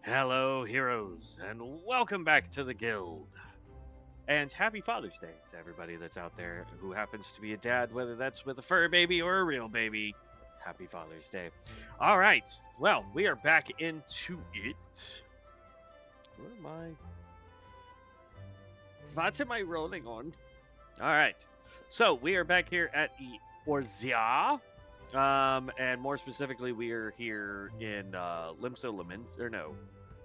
Hello, heroes, and welcome back to the guild. And happy Father's Day to everybody that's out there who happens to be a dad, whether that's with a fur baby or a real baby. Happy Father's Day. All right, well, we are back into it. What am I rolling on? All right, so we are back here at Eorzea. And more specifically, we are here in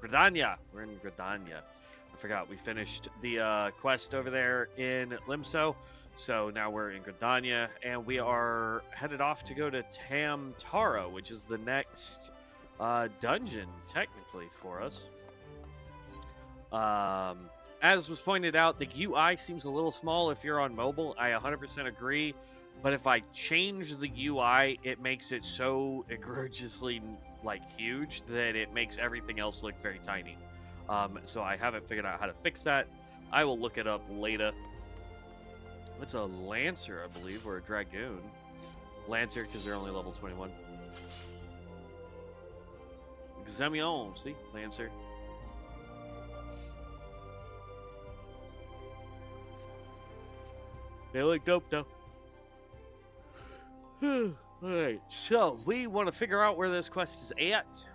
Gridania. We're in Gridania. I forgot we finished the quest over there in Limso, so now we're in Gridania, and we are headed off to go to Thaumaturge, which is the next dungeon, technically, for us. As was pointed out, the UI seems a little small if you're on mobile. I 100% agree. But if I change the UI, it makes it so egregiously huge that it makes everything else look very tiny. So I haven't figured out how to fix that. I will look it up later. It's a Lancer, I believe, or a Dragoon. Lancer, because they're only level 21. Examion, see? Lancer. They look dope, though. Alright, so we want to figure out where this quest is at.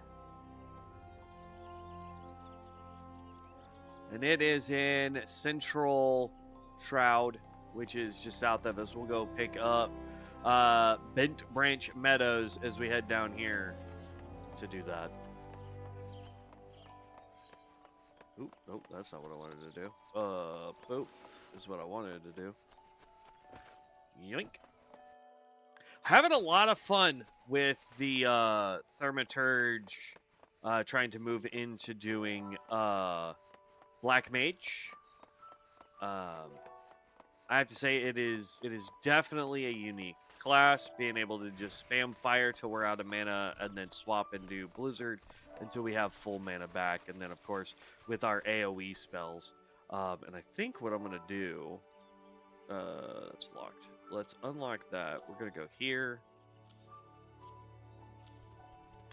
And it is in Central Shroud, which is just south of us. We'll go pick up Bent Branch Meadows as we head down here to do that. Oop, nope, that's not what I wanted to do. Poop is what I wanted to do. Yoink. Having a lot of fun with the Thaumaturge, trying to move into doing Black Mage. I have to say it is definitely a unique class, being able to just spam fire till we're out of mana and then swap and do Blizzard until we have full mana back, and then of course with our AoE spells. And I think what I'm gonna do, that's locked. Let's unlock that. We're going to go here.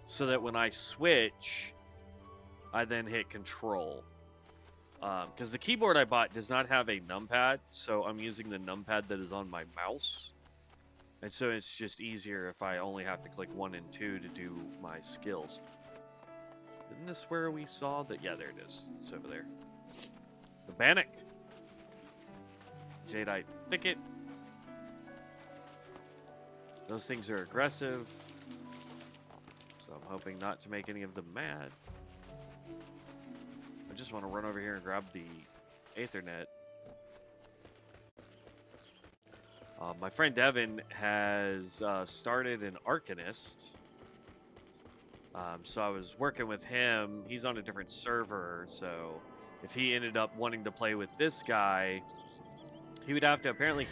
So that when I switch, I then hit control. Because the keyboard I bought does not have a numpad, so I'm using the numpad that is on my mouse. And so it's just easier if I only have to click 1 and 2 to do my skills. Isn't this where we saw that? Yeah, there it is. It's over there. The Bannock. Jadeite Thicket. Those things are aggressive, so I'm hoping not to make any of them mad. I just want to run over here and grab the Aethernet. My friend Devin has started an Arcanist, so I was working with him. He's on a different server, so if he ended up wanting to play with this guy, he would have to apparently...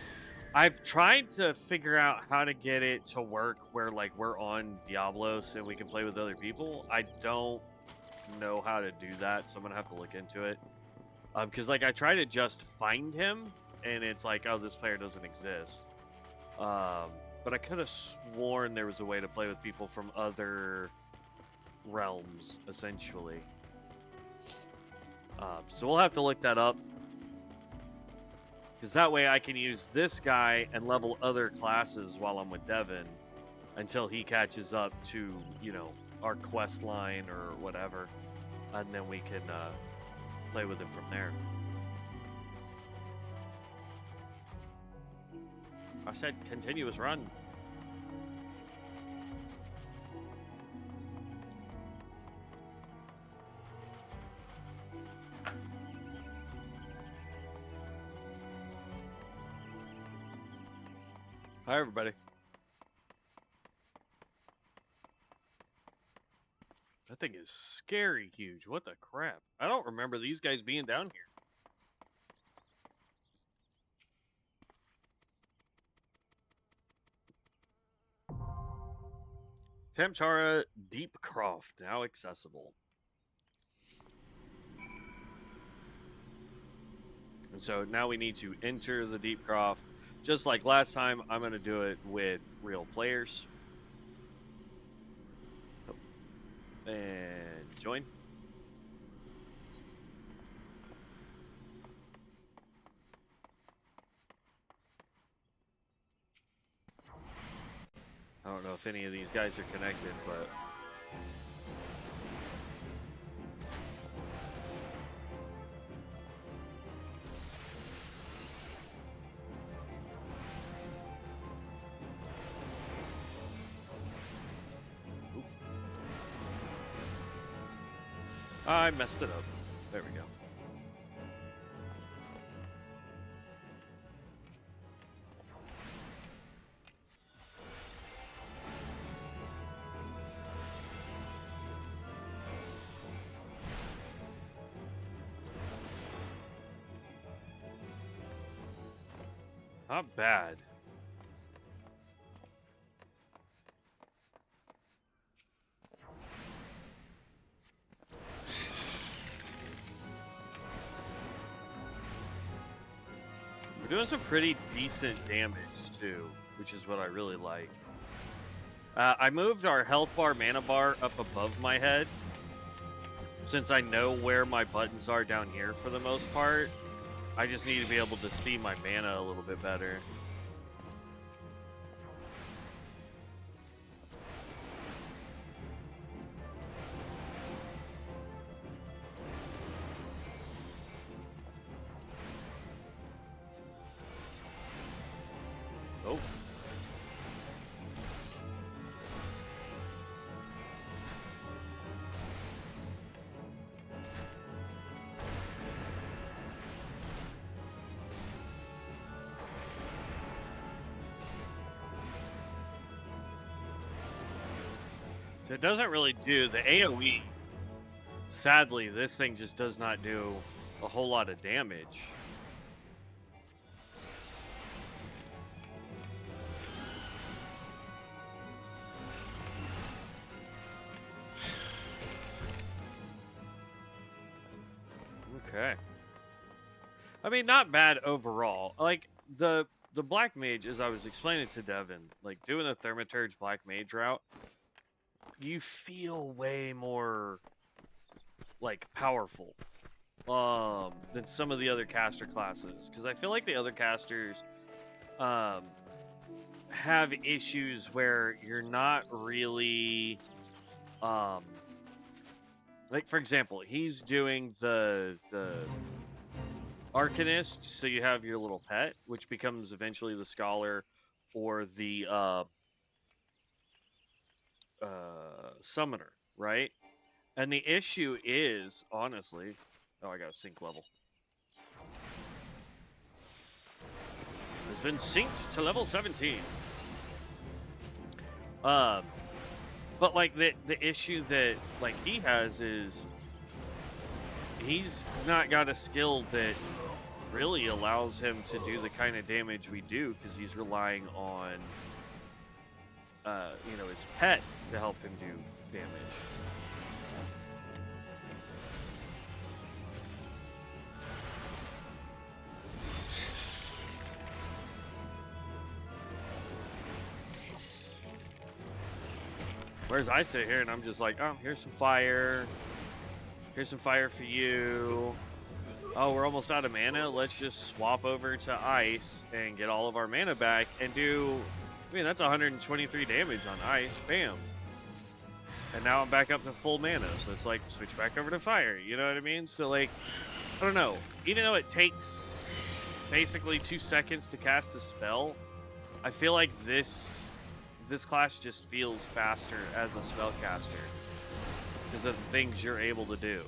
I've tried to figure out how to get it to work where we're on Diablos and we can play with other people. I don't know how to do that, so I'm gonna have to look into it. Because I try to just find him and it's like, oh, this player doesn't exist. But I could have sworn there was a way to play with people from other realms, essentially. So we'll have to look that up. Because that way I can use this guy and level other classes while I'm with Devin until he catches up to, our quest line or whatever. And then we can play with him from there. I said continuous run. Hi, everybody. That thing is scary huge. What the crap? I don't remember these guys being down here. Thaumaturge Deepcroft, now accessible. And so now we need to enter the Deepcroft. Just like last time, I'm going to do it with real players. And join. don't know if any of these guys are connected, but... Oop. I messed it up. There we go. Not bad. We're doing some pretty decent damage too, which is what I really like. I moved our health bar, mana bar up above my head, since I know where my buttons are down here for the most part. I just need to be able to see my mana a little bit better. Oh. It doesn't really do the AoE. Sadly, this thing just does not do a whole lot of damage. Okay. I mean, not bad overall. Like the Black Mage, as I was explaining to Devin, like doing the Thaumaturge Black Mage route, you feel way more like powerful than some of the other caster classes, because I feel like the other casters have issues where you're not really like, for example, he's doing the Arcanist, so you have your little pet, which becomes eventually the Scholar or the Summoner, right? And the issue is, honestly... Oh, I got a sync level. It's been synced to level 17. But, like, the issue that, like, he has is... He's not got a skill that really allows him to do the kind of damage we do, because he's relying on, you know, his pet to help him do damage. Whereas I sit here and I'm just like, oh, here's some fire. Here's some fire for you. Oh, we're almost out of mana. Let's just swap over to ice and get all of our mana back and do... I mean, that's 123 damage on ice. Bam. And now I'm back up to full mana. So it's like, switch back over to fire. You know what I mean? So, like, I don't know. Even though it takes basically 2 seconds to cast a spell, I feel like this class just feels faster as a spellcaster because of the things you're able to do.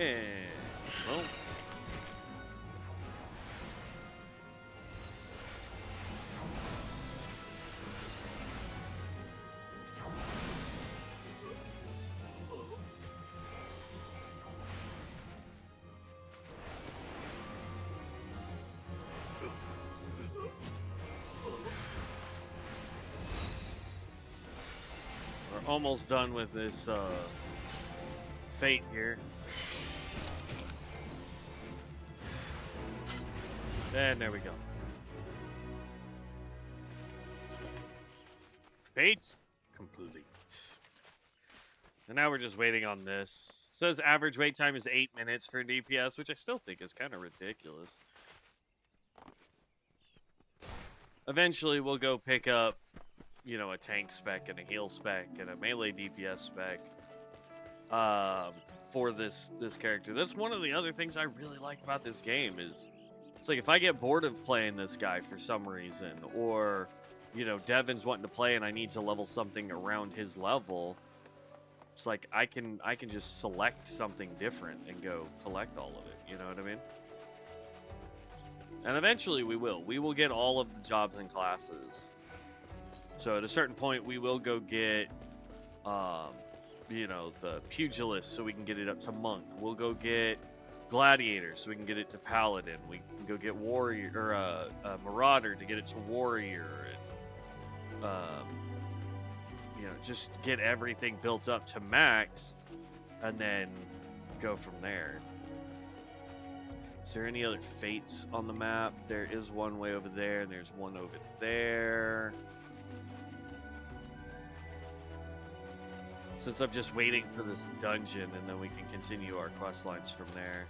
And well, almost done with this fate here. And there we go. Fate complete. And now we're just waiting on this. It says average wait time is 8 minutes for DPS, which I still think is kind of ridiculous. Eventually, we'll go pick up, you know, a tank spec and a heal spec and a melee DPS spec for this character. That's one of the other things I really like about this game is, it's like if I get bored of playing this guy for some reason, or, you know, Devin's wanting to play and I need to level something around his level, it's like I can just select something different and go collect all of it. You know what I mean? And eventually we will. We will get all of the jobs and classes. So at a certain point, we will go get, you know, the pugilist so we can get it up to monk. We'll go get gladiator so we can get it to paladin. We can go get warrior or marauder to get it to warrior. And, you know, just get everything built up to max, and then go from there. Is there any other fates on the map? There is one way over there, and there's one over there. Since I'm just waiting for this dungeon, and then we can continue our quest lines from there.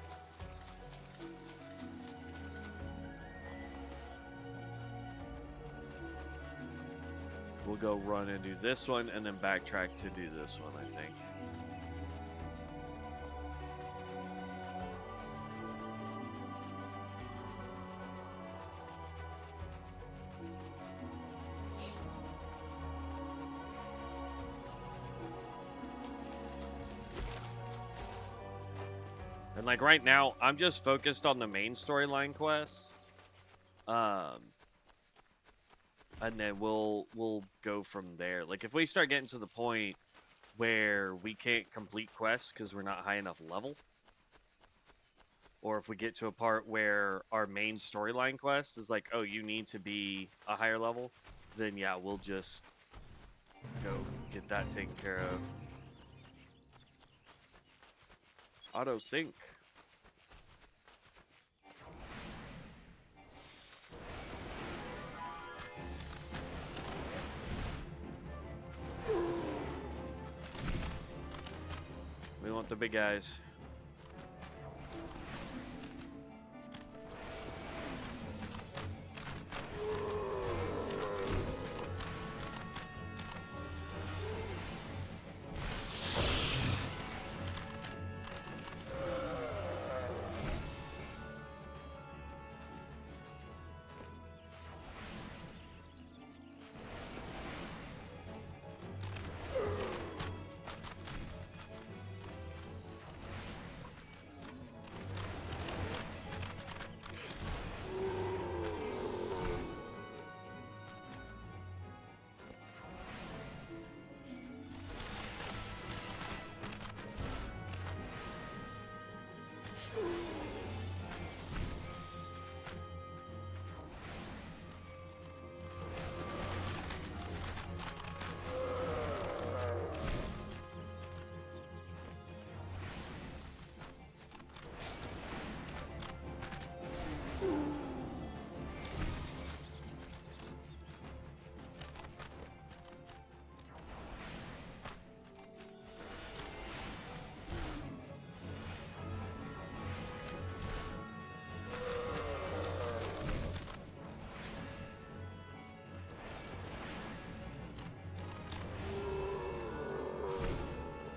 We'll go run and do this one, and then backtrack to do this one, I think. And like right now, I'm just focused on the main storyline quest. And then we'll go from there. Like if we start getting to the point where we can't complete quests because we're not high enough level, or if we get to a part where our main storyline quest is like, oh, you need to be a higher level, then yeah, we'll just go get that taken care of. Auto sync. We want the big guys.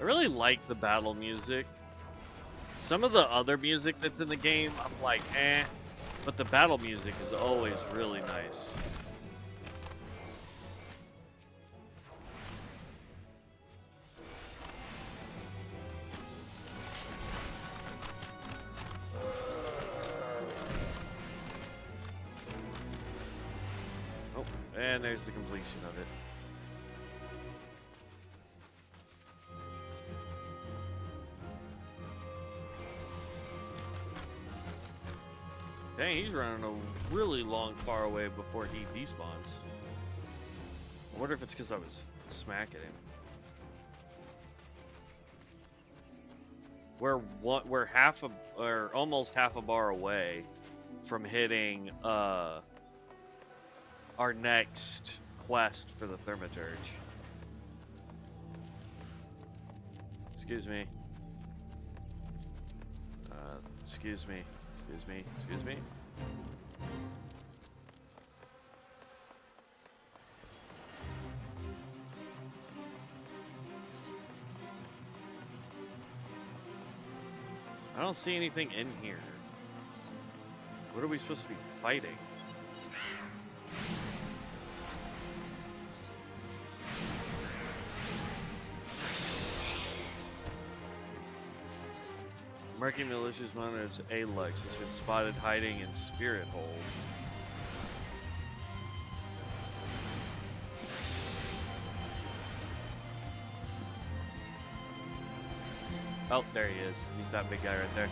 I really like the battle music. Some of the other music that's in the game, I'm like, eh. But the battle music is always really nice. Oh, and there's the completion of it. Dang, he's running a really long far away before he despawns. I wonder if it's because I was smacking him. we're half a or almost half a bar away from hitting our next quest for the Thaumaturge. Excuse me. Excuse me. Excuse me. Excuse me. I don't see anything in here. What are we supposed to be fighting? Marking malicious monitors Alex has been spotted hiding in Spirit Hold. Oh, there he is. He's that big guy right there.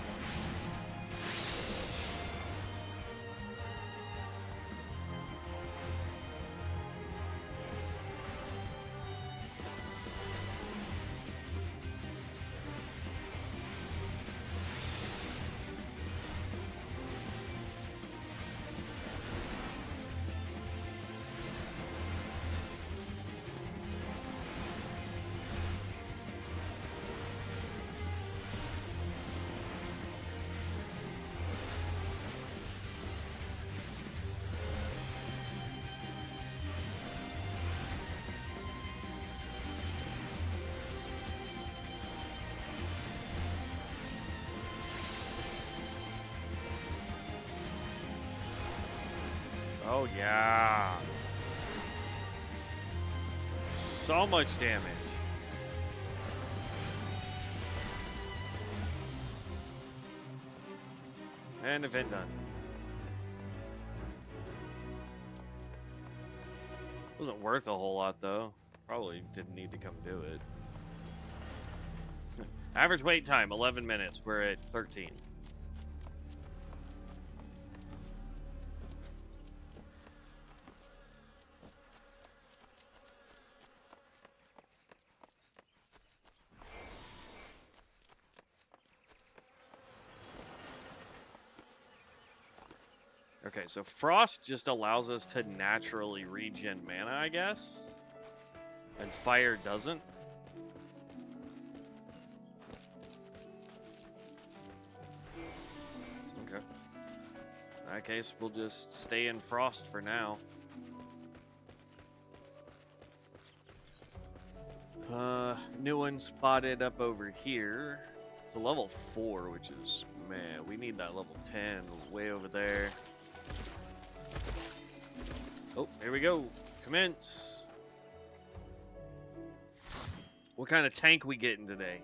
Oh yeah. So much damage. And event done. Wasn't worth a whole lot though. Probably didn't need to come do it. Average wait time, 11 minutes. We're at 13. Okay, so Frost just allows us to naturally regen mana, I guess? And Fire doesn't? Okay. In that case, we'll just stay in Frost for now. New one spotted up over here. It's a level 4, which is, man, we need that level 10 way over there. Oh, here we go. Commence. What kind of tank we getting today?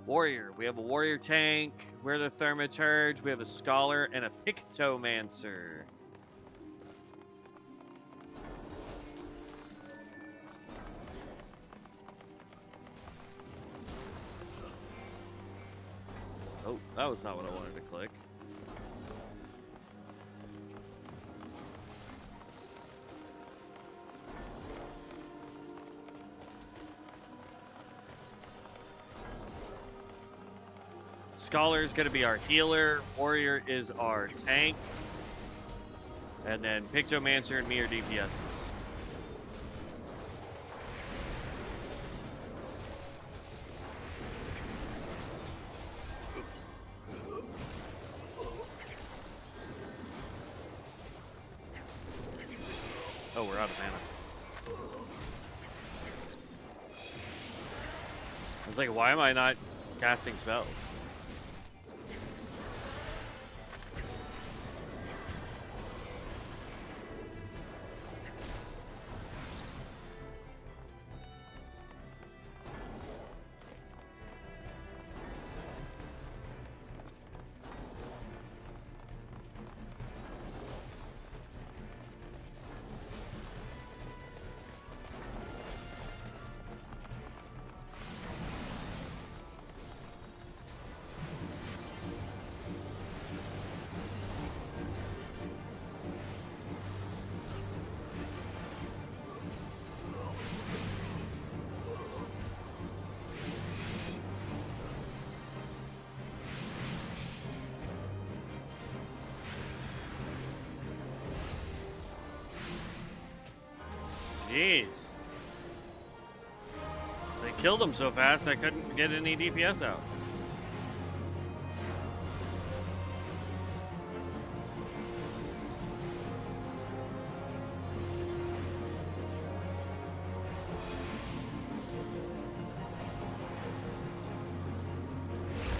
Warrior. We have a warrior tank. We're the Thaumaturge. We have a scholar and a Pictomancer. Oh, that was not what I wanted to click. Scholar is going to be our healer. Warrior is our tank. And then Pictomancer and me are DPSs. Oh, we're out of mana. I was like, why am I not casting spells? Jeez. They killed him so fast I couldn't get any DPS out.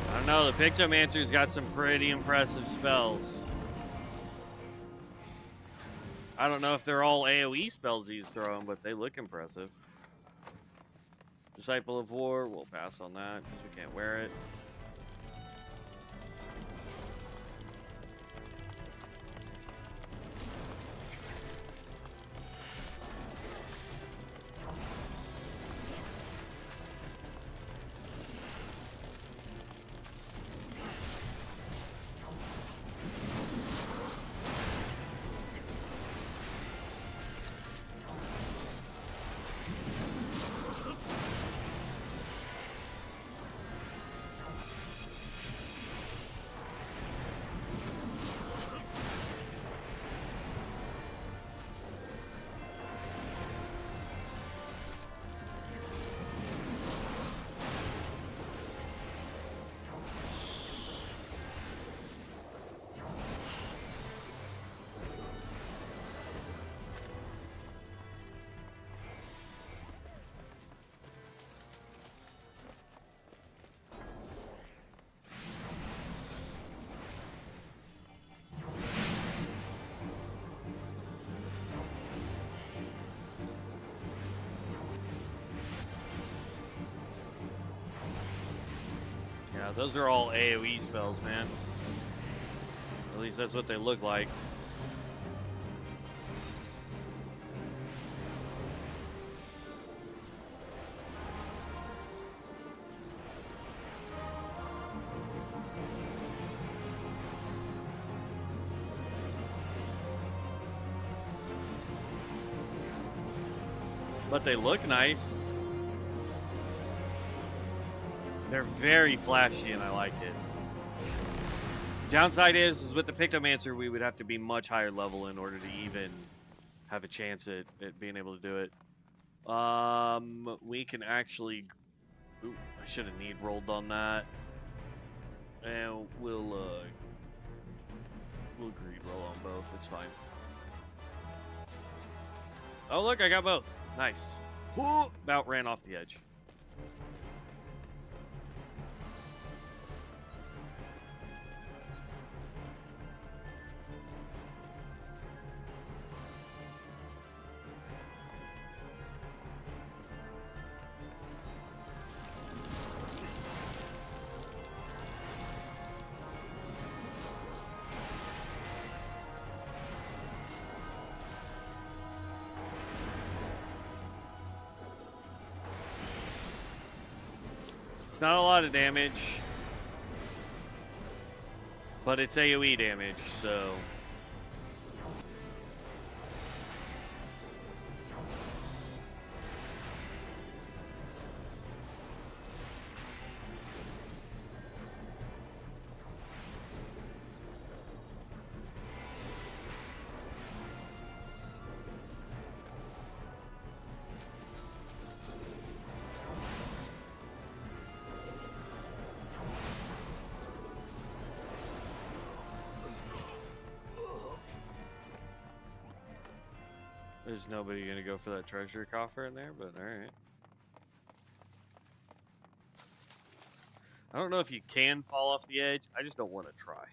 I don't know, the Pictomancer's got some pretty impressive spells. I don't know if they're all AoE spells he's throwing, but they look impressive. Disciple of War, we'll pass on that because we can't wear it. Yeah, those are all AoE spells, man. At least that's what they look like. But they look nice. They're very flashy and I like it. Downside is with the Pictomancer, we would have to be much higher level in order to even have a chance at being able to do it. We can actually... Ooh, I should have need rolled on that. And we'll greed roll on both. It's fine. Oh, look, I got both. Nice. Ooh, about ran off the edge. Not a lot of damage, but it's AoE damage, so there's nobody gonna go for that treasure coffer in there, but alright. I don't know if you can fall off the edge. I just don't want to try.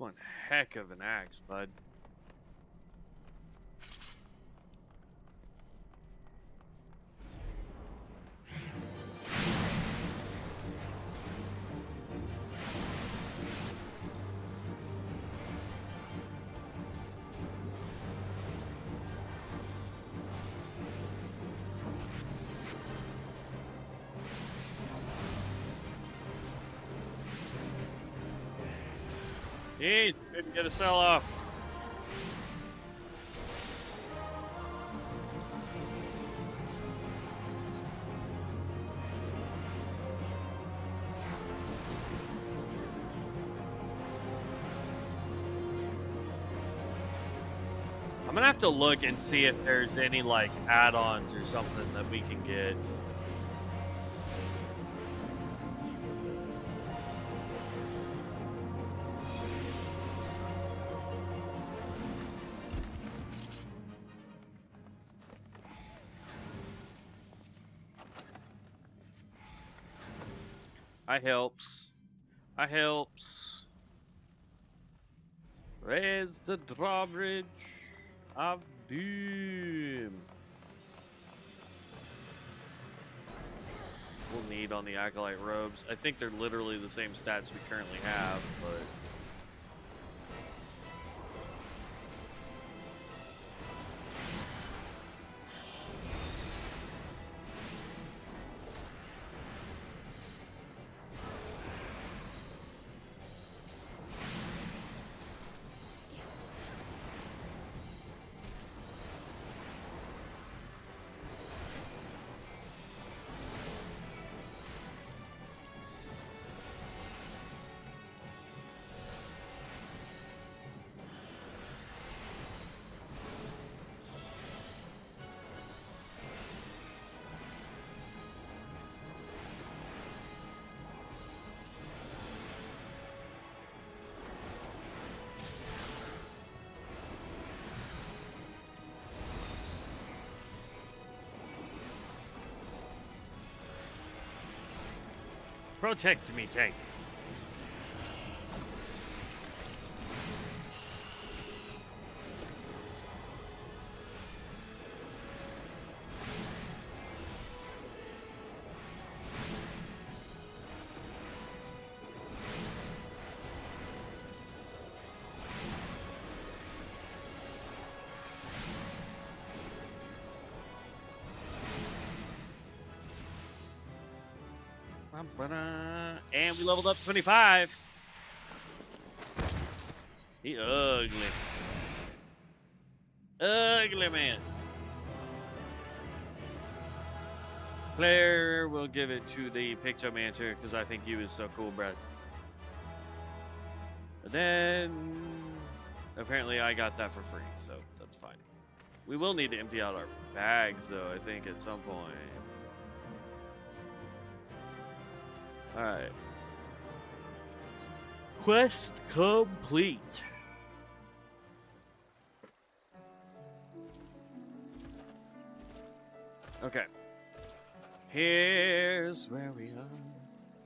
One heck of an axe, bud. Jeez, couldn't get a spell off. I'm gonna have to look and see if there's any like add-ons or something that we can get. I helps. I helps. Raise the drawbridge of doom. We'll need on the Acolyte robes. I think they're literally the same stats we currently have, but... Protect me, tank. And we leveled up to 25. He ugly. Ugly man. Player will give it to the Pictomancer because I think he was so cool, bro. But then apparently I got that for free, so that's fine. We will need to empty out our bags though, I think, at some point. Alright. Quest complete. Okay. Here's where we are.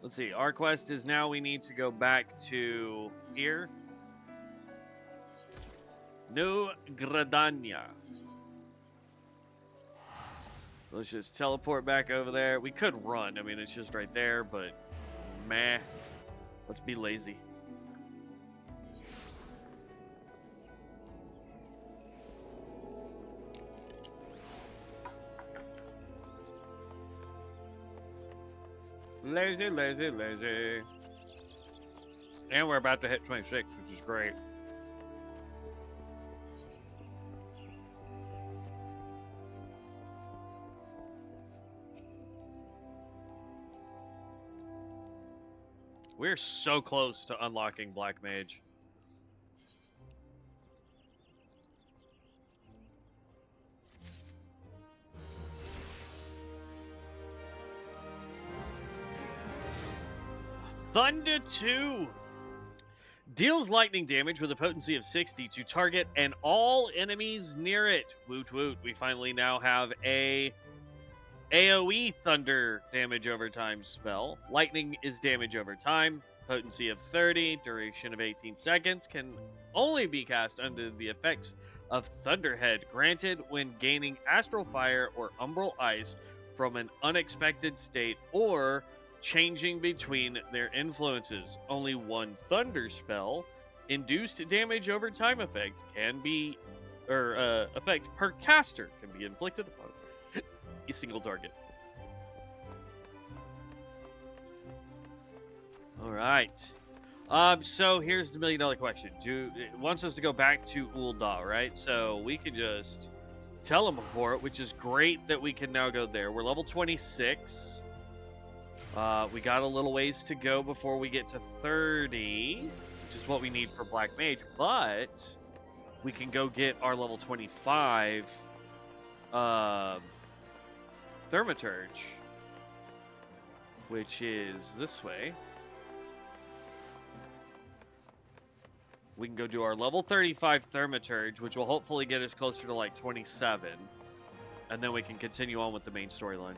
Let's see. Our quest is now we need to go back to here. New Gradania. Let's just teleport back over there. We could run. I mean, it's just right there, but meh. Let's be lazy. Lazy, lazy, lazy. And we're about to hit 26, which is great. We're so close to unlocking Black Mage. Thunder 2 deals lightning damage with a potency of 60 to target and all enemies near it. Woot woot. We finally now have a AoE thunder damage over time spell. Lightning is damage over time. Potency of 30, duration of 18 seconds. Can only be cast under the effects of Thunderhead, granted when gaining Astral Fire or Umbral Ice from an unexpected state or changing between their influences. Only one Thunder spell, induced damage over time effect, can be, or effect per caster can be inflicted upon a single target. All right. So here's the $1 million question. It wants us to go back to Ul'dah, right? So we can just teleport, which is great that we can now go there. We're level 26. We got a little ways to go before we get to 30, which is what we need for Black Mage, but we can go get our level 25 Thaumaturge, which is this way. We can go do our level 35 Thaumaturge, which will hopefully get us closer to like 27, and then we can continue on with the main storyline.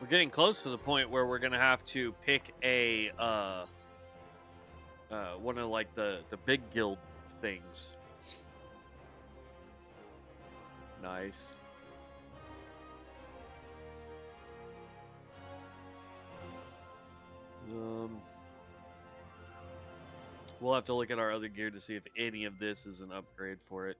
We're getting close to the point where we're gonna have to pick a one of like the big guild things. Nice. We'll have to look at our other gear to see if any of this is an upgrade for it.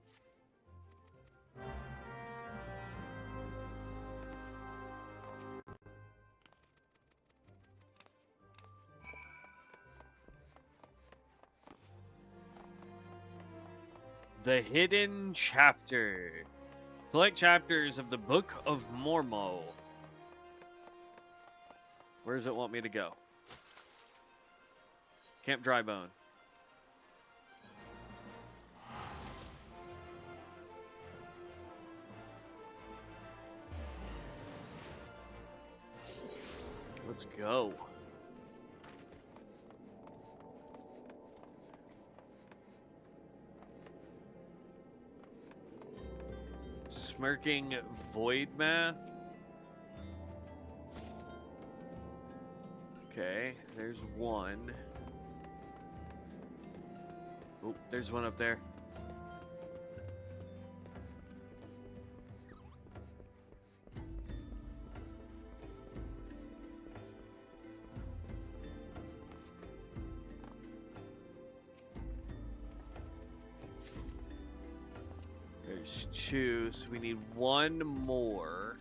The Hidden Chapter. Collect chapters of the Book of Mormo. Where does it want me to go? Camp Drybone. Let's go. Smirking Void Math. Okay, there's one. Oh, there's one up there. There's two, so we need one more.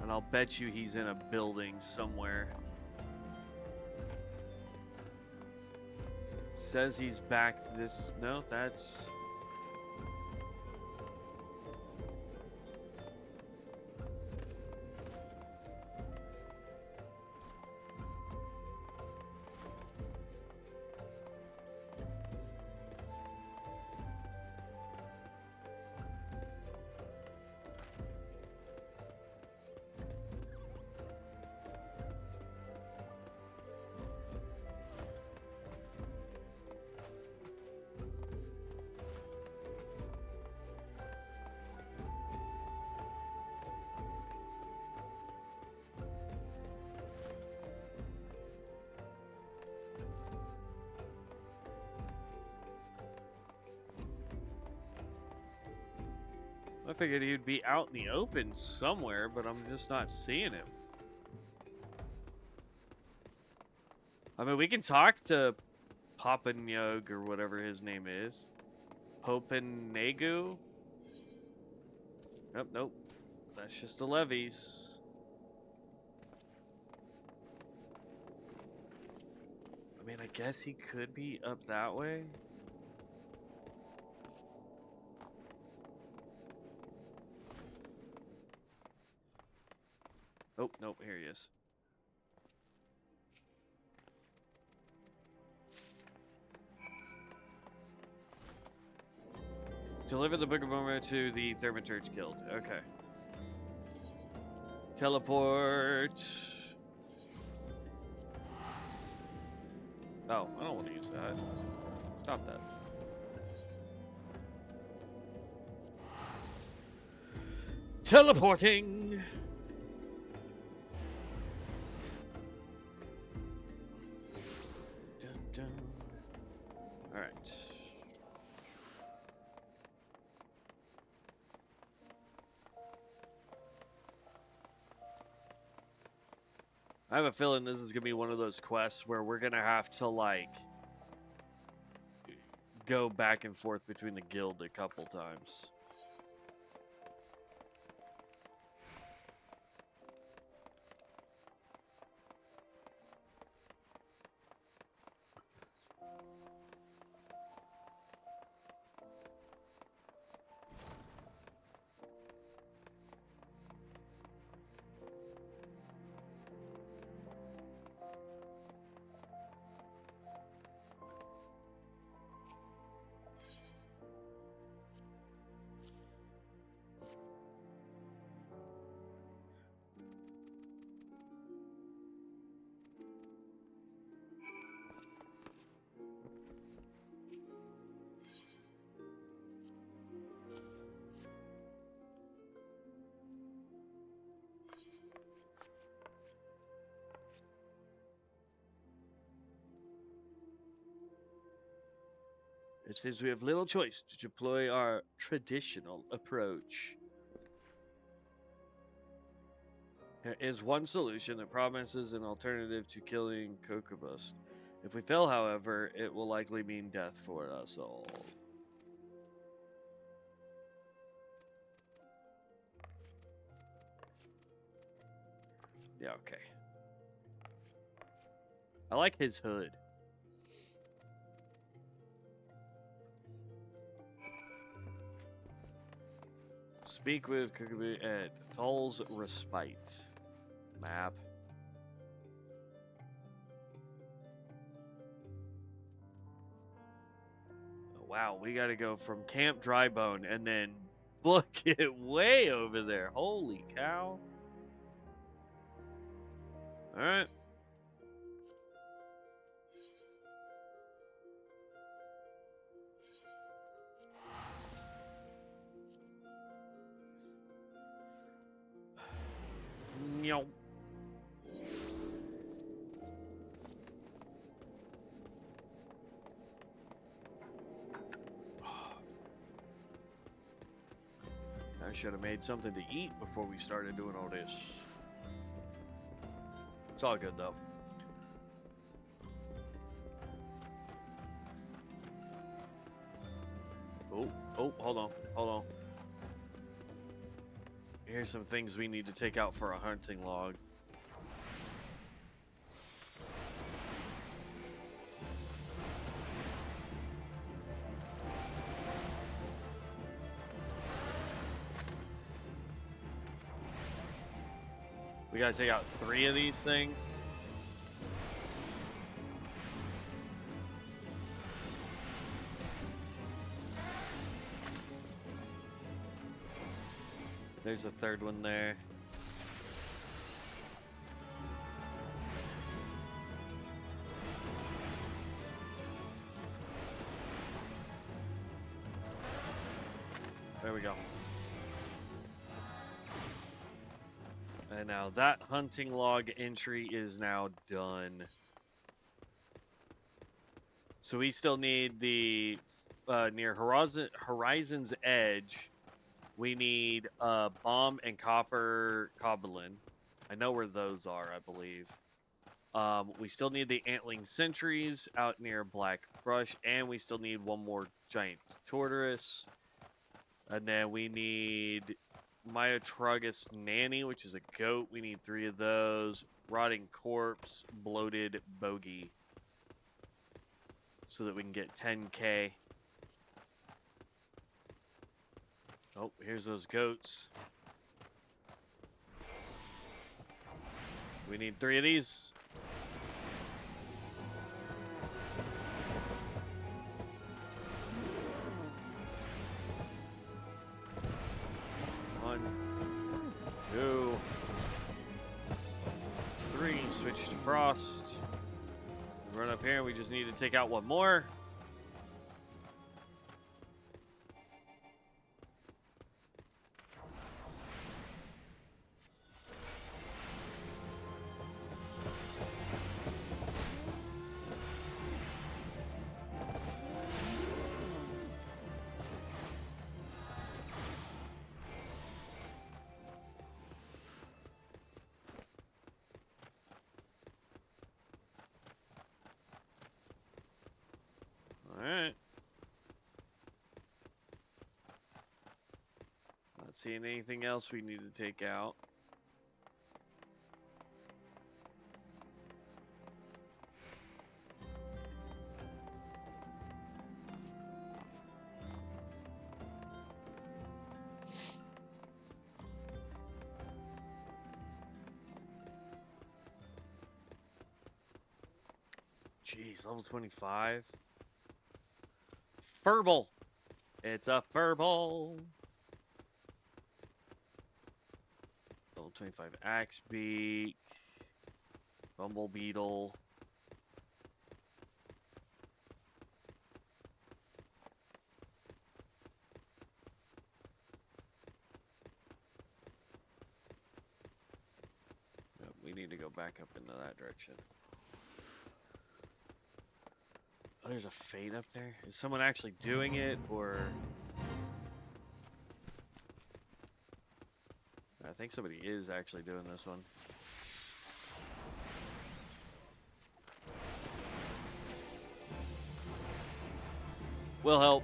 And I'll bet you he's in a building somewhere. Says he's back this... No, that's... I figured he'd be out in the open somewhere, but I'm just not seeing him. I mean, we can talk to Papanyog or whatever his name is. Popanegu? Nope, nope. That's just the levies. I mean, I guess he could be up that way. Oh, nope, here he is. Deliver the Book of Armor to the Thaumaturge Guild. Okay. Teleport. Oh, I don't want to use that. Stop that. Teleporting. Dun, dun. All right. I have a feeling this is going to be one of those quests where we're going to have to, like, go back and forth between the guild a couple times. It seems we have little choice to deploy our traditional approach. There is one solution that promises an alternative to killing Kokobus. If we fail, however, it will likely mean death for us all. Yeah, okay. I like his hood. Speak with Kokobus at Thal's Respite. Map. Oh, wow, we gotta go from Camp Drybone and then book it way over there. Holy cow. Alright. Meow. I should have made something to eat before we started doing all this. It's all good though. Oh, hold on. Here's some things we need to take out for a hunting log. We gotta take out 3 of these things. There's a 3rd one there. There we go. And now that hunting log entry is now done. So we still need the near Horizon's Edge. We need bomb and copper goblin. I know where those are, I believe. We still need the antling sentries out near Black Brush, and we still need one more giant tortoise. And then we need Myotragus nanny, which is a goat. We need 3 of those. Rotting corpse, bloated bogey. So that we can get 10k. Oh, here's those goats. We need 3 of these. 1, 2, 3. Switch to frost. Run up here. We just need to take out one more. Alright. Not seeing anything else we need to take out. Jeez, level 25. Furble! It's a furble! Level 25 axe beak. Bumble beetle. Yep, we need to go back up into that direction. Oh, there's a fate up there? Is someone actually doing it, or... I think somebody is actually doing this one. Will help.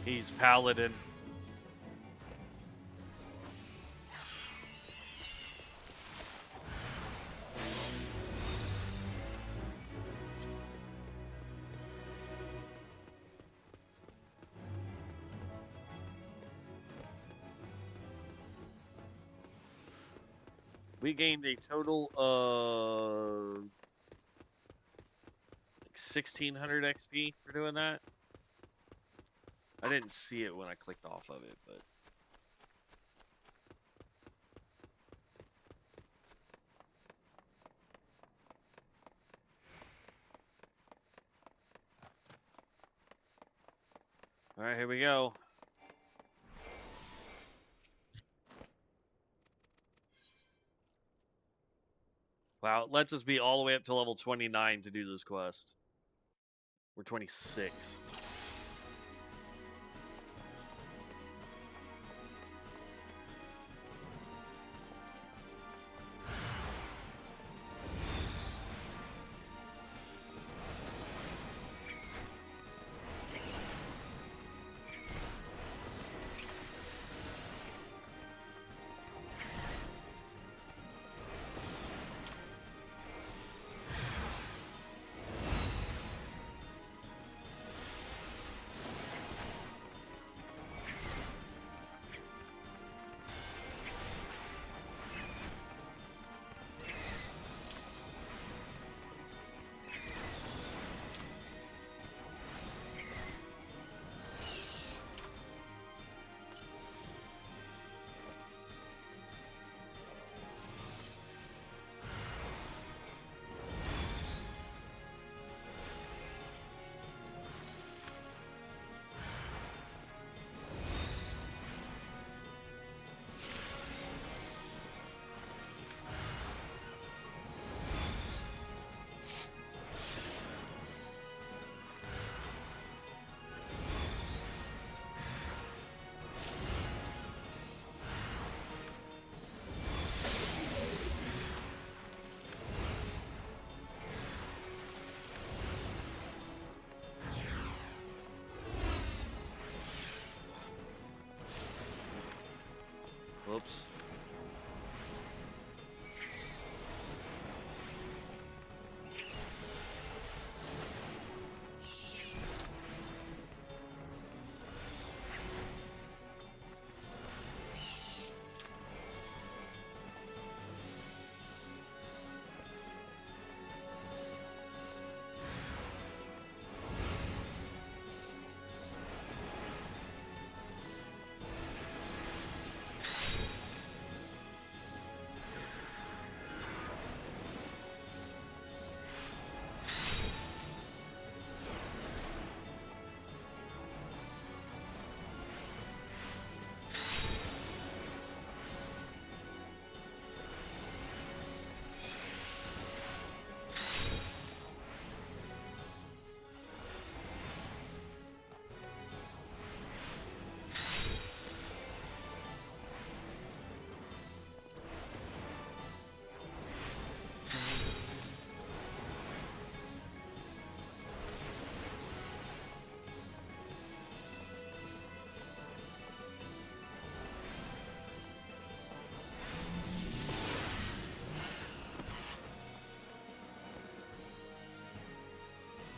He's paladin. We gained a total of like 1600 XP for doing that. I didn't see it when I clicked off of it, but... Alright, here we go. Wow, it lets us be all the way up to level 29 to do this quest. We're 26.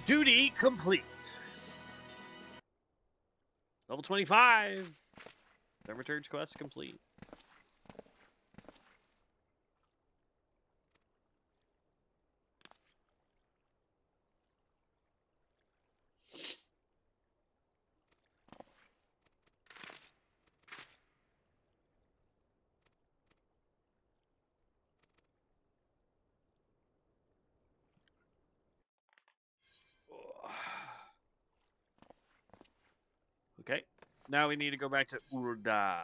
Duty complete. Level 25. Thaumaturge quest complete. Okay. Now we need to go back to Ul'dah.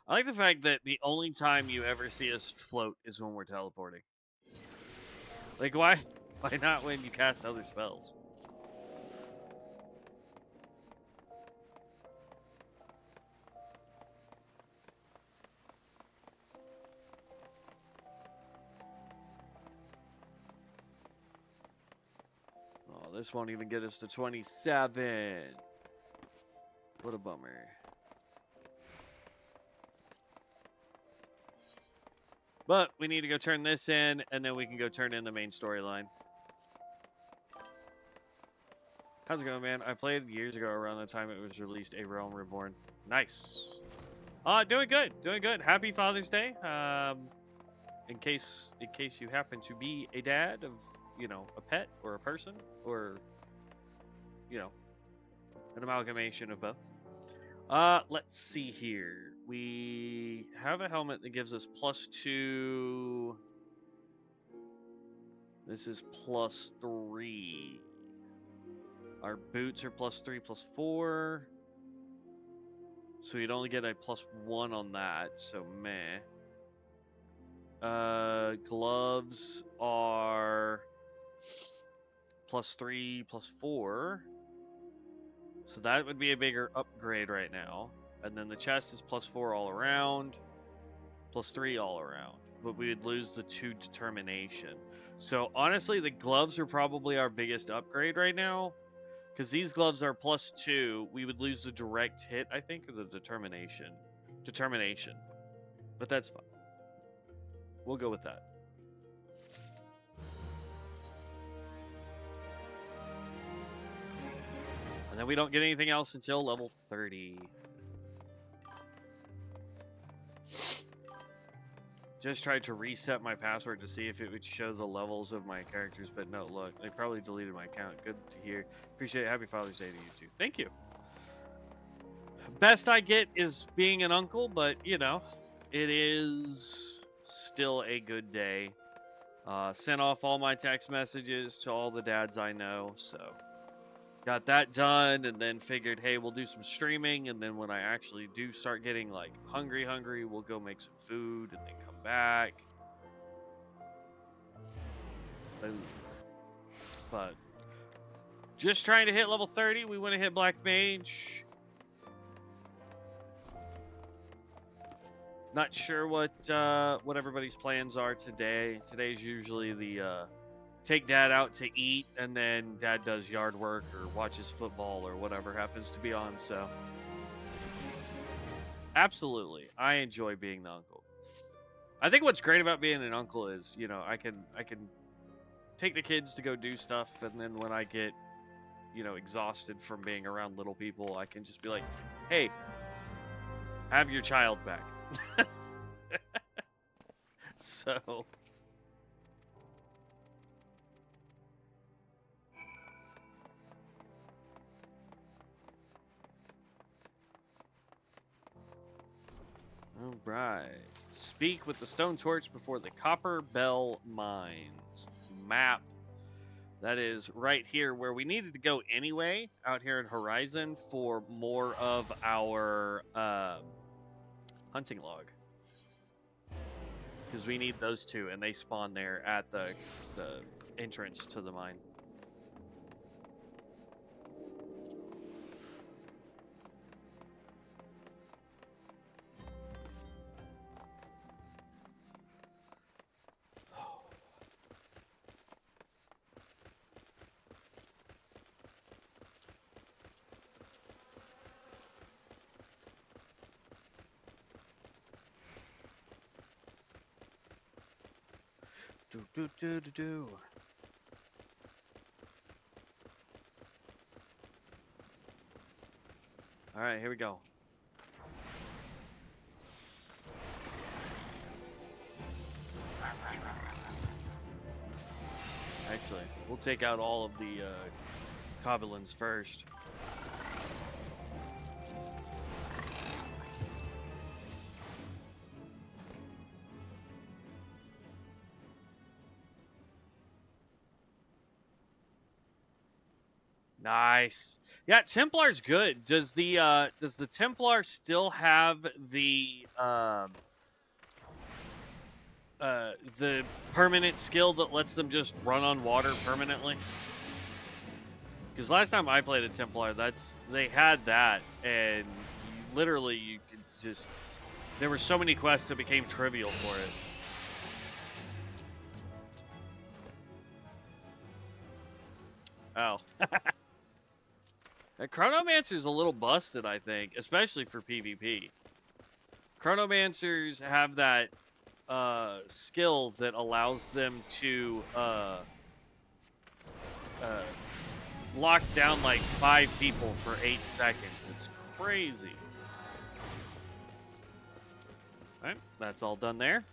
I like the fact that the only time you ever see us float is when we're teleporting. Like, why? Why not when you cast other spells? Oh, this won't even get us to 27. What a bummer. But we need to go turn this in, and then we can go turn in the main storyline. How's it going, man? I played years ago around the time it was released, A Realm Reborn. Nice. Doing good. Doing good. Happy Father's Day. In case you happen to be a dad of, you know, a pet or a person or, you know, an amalgamation of both. Let's see here. We have a helmet that gives us +2. This is +3. Our boots are +3, +4. So we'd only get a +1 on that, so meh. Gloves are +3, +4. So that would be a bigger upgrade right now. And then the chest is +4 all around, +3 all around. But we would lose the 2 determination. So honestly, the gloves are probably our biggest upgrade right now. Because these gloves are +2. We would lose the direct hit, I think, or the determination. Determination. But that's fine. We'll go with that. And then we don't get anything else until level 30. Just tried to reset my password to see if it would show the levels of my characters, but no, look, they probably deleted my account. Good to hear. Appreciate it. Happy Father's Day to you too. Thank you. Best I get is being an uncle, but, you know, it is still a good day. Sent off all my text messages to all the dads I know, so got that done, and then figured, hey, we'll do some streaming, and then when I actually do start getting, like, hungry, we'll go make some food, and then come back. Boom. But just trying to hit level 30. We want to hit Black Mage. Not sure what everybody's plans are today. Today's usually the take dad out to eat, and then dad does yard work or watches football or whatever happens to be on. So absolutely, I enjoy being the uncle. I think what's great about being an uncle is, you know, I can take the kids to go do stuff, and then when I get, you know, exhausted from being around little people, I can just be like, hey, have your child back. So all right. Speak with the stone torch before the Copper Bell Mines. Map. That is right here where we needed to go anyway, out here in Horizon, for more of our hunting log. Because we need those two, and they spawn there at the entrance to the mine. Do do do do do. All right, here we go. Actually, we'll take out all of the goblins first. Nice. Yeah, Templar's good. Does the Templar still have the permanent skill that lets them just run on water permanently? Because last time I played a Templar, they had that, and you could just, there were so many quests that became trivial for it. Oh. Chronomancer's a little busted, I think, especially for PvP. Chronomancers have that skill that allows them to lock down like 5 people for 8 seconds. It's crazy. Alright, that's all done there.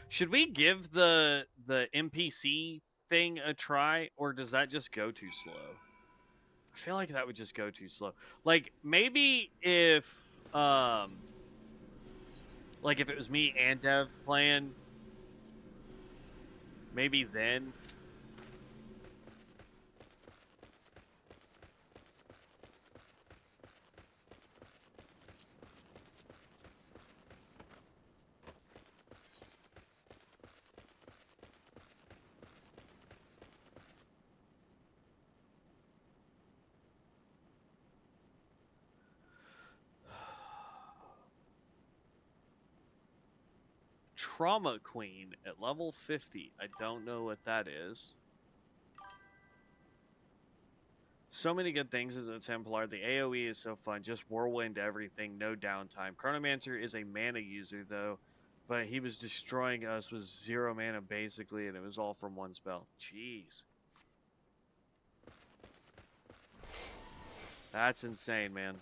Should we give the NPC thing a try, or does that just go too slow? I feel like that would just go too slow. Like, maybe if it was me and Dev playing, maybe then. Trauma Queen at level 50. I don't know what that is. So many good things as a Templar. The AoE is so fun. Just whirlwind everything, no downtime. Chronomancer is a mana user, though, but he was destroying us with 0 mana, basically, and it was all from one spell. Jeez. That's insane, man.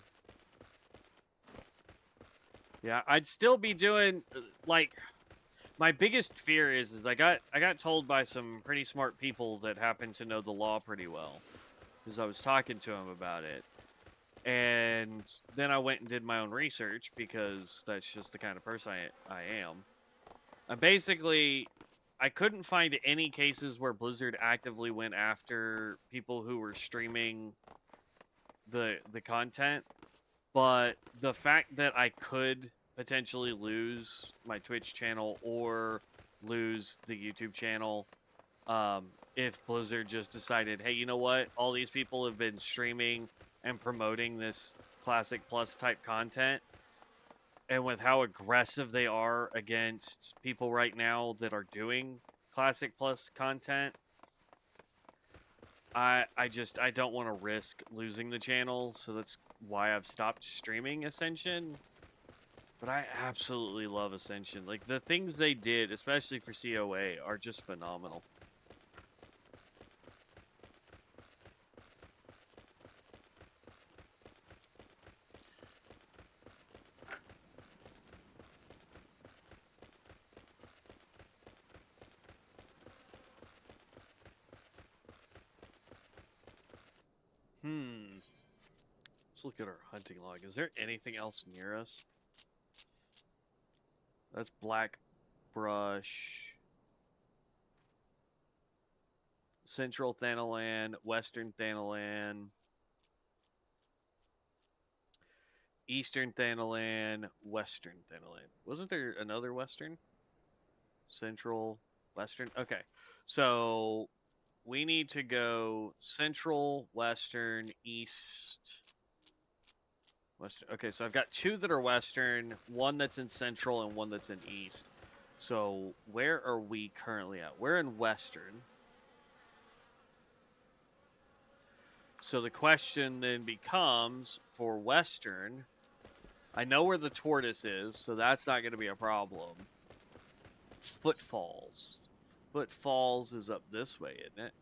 Yeah, I'd still be doing, like, my biggest fear is I got told by some pretty smart people that happen to know the law pretty well, because I was talking to them about it. And then I went and did my own research, because that's just the kind of person I am. And basically, I couldn't find any cases where Blizzard actively went after people who were streaming the content. But the fact that I could potentially lose my Twitch channel or lose the YouTube channel if Blizzard just decided, hey, you know what? All these people have been streaming and promoting this Classic Plus type content. And with how aggressive they are against people right now that are doing Classic Plus content, I don't want to risk losing the channel, so that's why I've stopped streaming Ascension. But I absolutely love Ascension. Like, the things they did, especially for COA, are just phenomenal. Let's look at our hunting log. Is there anything else near us? That's Black Brush. Central Thanalan, Western Thanalan, Eastern Thanalan, Western Thanalan. Wasn't there another Western? Central, Western? Okay. So we need to go Central, Western, East, Western. Okay, so I've got 2 that are Western, 1 that's in Central, and 1 that's in East. So where are we currently at? We're in Western. So the question then becomes, for Western, I know where the tortoise is, so that's not going to be a problem. Footfalls. Footfalls is up this way, isn't it?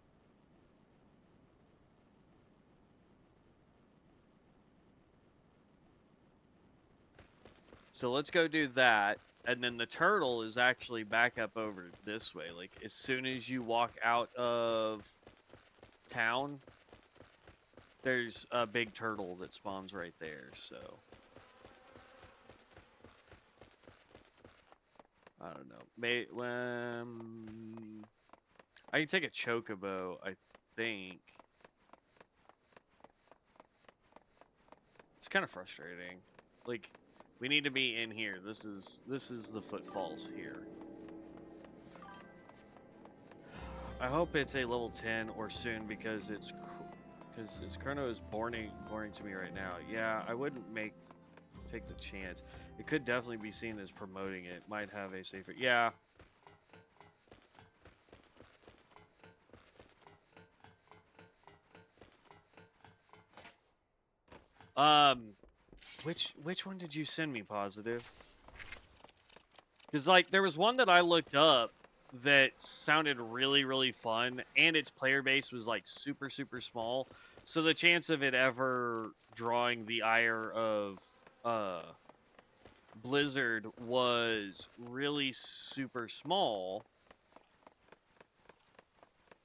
So let's go do that. And then the turtle is actually back up over this way. Like, as soon as you walk out of town, there's a big turtle that spawns right there, so. I don't know. I can take a chocobo, I think. It's kind of frustrating. Like, we need to be in here. This is the footfalls here. I hope it's a level 10 or soon because it's Chrono is boring to me right now. Yeah, I wouldn't take the chance. It could definitely be seen as promoting it. Might have a safer. Yeah. Which one did you send me, Positive? Because, like, there was one that I looked up that sounded really, really fun, and its player base was, like, super, super small. So the chance of it ever drawing the ire of Blizzard was really super small.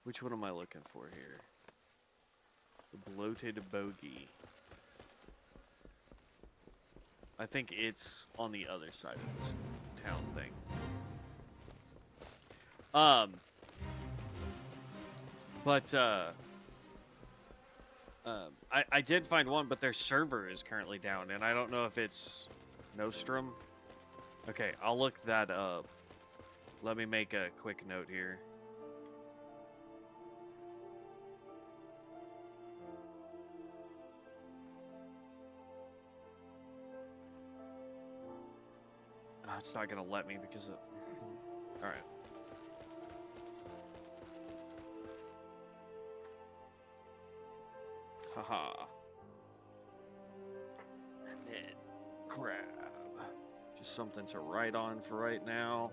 Which one am I looking for here? The bloated bogey. I think it's on the other side of this town thing. I did find one, but their server is currently down, and I don't know if it's Nostrum. Okay, I'll look that up. Let me make a quick note here. Oh, it's not gonna let me because of... Alright. Haha. And then grab. Just something to write on for right now.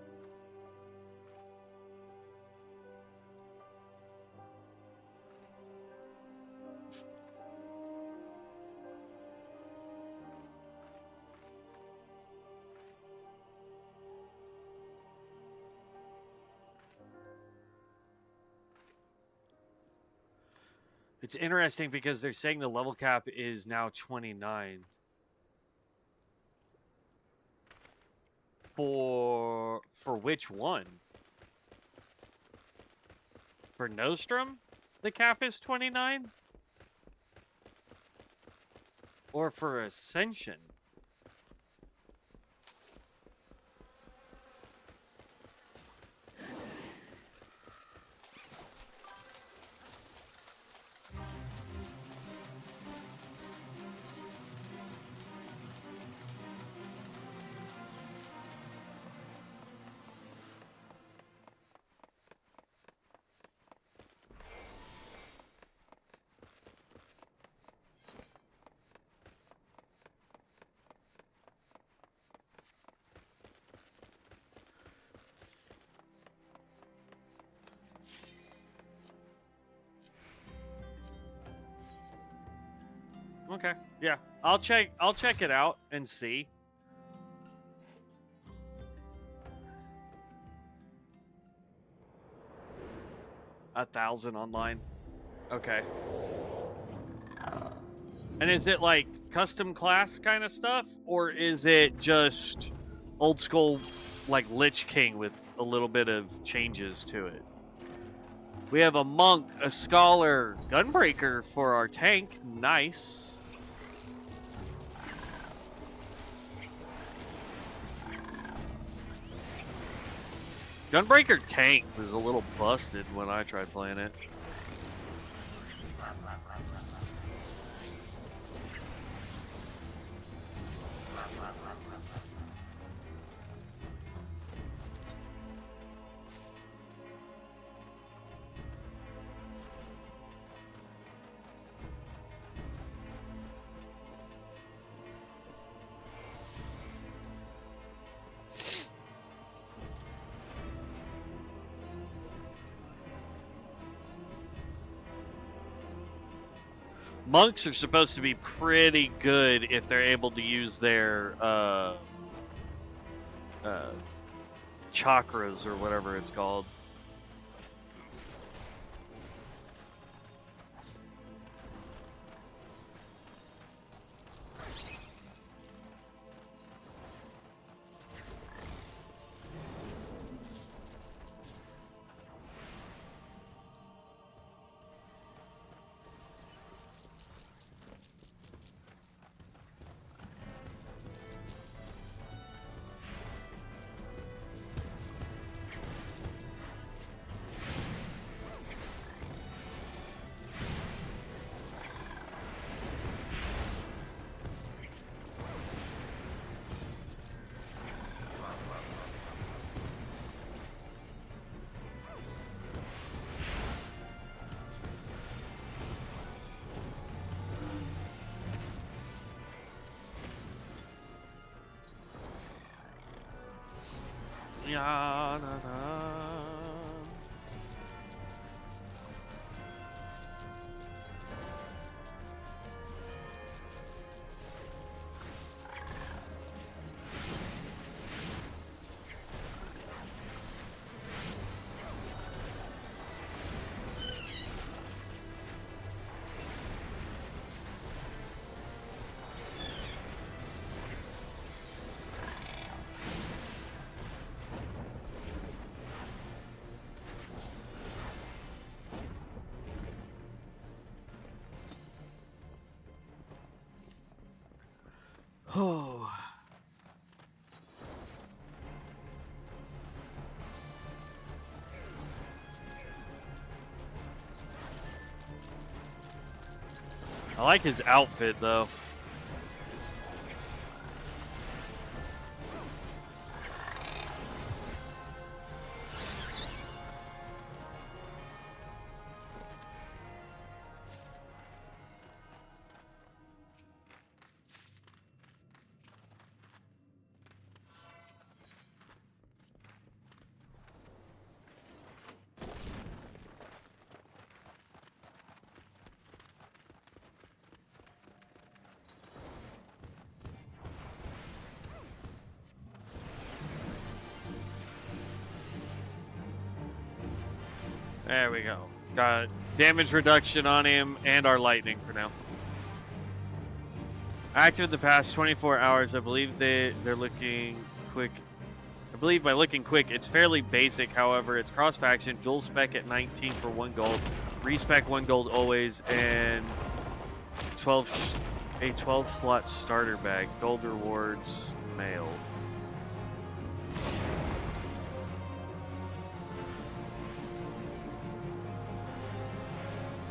It's interesting because they're saying the level cap is now 29. For which one? For Nostrum, the cap is 29? Or for Ascension? Okay, yeah. I'll check it out and see. $1,000 online. Okay. And is it like custom class kind of stuff, or is it just old school like Lich King with a little bit of changes to it? We have a monk, a scholar, gunbreaker for our tank. Nice. Gunbreaker tank was a little busted when I tried playing it. monks are supposed to be pretty good if they're able to use their chakras or whatever it's called. Yeah, na, na. Oh. I like his outfit though. There we go. Got damage reduction on him and our lightning for now. Active in the past 24 hours. I believe they're looking quick. I believe by looking quick, it's fairly basic. However, it's cross-faction, dual spec at 19 for 1 gold, respec 1 gold always, and a 12 slot starter bag. Gold rewards mailed.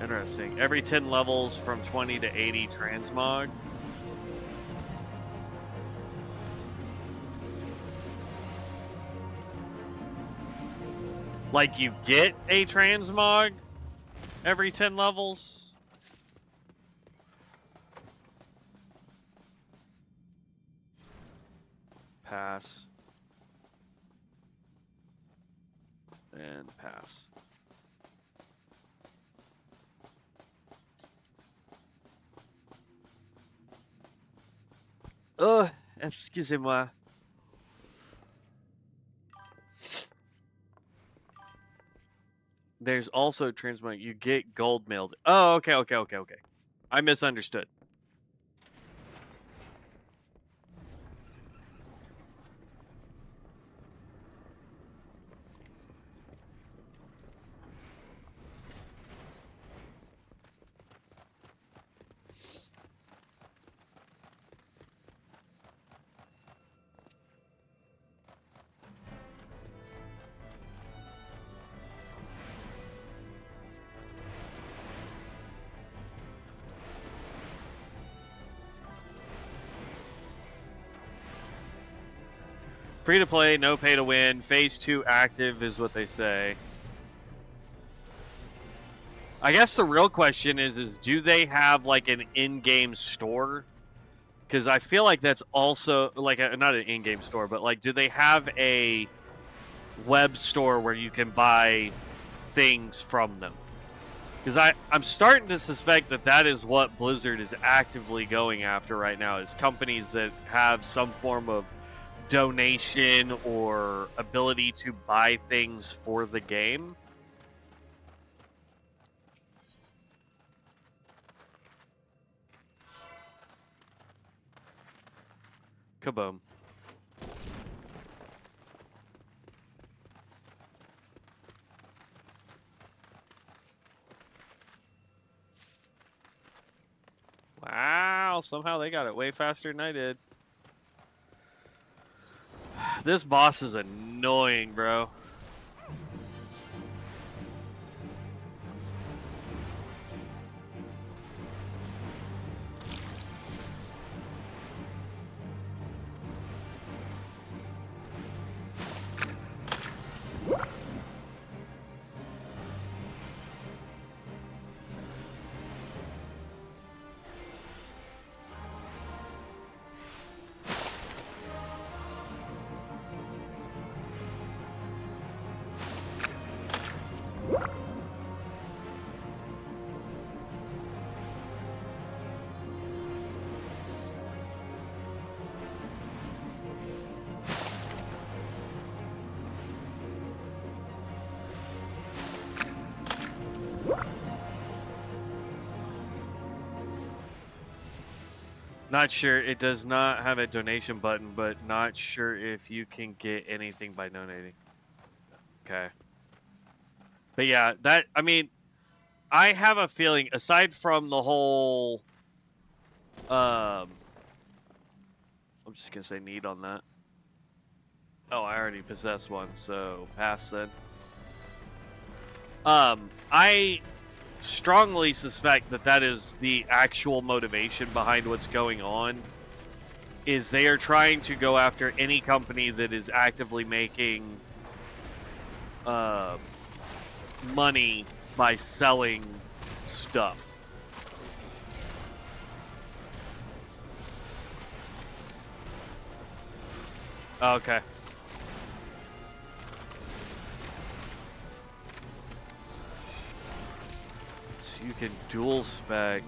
Interesting. Every 10 levels from 20 to 80 transmog. Like you get a transmog every 10 levels? Pass. And pass. Oh, excusez-moi. There's also transmog. You get gold mailed. Oh, okay. I misunderstood. Free to play, no pay to win. Phase 2 active is what they say. I guess the real question is do they have like an in-game store? Because I feel like that's also like not an in-game store, but like do they have a web store where you can buy things from them? Because I'm starting to suspect that that is what Blizzard is actively going after right now, is companies that have some form of donation or ability to buy things for the game. Kaboom. Wow, somehow they got it way faster than I did. This boss is annoying, bro. Not sure. It does not have a donation button, but not sure if you can get anything by donating. Okay. But yeah, that, I mean, I have a feeling, aside from the whole, I'm just gonna say need on that. Oh, I already possess one, so pass then. I strongly suspect that that is the actual motivation behind what's going on, is they are trying to go after any company that is actively making money by selling stuff. Okay. So you can dual spec.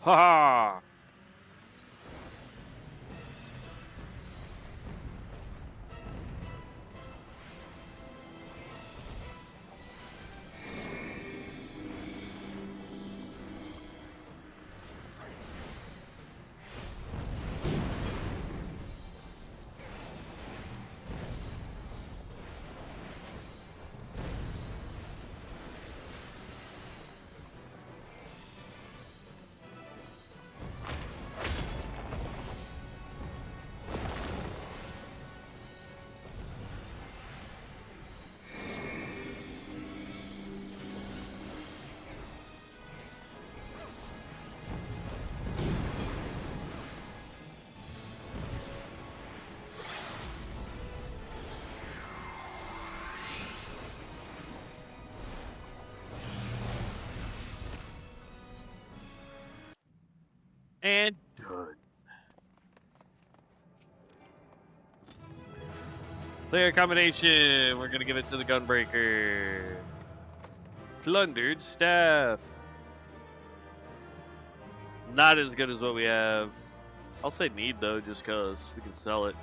Ha ha! And done. Player combination. We're gonna give it to the Gunbreaker. Plundered staff. Not as good as what we have. I'll say need though, just cause we can sell it.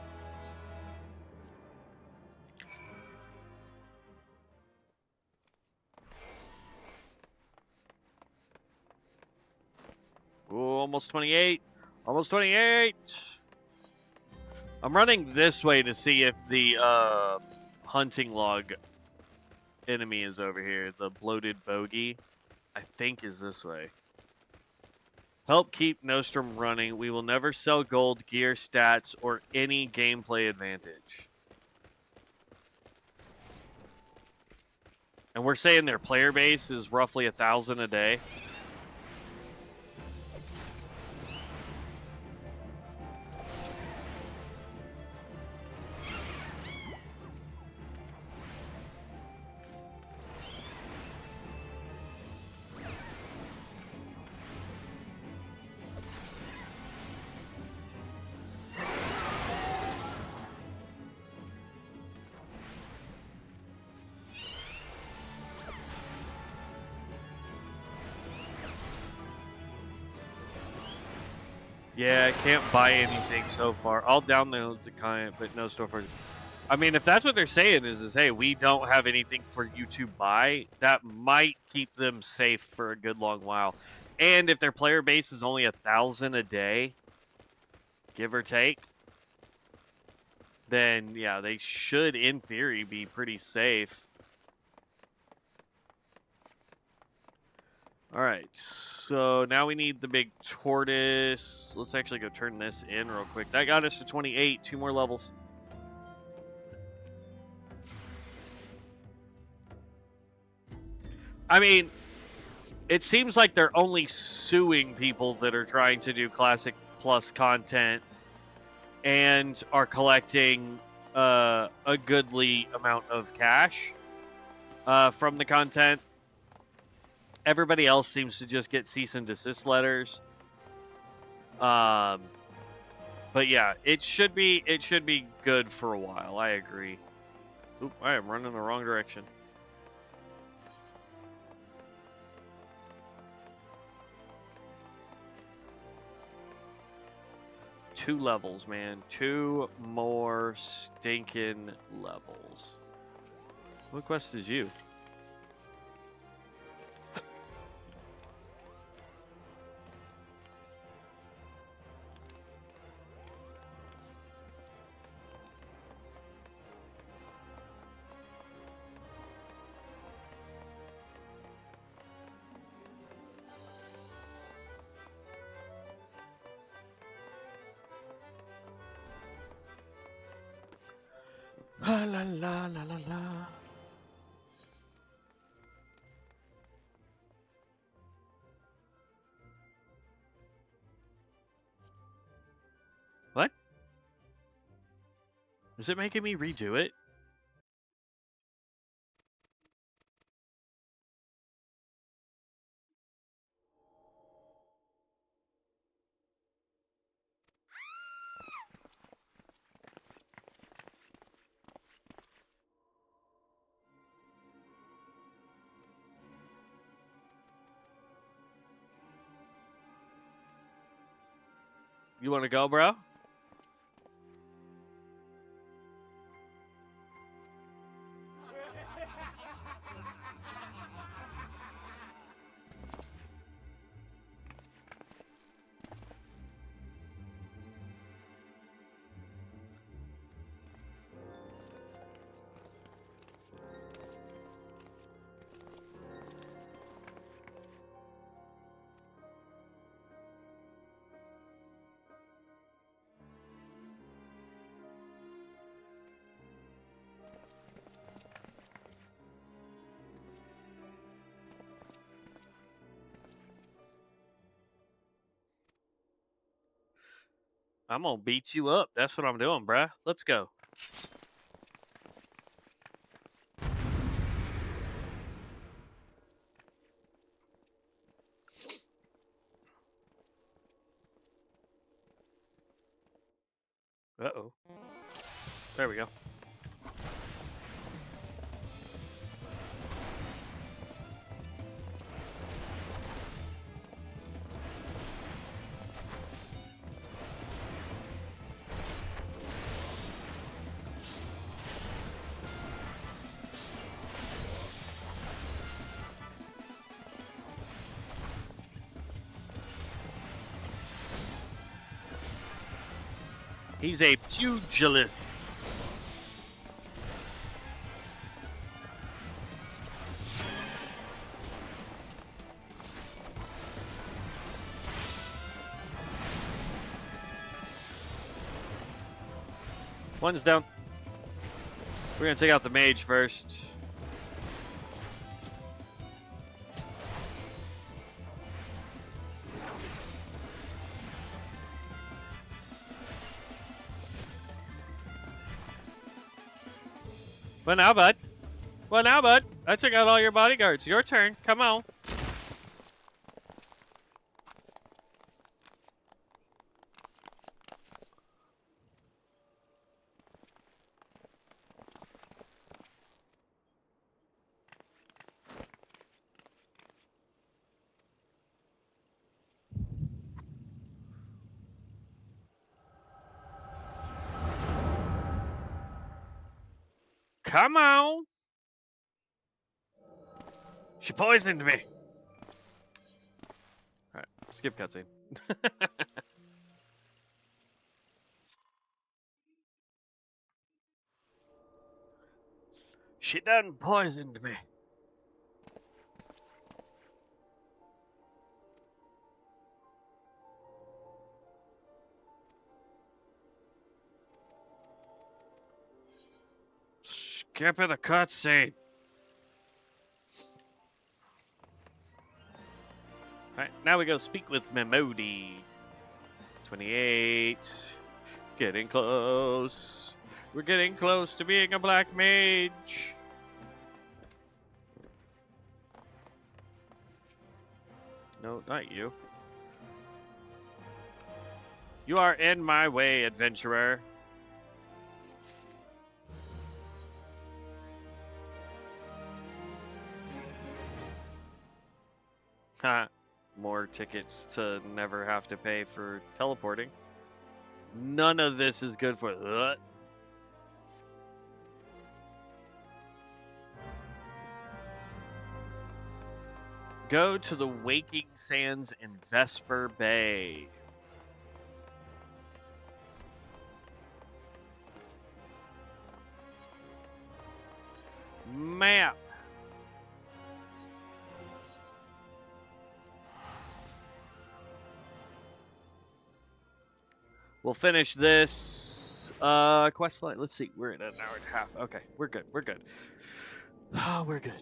almost 28. Almost 28. I'm running this way to see if the hunting log enemy is over here. The bloated bogey, I think, is this way. Help keep Nostrum running. We will never sell gold, gear, stats, or any gameplay advantage. And we're saying their player base is roughly 1,000 a day. Yeah, I can't buy anything so far. I'll download the client, but no store for. I mean, if that's what they're saying is hey, we don't have anything for you to buy, that might keep them safe for a good long while. And if their player base is only 1,000 a day, give or take, then yeah, they should, in theory, be pretty safe. All right, so now we need the big tortoise. Let's actually go turn this in real quick. That got us to 28, 2 more levels. I mean, it seems like they're only suing people that are trying to do Classic Plus content and are collecting a goodly amount of cash from the content. Everybody else seems to just get cease and desist letters. But yeah, it should be good for a while. I agree. Oop, I am running the wrong direction. Two levels, man. 2 more stinking levels. What quest is you? La la la la la la. What? Is it making me redo it? You want to go, bro? I'm gonna beat you up. That's what I'm doing, bruh. Let's go. Uh-oh. There we go. He's a pugilist. One's down. We're gonna take out the mage first. Well now, bud. Well now, bud. I took out all your bodyguards. Your turn. Come on. Come on. She poisoned me. Alright, skip cutscene. She done poisoned me. Skipping the cutscene. Alright, now we go speak with Memodi. 28. Getting close. We're getting close to being a black mage. No, not you. You are in my way, adventurer. Ha. More tickets to never have to pay for teleporting. None of this is good for that. Go to the Waking Sands in Vesper Bay. Map. We'll finish this quest line. Let's see. We're at an hour and a half. Okay, we're good. We're good. Oh, we're good.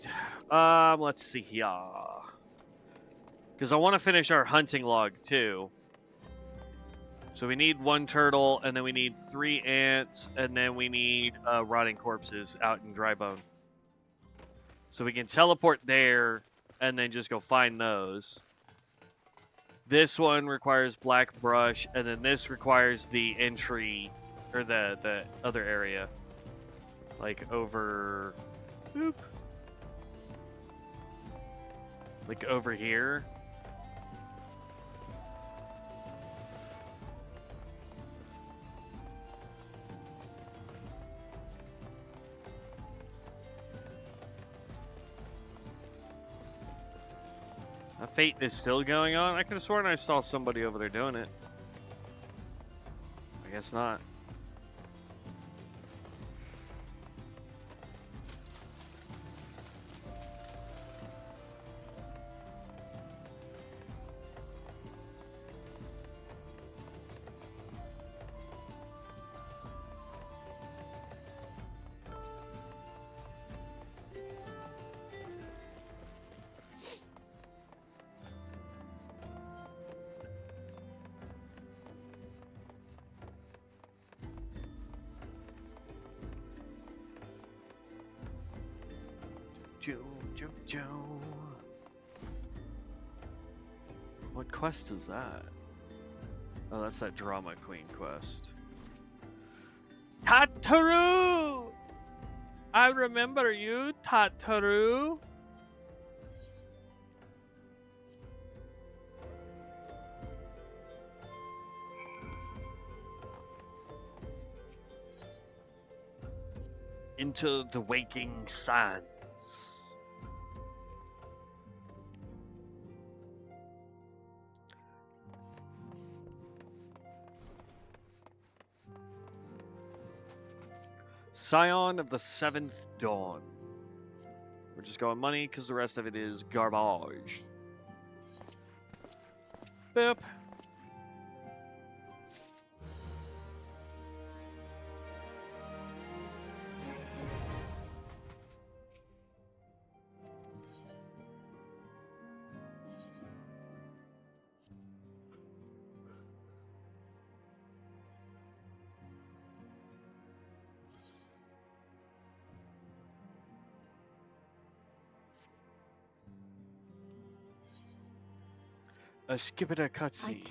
Let's see here. Because I want to finish our hunting log too. So we need 1 turtle, and then we need 3 ants, and then we need rotting corpses out in Drybone. So we can teleport there, and then just go find those. This one requires black brush, and then this requires the entry, or the other area. Like over... Boop. Like over here. A fate is still going on? I could have sworn I saw somebody over there doing it. I guess not. Joe. What quest is that? Oh, that's that Drama Queen quest. Tataru! I remember you, Tataru. Into the waking sands. Scion of the Seventh Dawn. We're just going money because the rest of it is garbage. Boop. Skip it a cutscene.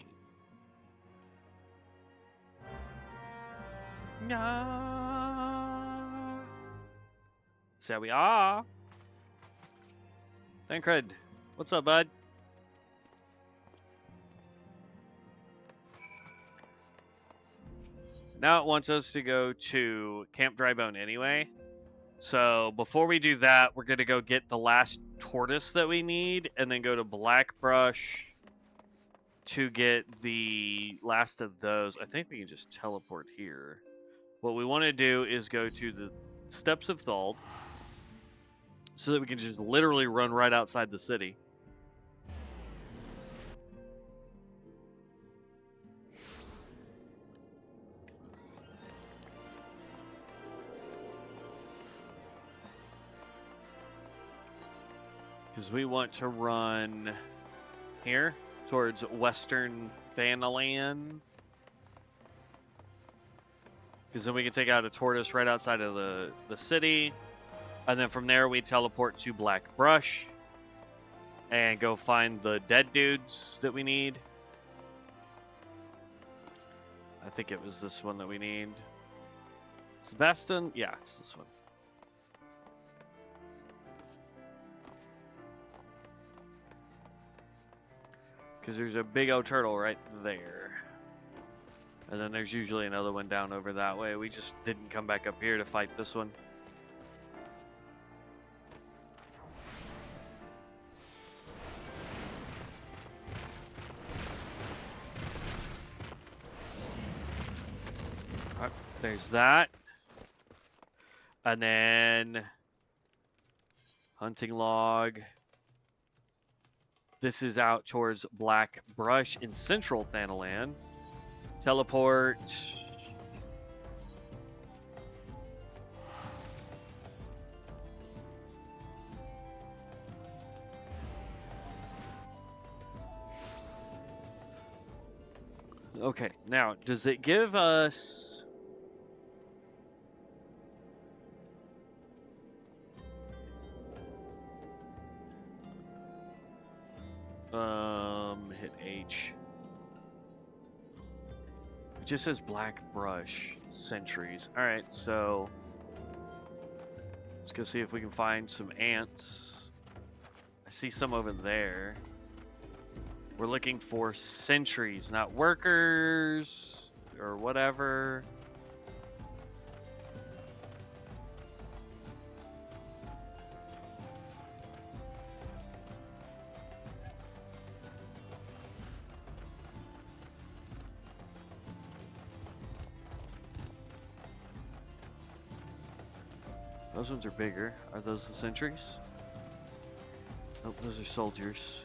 Nah. So we are. Thancred. What's up, bud? Now it wants us to go to Camp Drybone anyway. So before we do that, we're going to go get the last tortoise that we need and then go to Blackbrush to get the last of those. I think we can just teleport here. What we want to do is go to the Steps of Thuld so that we can just literally run right outside the city. Because we want to run here towards Western Thanalan. Because then we can take out a tortoise right outside of the city. And then from there we teleport to Blackbrush. And go find the dead dudes that we need. I think it was this one that we need. Sebastian? Yeah, it's this one. Because there's a big old turtle right there. And then there's usually another one down over that way. We just didn't come back up here to fight this one. Alright, there's that. And then hunting log. This is out towards Blackbrush in central Thanalan. Teleport. Okay, now, does it give us... hit H. It just says Blackbrush sentries. Alright, so let's go see if we can find some ants. I see some over there. We're looking for sentries, not workers or whatever. Those ones are bigger. Are those the sentries? Nope, those are soldiers.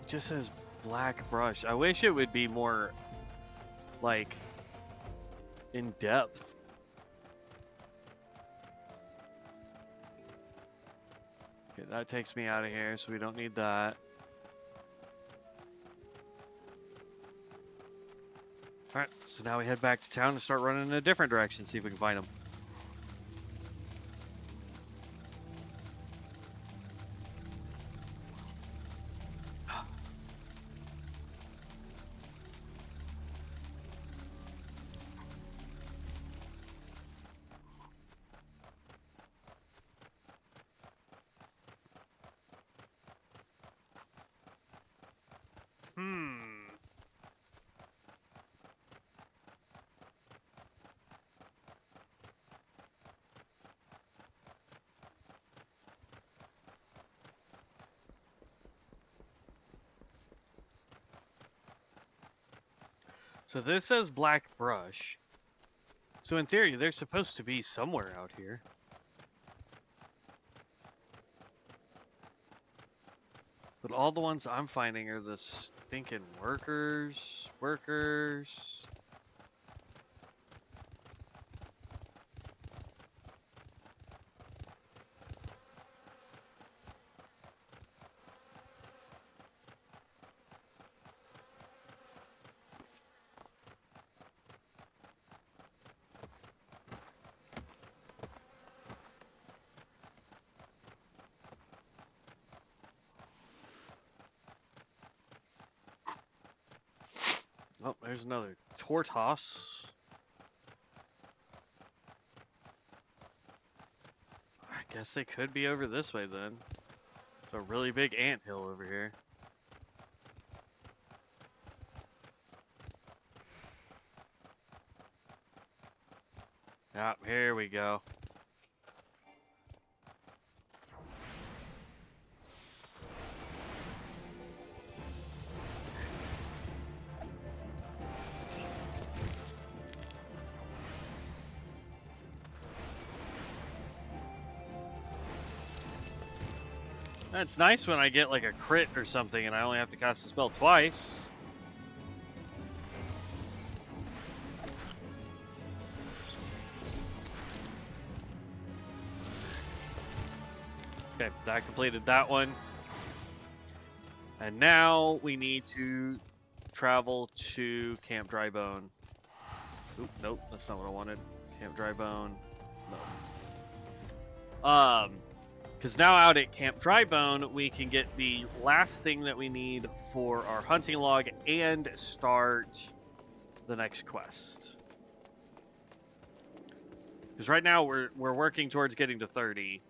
It just says Blackbrush. I wish it would be more like in depth. Okay, that takes me out of here, so we don't need that. Alright, so now we head back to town and start running in a different direction, see if we can find them. So this says black brush. So in theory, they're supposed to be somewhere out here. But all the ones I'm finding are the stinking workers. Oh, there's another Tortoise. I guess they could be over this way then. It's a really big anthill over here. Ah, here we go. It's nice when I get like a crit or something and I only have to cast the spell twice. Okay, that completed that one. And now we need to travel to Camp Drybone. Oop, nope, that's not what I wanted. Camp Drybone. No. Because now out at Camp Drybone, we can get the last thing that we need for our hunting log and start the next quest. Because right now we're working towards getting to 30.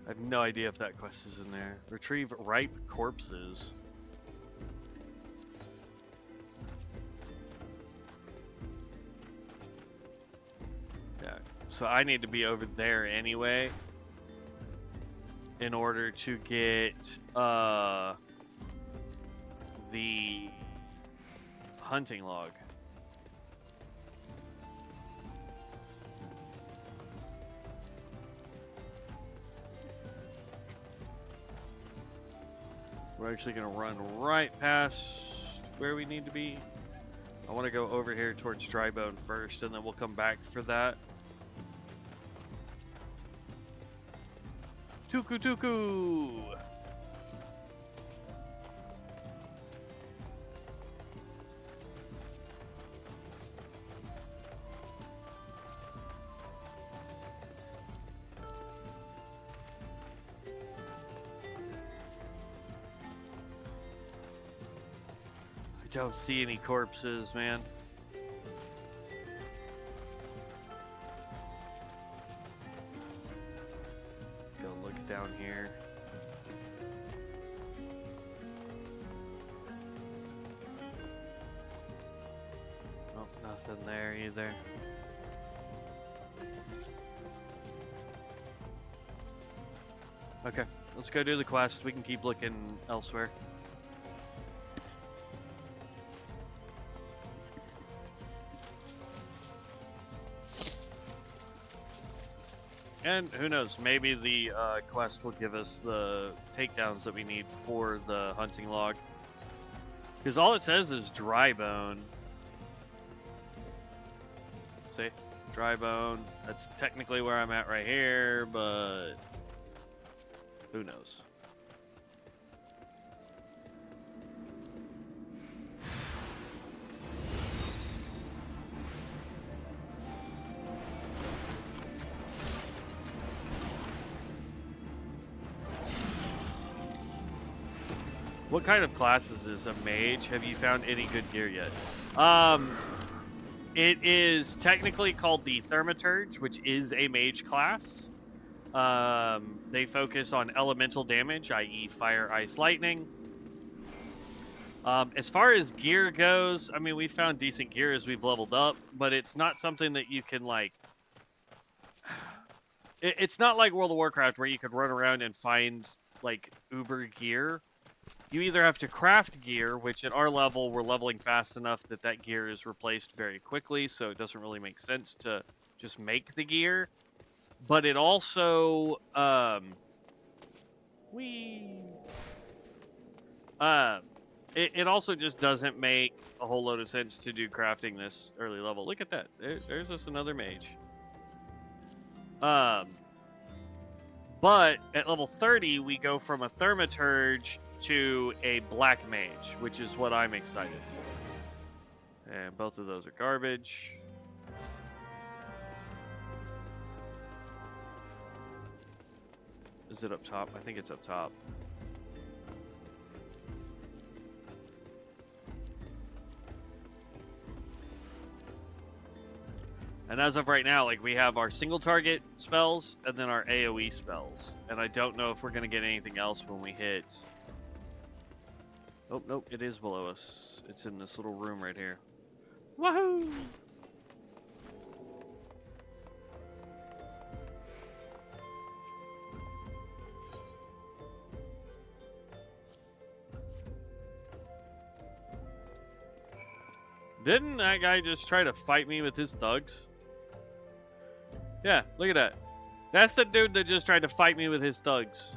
I have no idea if that quest is in there. Retrieve ripe corpses. Yeah, so I need to be over there anyway in order to get the hunting log. We're actually going to run right past where we need to be. I want to go over here towards Drybone first, and then we'll come back for that. Tuku tuku! Don't see any corpses, man. Go look down here. Oh, nothing there either. Okay, let's go do the quest. We can keep looking elsewhere. And who knows, maybe the quest will give us the takedowns that we need for the hunting log. Because all it says is dry bone. See? Dry bone. That's technically where I'm at right here, but who knows? What kind of class is this? A mage? Have you found any good gear yet? It is technically called the Thaumaturge, which is a mage class. They focus on elemental damage, i.e. fire, ice, lightning. As far as gear goes, I mean, we found decent gear as we've leveled up, but it's not something that you can, like... It's not like World of Warcraft where you could run around and find, like, uber gear. You either have to craft gear, which at our level, we're leveling fast enough that that gear is replaced very quickly, so it doesn't really make sense to just make the gear. But it also, it also just doesn't make a whole load of sense to do crafting this early level. Look at that. There's just another mage. But at level 30, we go from a Thaumaturge to a Black Mage, which is what I'm excited for. And both of those are garbage. Is it up top? I think it's up top. And as of right now, like, we have our single target spells and then our AoE spells. And I don't know if we're going to get anything else when we hit... Oh, nope, it is below us. It's in this little room right here. Woohoo! Didn't that guy just try to fight me with his thugs? Yeah, look at that. That's the dude that just tried to fight me with his thugs.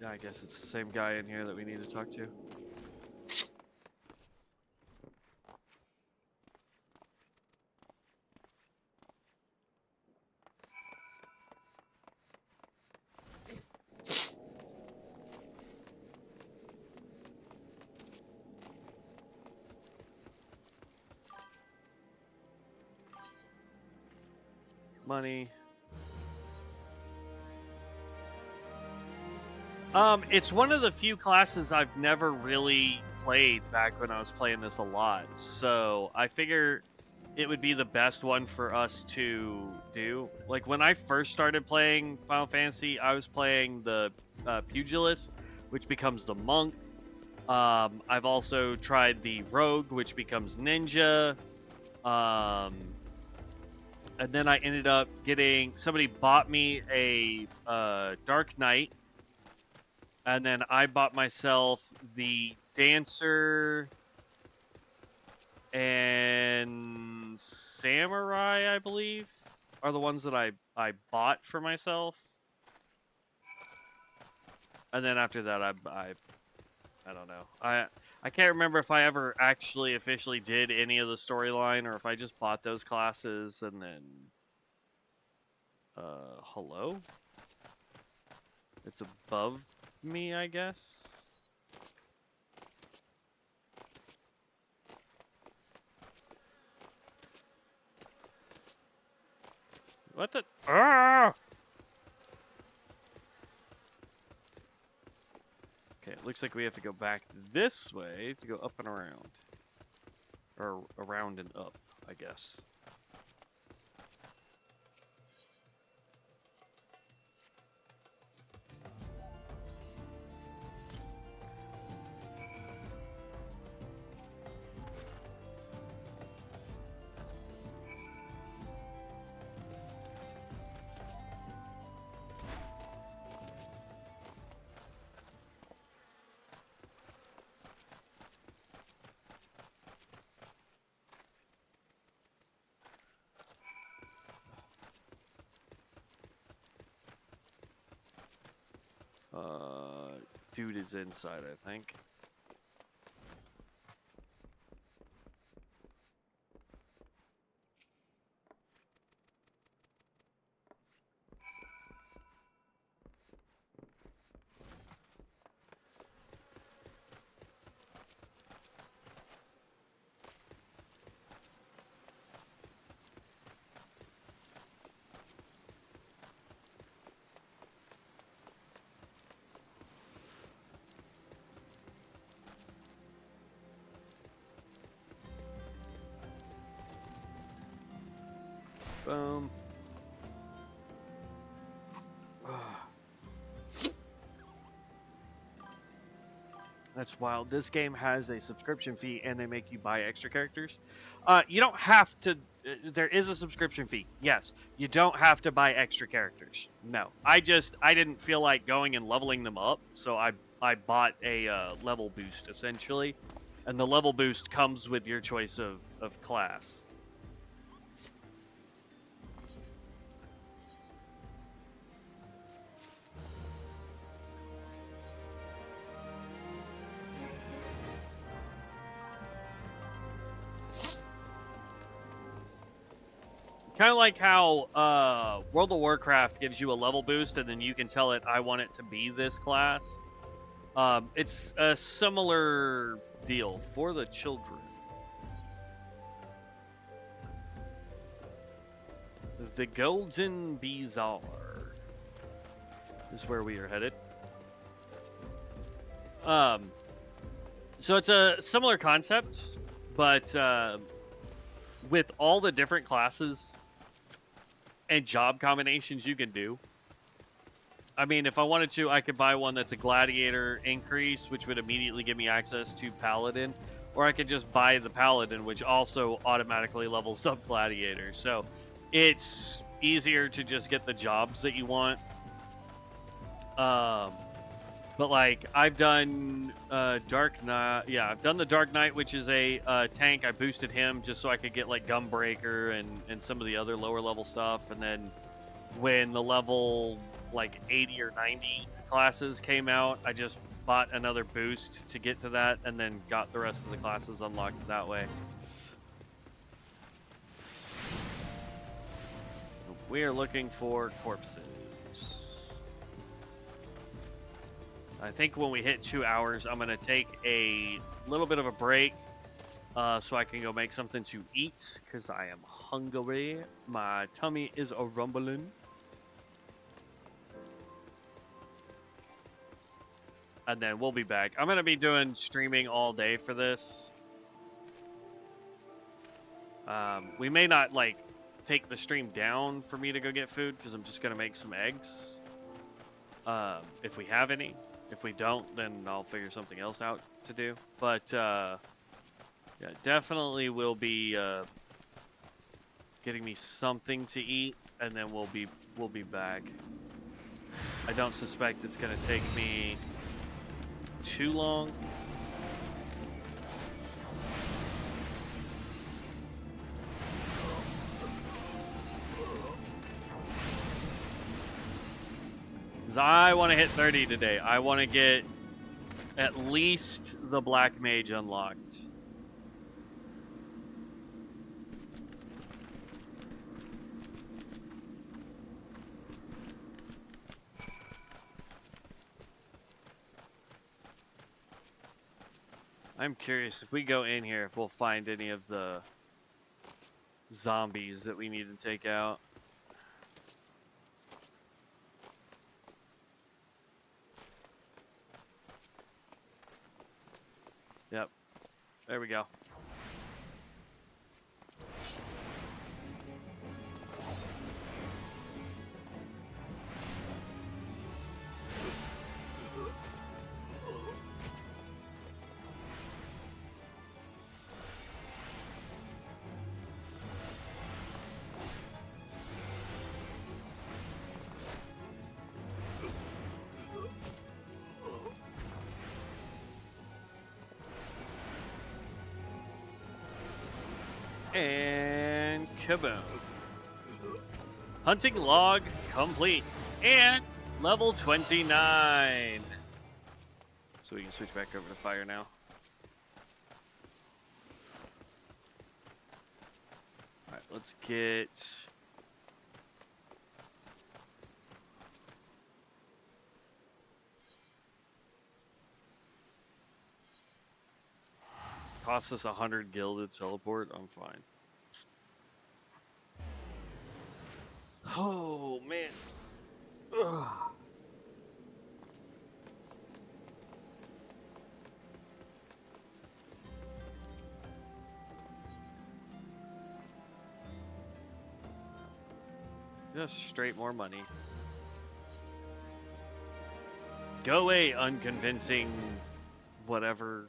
Yeah, I guess it's the same guy in here that we need to talk to. Money. It's one of the few classes I've never really played back when I was playing this a lot. So I figure it would be the best one for us to do. Like, when I first started playing Final Fantasy, I was playing the Pugilist, which becomes the Monk. I've also tried the Rogue, which becomes Ninja. And then I ended up getting... Somebody bought me a Dark Knight. And then I bought myself the Dancer and Samurai, I believe, are the ones that I bought for myself. And then after that, I don't know. I can't remember if I ever actually officially did any of the storyline or if I just bought those classes and then... hello? It's above me, I guess. What the... Ah! Okay, it looks like we have to go back this way to go up and around. Or around and up, I guess. Dude is inside, I think. Boom. That's wild. This game has a subscription fee and they make you buy extra characters. You don't have to. There is a subscription fee. Yes. You don't have to buy extra characters. No. I didn't feel like going and leveling them up. So I bought a level boost essentially. And the level boost comes with your choice of class. Kind of like how World of Warcraft gives you a level boost and then you can tell it, I want it to be this class. It's a similar deal for the children. The Golden Bazaar is where we are headed. So it's a similar concept, but with all the different classes and job combinations you can do. I mean, if I wanted to, I could buy one that's a gladiator increase, which would immediately give me access to paladin, or I could just buy the paladin, which also automatically levels up gladiator. So it's easier to just get the jobs that you want. But like I've done Dark Knight, yeah, I've done the Dark Knight, which is a tank. I boosted him just so I could get like Gunbreaker and some of the other lower level stuff. And then when the level like 80 or 90 classes came out, I just bought another boost to get to that, and then got the rest of the classes unlocked that way. We are looking for corpses. I think when we hit 2 hours, I'm going to take a little bit of a break so I can go make something to eat because I am hungry. My tummy is a rumbling. And then we'll be back. I'm going to be doing streaming all day for this. We may not, like, take the stream down for me to go get food because I'm just going to make some eggs. If we have any. If we don't, then I'll figure something else out to do. But, yeah, definitely will be getting me something to eat, and then we'll be back. I don't suspect it's going to take me too long. I want to hit 30 today. I want to get at least the Black Mage unlocked. I'm curious if we go in here if we'll find any of the zombies that we need to take out. There we go. And kaboom. Hunting log complete. And level 29. So we can switch back over to fire now. Alright, let's get... Costs us 100 gil to teleport. I'm fine. Oh, man. Ugh. Just straight more money. Go away, unconvincing whatever.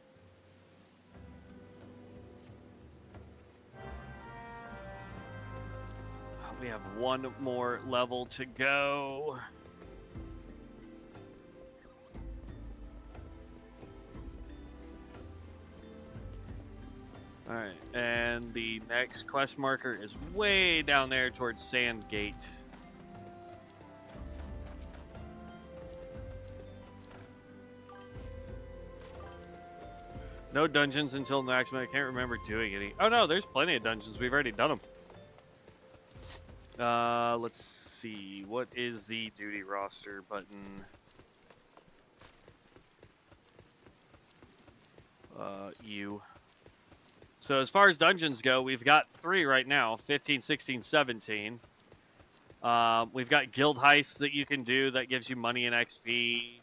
We have one more level to go. Alright, and the next quest marker is way down there towards Sandgate. No dungeons until next month. I can't remember doing any. Oh no, there's plenty of dungeons. We've already done them. Let's see. What is the duty roster button? U. So as far as dungeons go, we've got 3 right now, 15, 16, 17. We've got guild heists that you can do that gives you money and XP.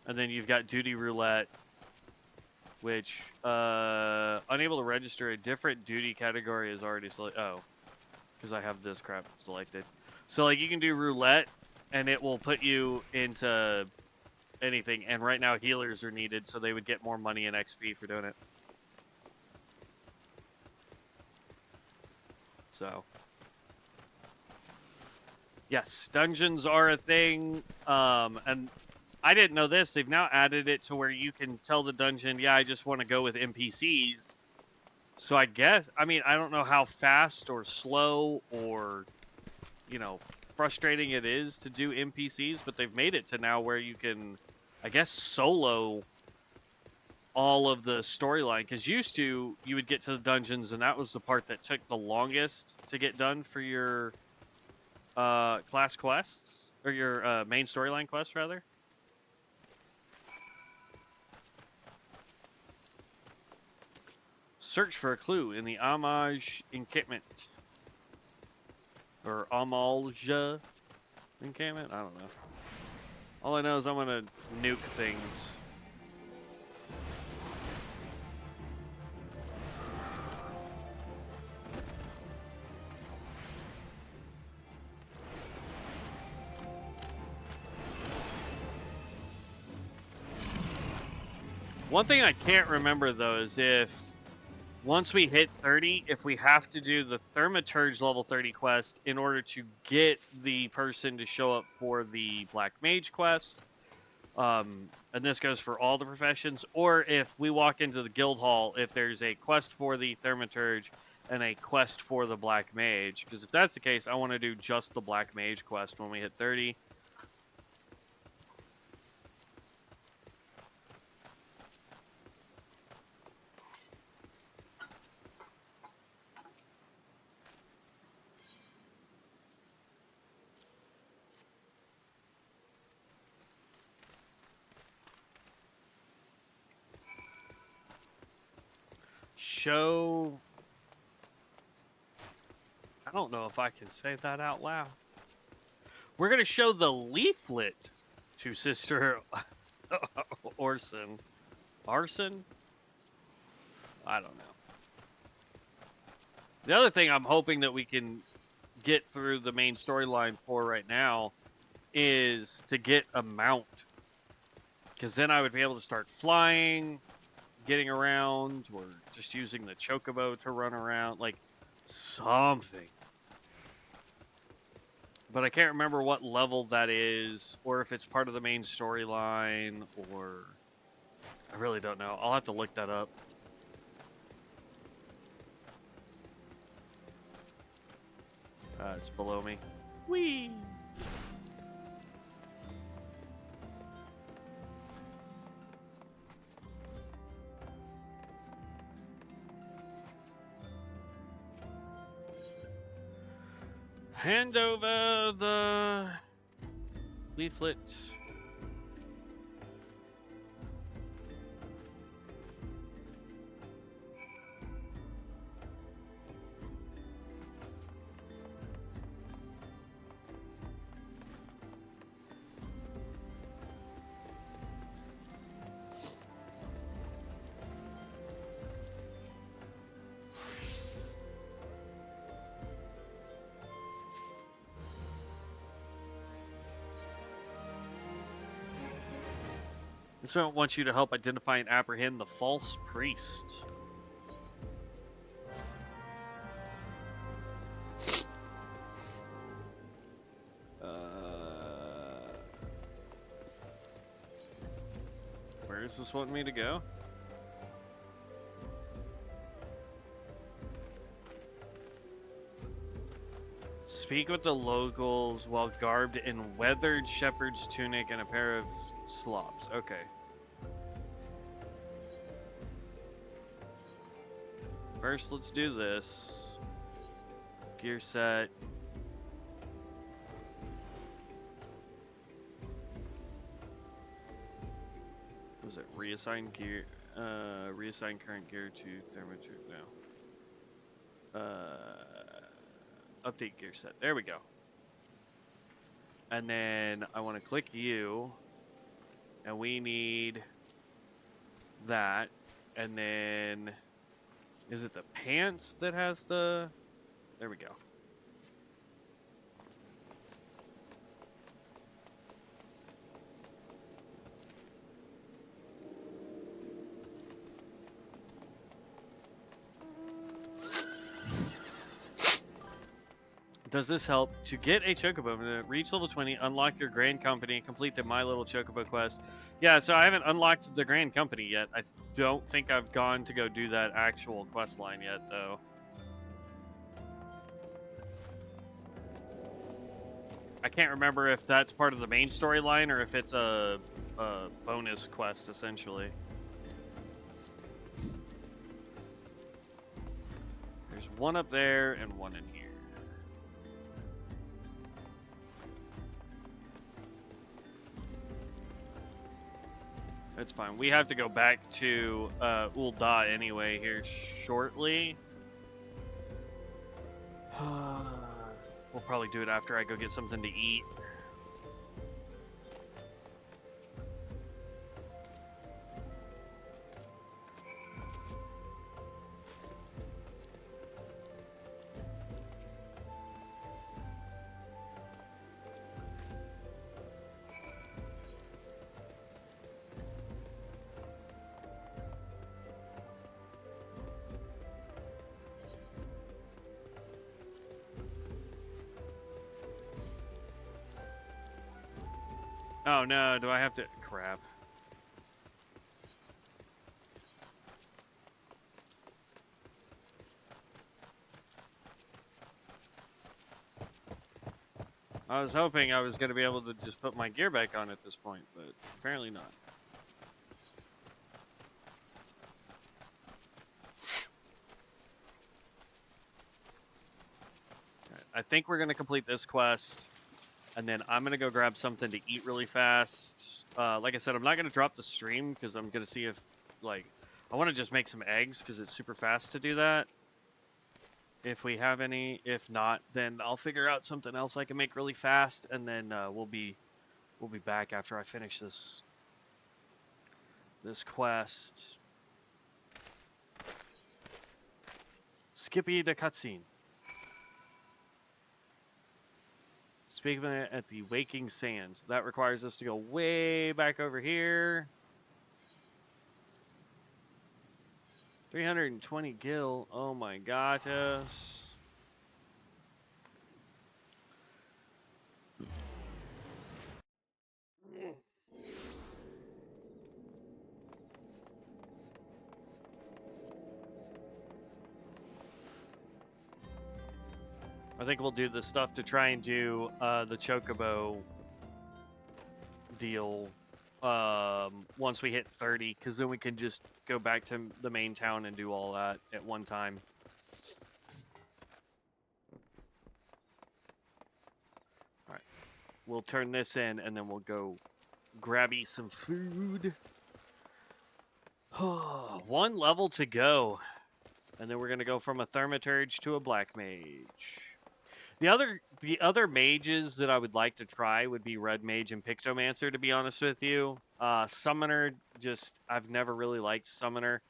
And then you've got duty roulette, which, unable to register a different duty category is already selected. Oh, because I have this crap selected. So like you can do roulette and it will put you into anything. And right now healers are needed, so they would get more money and XP for doing it. So, yes, dungeons are a thing, and I didn't know this. They've now added it to where you can tell the dungeon, yeah, I just want to go with NPCs. So I guess, I mean, I don't know how fast or slow or, you know, frustrating it is to do NPCs, but they've made it to now where you can, I guess, solo all of the storyline, because used to you would get to the dungeons and that was the part that took the longest to get done for your class quests, or your main storyline quests rather. Search for a clue in the Homage encampment, or Amalja encampment. I don't know. All I know is I'm gonna nuke things. One thing I can't remember though is if once we hit 30, if we have to do the Thaumaturge level 30 quest in order to get the person to show up for the Black Mage quest, and this goes for all the professions, or if we walk into the guild hall, if there's a quest for the Thaumaturge and a quest for the Black Mage, because if that's the case, I want to do just the Black Mage quest when we hit 30. Show... I don't know if I can say that out loud. We're going to show the leaflet to Sister Orson. Arson? I don't know. The other thing I'm hoping that we can get through the main storyline for right now is to get a mount. Because then I would be able to start flying, getting around, or just using the chocobo to run around. Like, something. But I can't remember what level that is, or if it's part of the main storyline, or... I really don't know. I'll have to look that up. It's below me. Whee! Hand over the leaflet. This one wants you to help identify and apprehend the false priest. Where does this want me to go? Speak with the locals while garbed in weathered shepherd's tunic and a pair of slops. Okay. First, let's do this. Gear set. Was it reassign gear? Reassign current gear to Thaumaturge. No. Update gear set. There we go. And then I want to click you. And we need that. And then... Is it the pants that has the... There we go. Does this help? To get a chocobo, reach level 20, unlock your Grand Company, complete the My Little Chocobo quest. Yeah, so I haven't unlocked the Grand Company yet. I don't think I've gone to go do that actual quest line yet, though. I can't remember if that's part of the main storyline or if it's a bonus quest, essentially. There's one up there and one in here. That's fine. We have to go back to Ul'dah anyway here shortly. We'll probably do it after I go get something to eat. Oh no, do I have to... Crap. I was hoping I was going to be able to just put my gear back on at this point, but apparently not. Right, I think we're going to complete this quest. And then I'm going to go grab something to eat really fast. Like I said, I'm not going to drop the stream because I'm going to see if, like, I want to just make some eggs because it's super fast to do that. If we have any. If not, then I'll figure out something else I can make really fast. And then we'll be back after I finish this quest. Skippy the cutscene. Speaking at the Waking Sands. That requires us to go way back over here. 320 gil. Oh my gosh. I think we'll do the stuff to try and do the Chocobo deal once we hit 30, because then we can just go back to the main town and do all that at one time. Alright. We'll turn this in, and then we'll go grab some food. One level to go. And then we're going to go from a Thaumaturge to a Black Mage. The other mages that I would like to try would be Red Mage and Pictomancer, to be honest with you. Summoner, I've never really liked Summoner.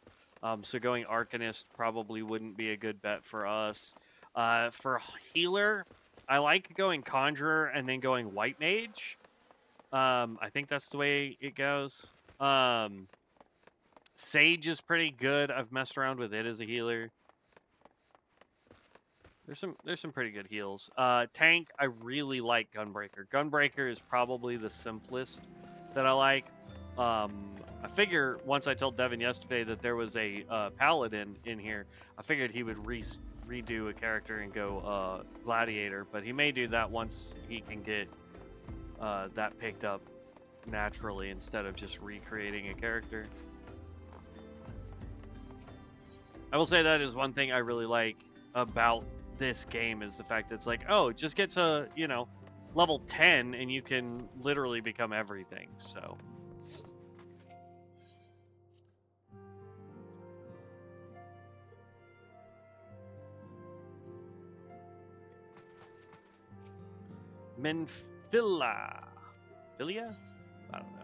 So going Arcanist probably wouldn't be a good bet for us. For Healer, I like going Conjurer and then going White Mage. I think that's the way it goes. Sage is pretty good. I've messed around with it as a healer. There's some pretty good heals. Tank, I really like Gunbreaker. Gunbreaker is probably the simplest that I like. I figure once I told Devin yesterday that there was a Paladin in here, I figured he would redo a character and go Gladiator, but he may do that once he can get that picked up naturally instead of just recreating a character. I will say that is one thing I really like about this game is the fact that it's like, oh, just get to, level 10 and you can literally become everything, so. Menphila. Philia? I don't know.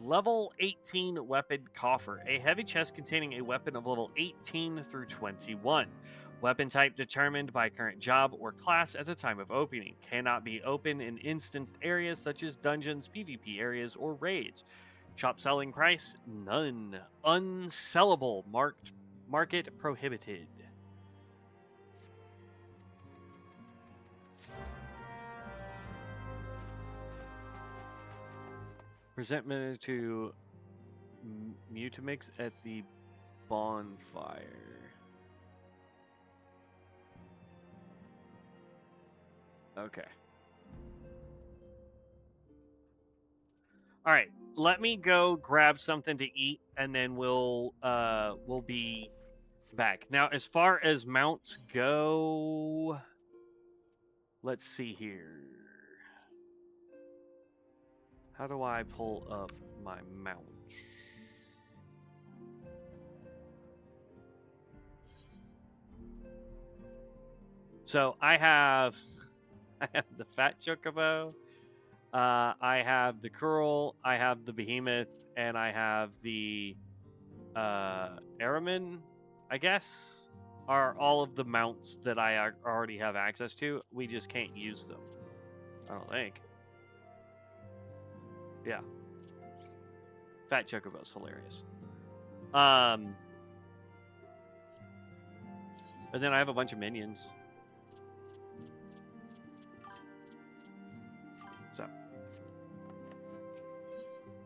Level 18 weapon coffer. A heavy chest containing a weapon of level 18 through 21. Weapon type determined by current job or class at the time of opening. Cannot be opened in instanced areas such as dungeons, PvP areas, or raids. Shop selling price? None. Unsellable. Market prohibited. Presentment to Mutamix at the bonfire. Okay. All right. Let me go grab something to eat, and then we'll be back. Now, as far as mounts go, let's see here. How do I pull up my mount? So I have the Fat Chocobo, I have the Curl, I have the Behemoth, and I have the Araman, I guess, are all of the mounts that I already have access to. We just can't use them, I don't think. Yeah. Fat Chocobo's hilarious. And then I have a bunch of minions. So.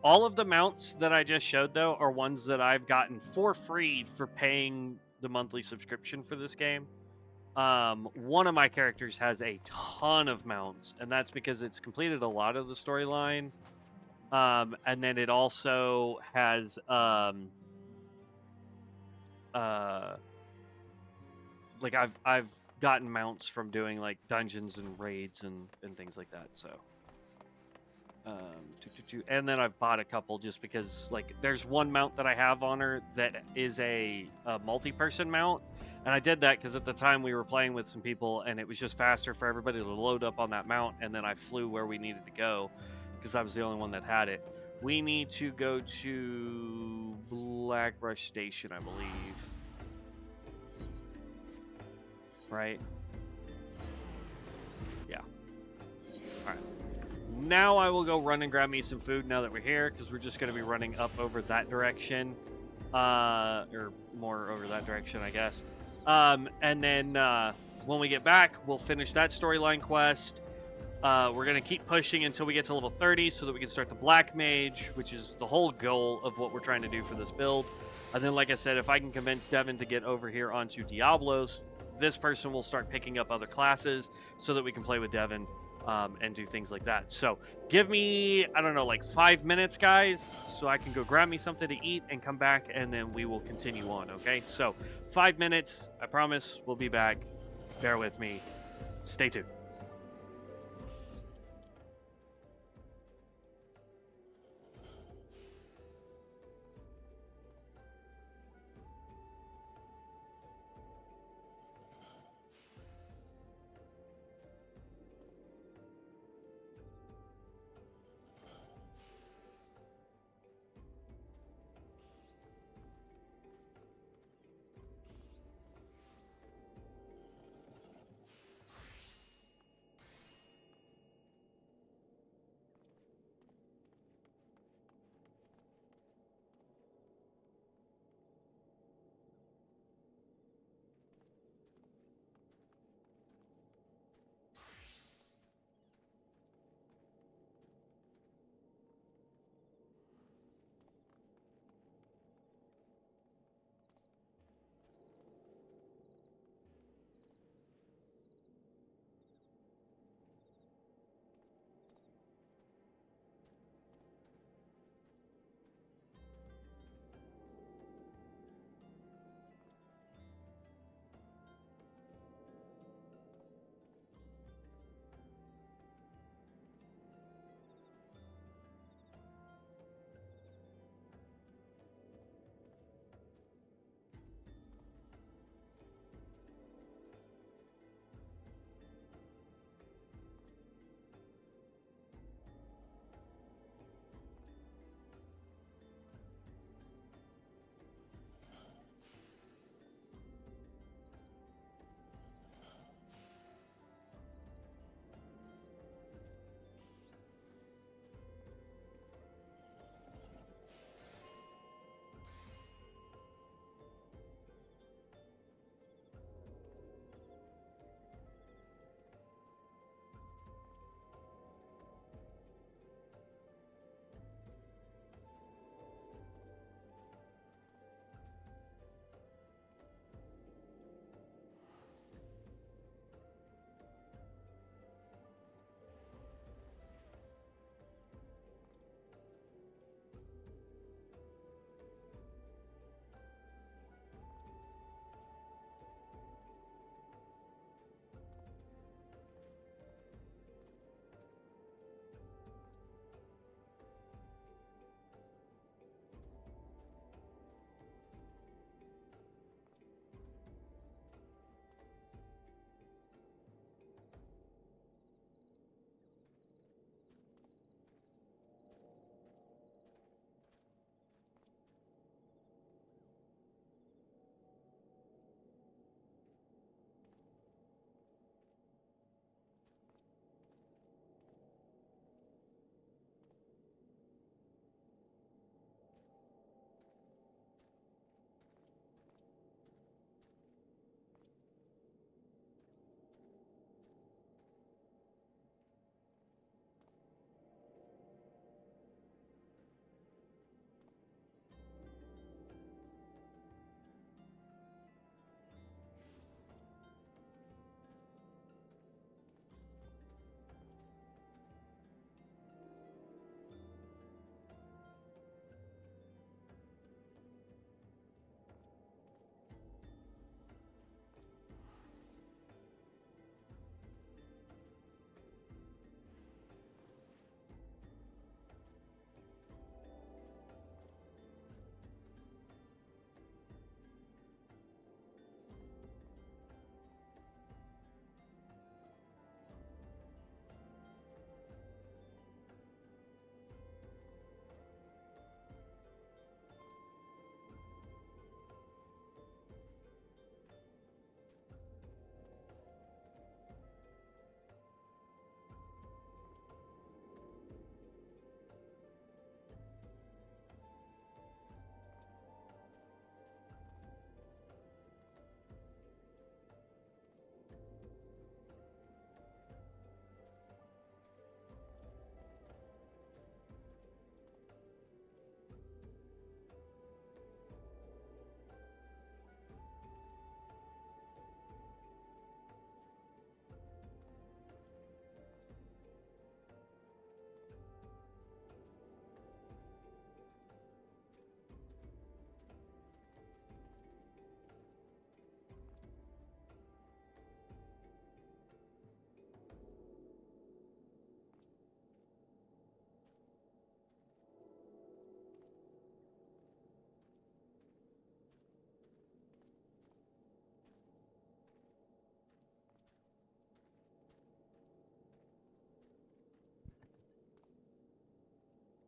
All of the mounts that I just showed, though, are ones that I've gotten for free for paying the monthly subscription for this game. One of my characters has a ton of mounts, and that's because it's completed a lot of the storyline. And then it also has like I've gotten mounts from doing like dungeons and raids and things like that. So and then I've bought a couple just because like there's one mount that I have on her that is a multi-person mount, and I did that because at the time we were playing with some people and it was just faster for everybody to load up on that mount, and then I flew where we needed to go because I was the only one that had it. we need to go to Blackbrush Station, I believe. Right? Yeah. All right. Now I will go run and grab me some food now that we're here, because we're just going to be running up over that direction. Or more over that direction, I guess. And then when we get back, we'll finish that storyline quest. We're going to keep pushing until we get to level 30 so that we can start the Black Mage, which is the whole goal of what we're trying to do for this build. And then, like I said, if I can convince Devin to get over here onto Diablos, this person will start picking up other classes so that we can play with Devin and do things like that. So give me, I don't know, like 5 minutes, guys, so I can go grab me something to eat and come back, and then we will continue on, okay? So 5 minutes, I promise we'll be back. Bear with me. Stay tuned.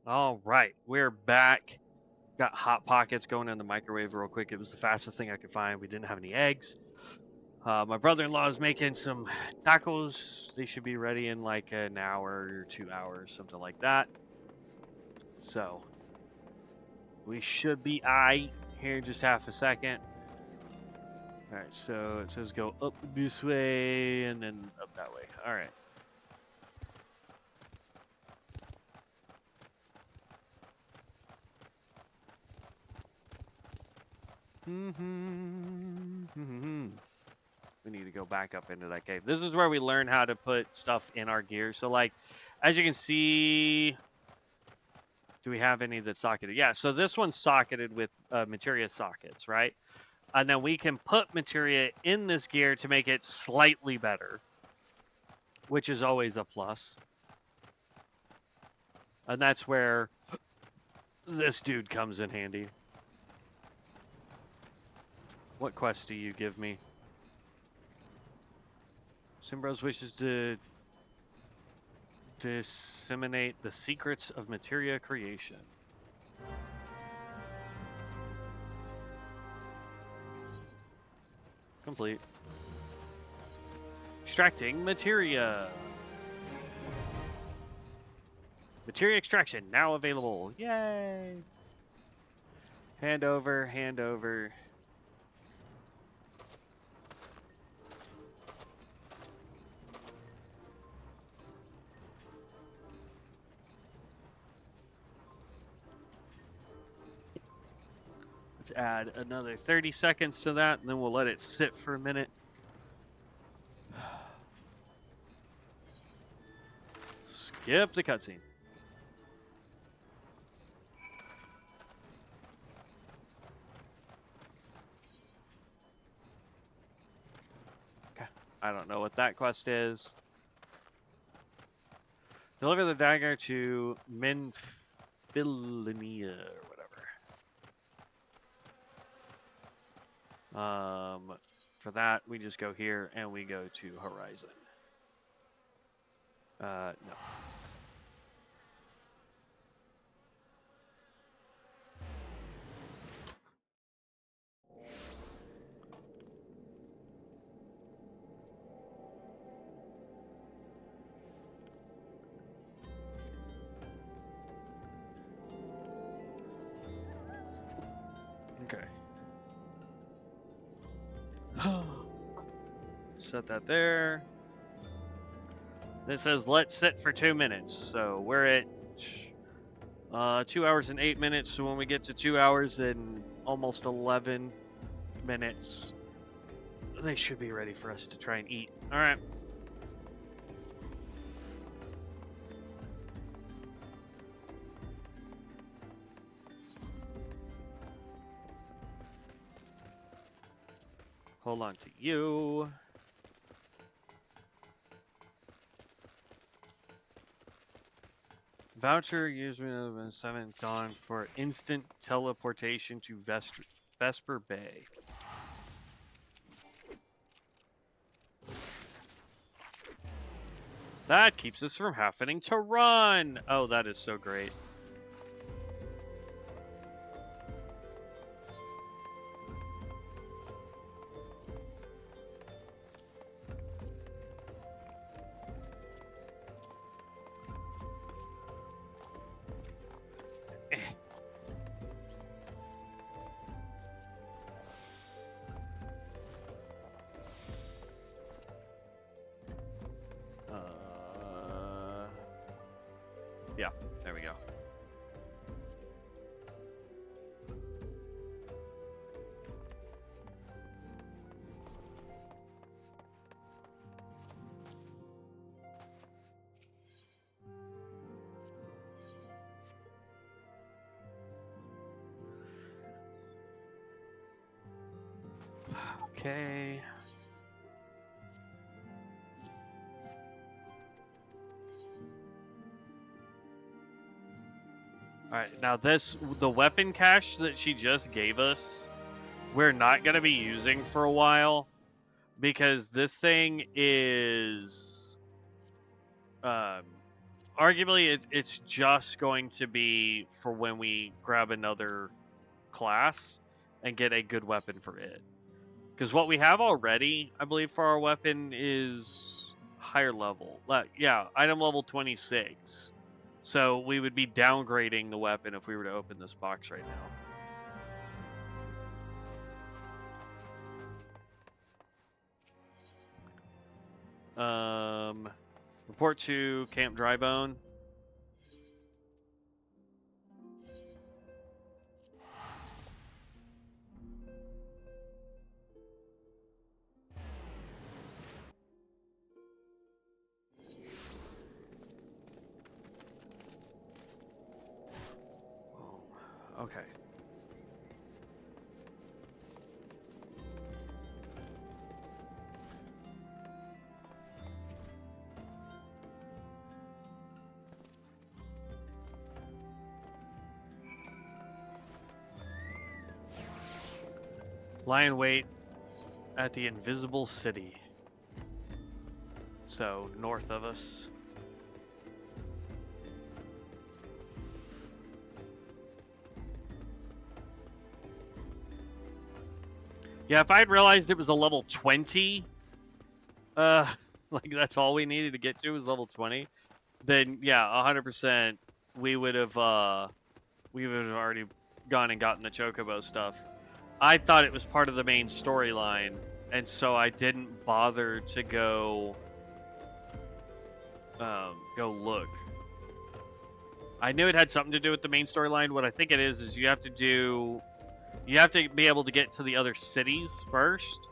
All right, we're back. Got Hot Pockets going in the microwave real quick. It was the fastest thing I could find. We didn't have any eggs. My brother-in-law is making some tacos. They should be ready in like an hour or 2 hours, something like that. So we should be aight here in just half a second. All right, so it says go up this way and then up that way. All right. We need to go back up into that cave. This is where we learn how to put stuff in our gear. So, like, as you can see, do we have any that's socketed? Yeah, so this one's socketed with materia sockets, right? And then we can put materia in this gear to make it slightly better, which is always a plus. And that's where this dude comes in handy. What quest do you give me? Simbros wishes to disseminate the secrets of materia creation. Complete. Extracting materia. Materia extraction now available. Yay! Hand over, hand over. Let's add another 30 seconds to that, and then we'll let it sit for a minute. Skip the cutscene. Okay. I don't know what that quest is. Deliver the dagger to Menphilinia or whatever. For that, we just go here and we go to Horizon. No. Okay. Set that there. This says let's sit for 2 minutes. So we're at 2 hours and 8 minutes. So when we get to 2 hours and almost 11 minutes, they should be ready for us to try and eat. All right. Hold on to you. Voucher used in 7 gone for instant teleportation to Vesper Bay. That keeps us from having to run. Oh, that is so great. Yeah, there we go. Okay. Alright, now the weapon cache that she just gave us, we're not going to be using for a while, because this thing is, arguably, it's just going to be for when we grab another class and get a good weapon for it. Because what we have already, I believe, for our weapon is higher level. Yeah, item level 26. So we would be downgrading the weapon if we were to open this box right now. Report to Camp Drybone. Okay. Lie in wait at the Invisible City. So, north of us. Yeah, if I'd realized it was a level 20, like that's all we needed to get to was level 20, then yeah, 100% we would have already gone and gotten the Chocobo stuff. I thought it was part of the main storyline, and so I didn't bother to go look. I knew it had something to do with the main storyline. What I think it is you have to be able to get to the other cities first,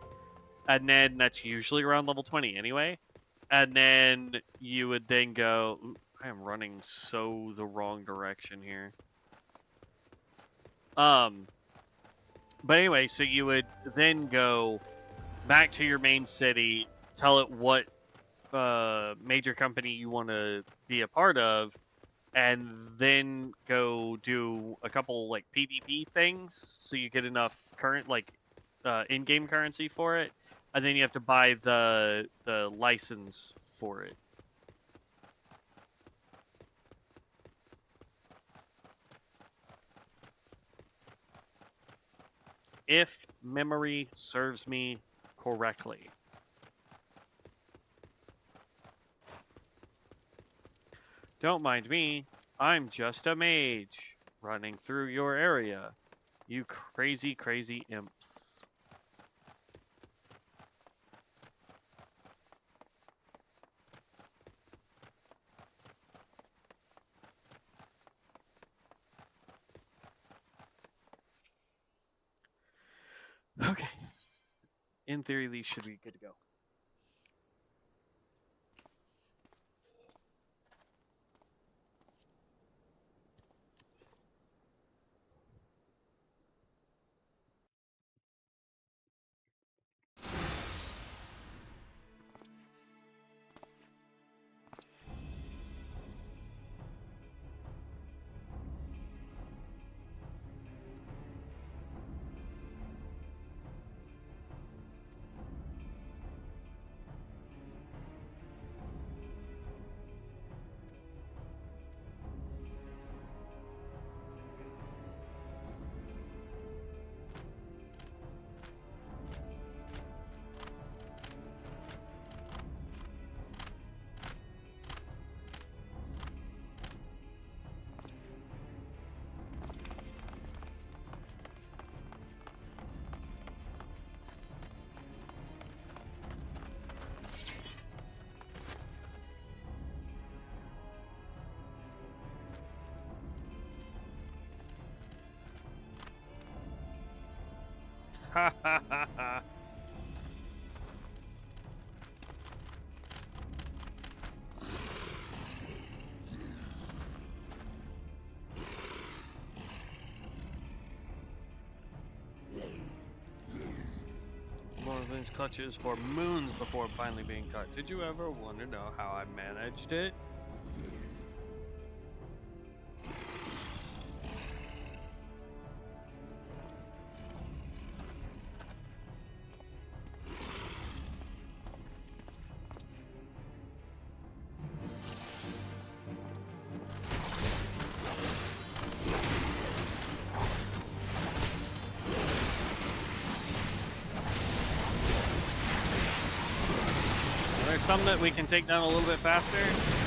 and then that's usually around level 20 anyway. And then you would then go... Ooh, I am running so the wrong direction here. But anyway, so you would then go back to your main city, tell it what major company you want to be a part of, and then go do a couple like PvP things so you get enough current in-game currency for it, and then you have to buy the license for it. If memory serves me correctly. Don't mind me, I'm just a mage running through your area, you crazy, crazy imps. Okay. In theory, these should be good to go. Ha ha ha ha. Morgan's clutches for moons before finally being cut. Did you ever want to know how I managed it? some that we can take down a little bit faster?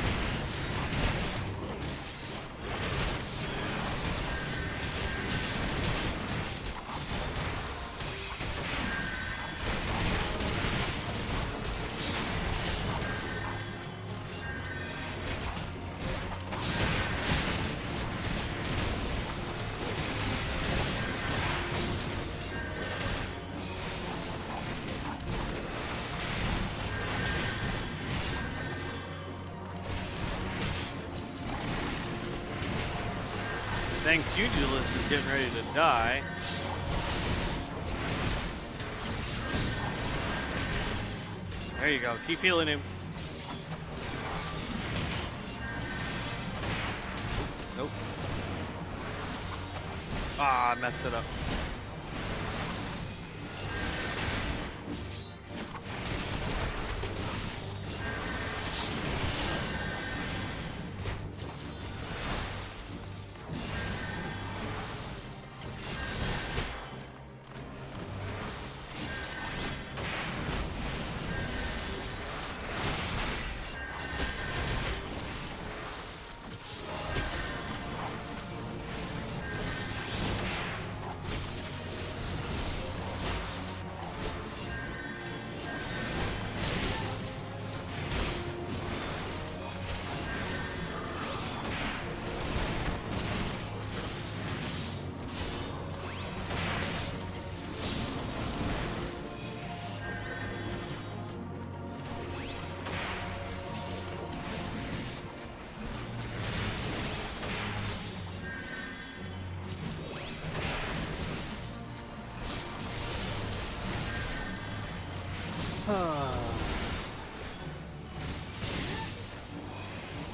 Dang, Pugilist is getting ready to die. There you go. Keep healing him. Nope. Ah, I messed it up.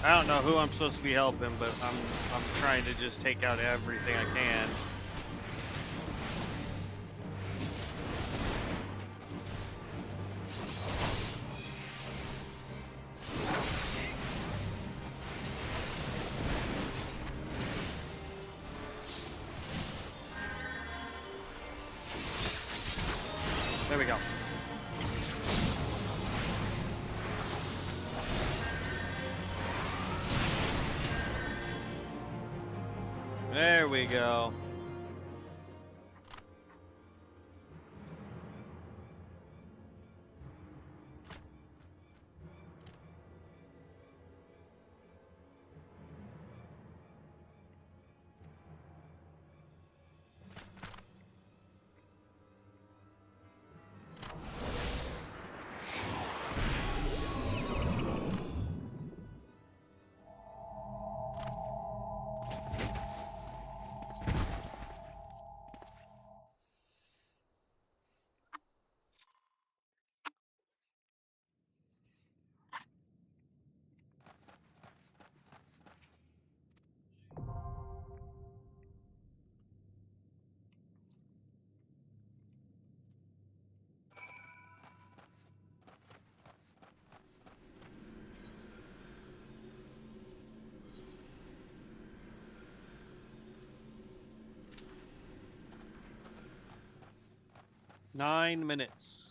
I don't know who I'm supposed to be helping, but I'm trying to just take out everything I can. There we go. There we go. Nine minutes.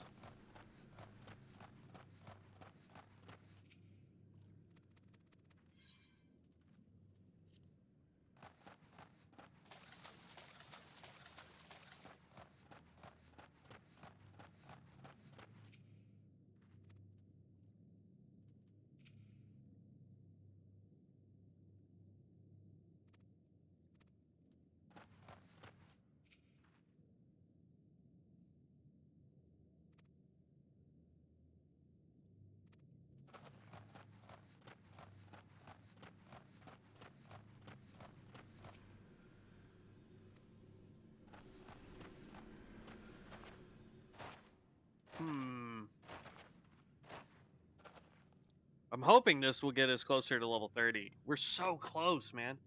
I'm hoping this will get us closer to level 30. We're so close, man.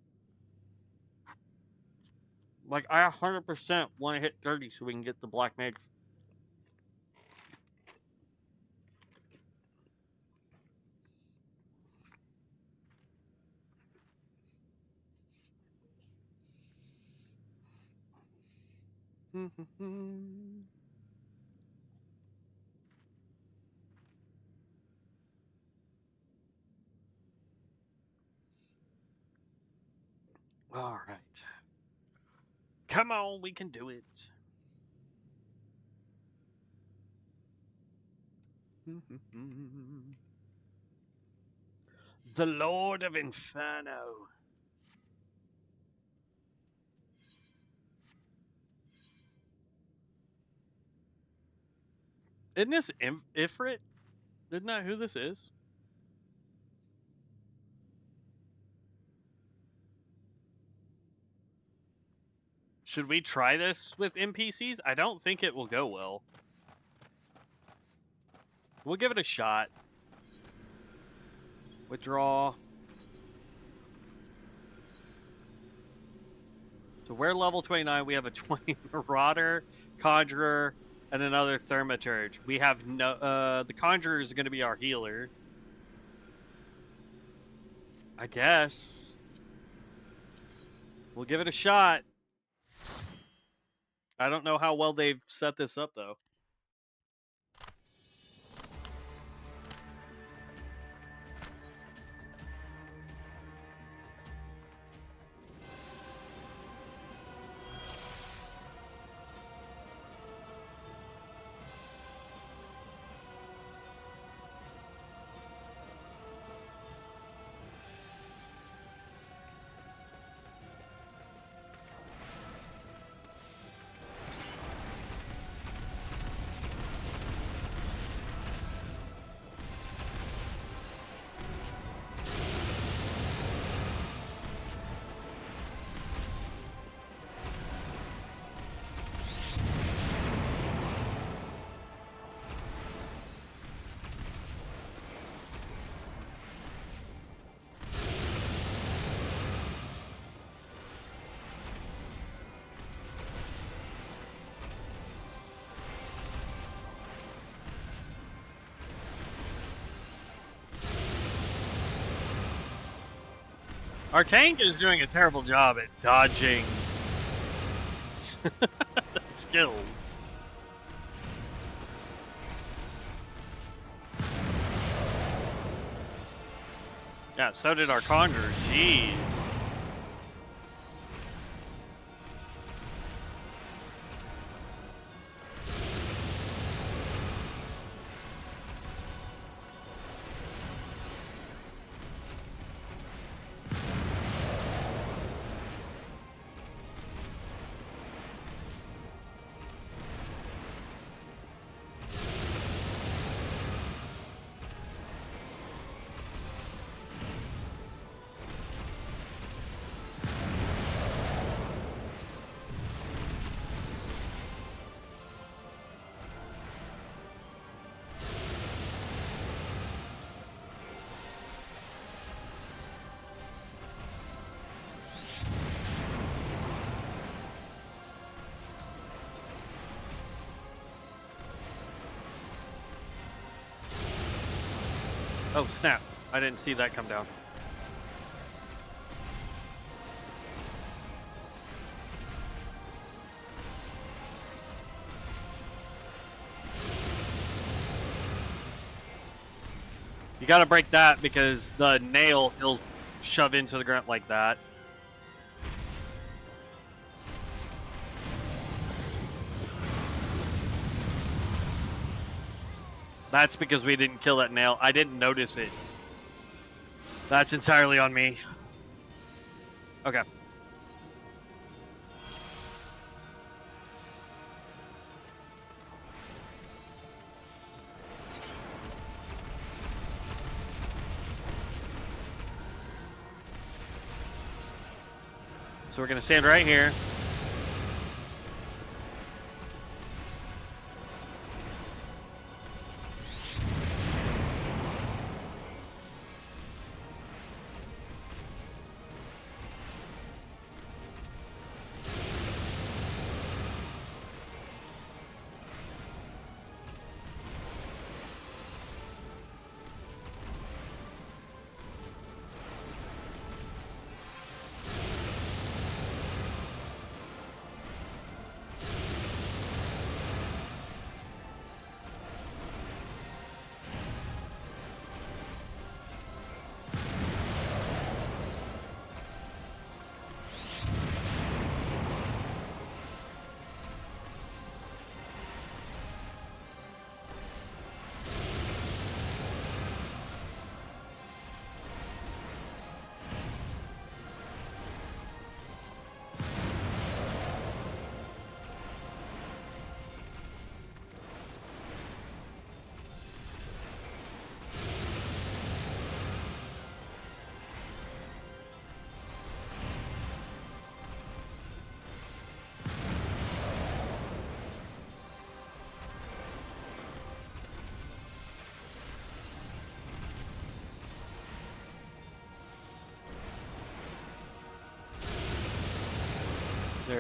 Like, I 100% want to hit 30 so we can get the Black Mage. All right. Come on, we can do it. The Lord of Inferno. Isn't this Ifrit? Isn't that who this is? Should we try this with NPCs? I don't think it will go well. We'll give it a shot. Withdraw. So we're level 29. We have a 20 Marauder, Conjurer, and another Thaumaturge. We have no... the Conjurer is going to be our healer. I guess. We'll give it a shot. I don't know how well they've set this up, though. Our tank is doing a terrible job at dodging skills. Yeah, so did our Conjurer. Jeez. Oh, snap. I didn't see that come down. You gotta break that because the nail he'll shove into the ground like that. That's because we didn't kill that nail. I didn't notice it. That's entirely on me. Okay. So we're gonna stand right here.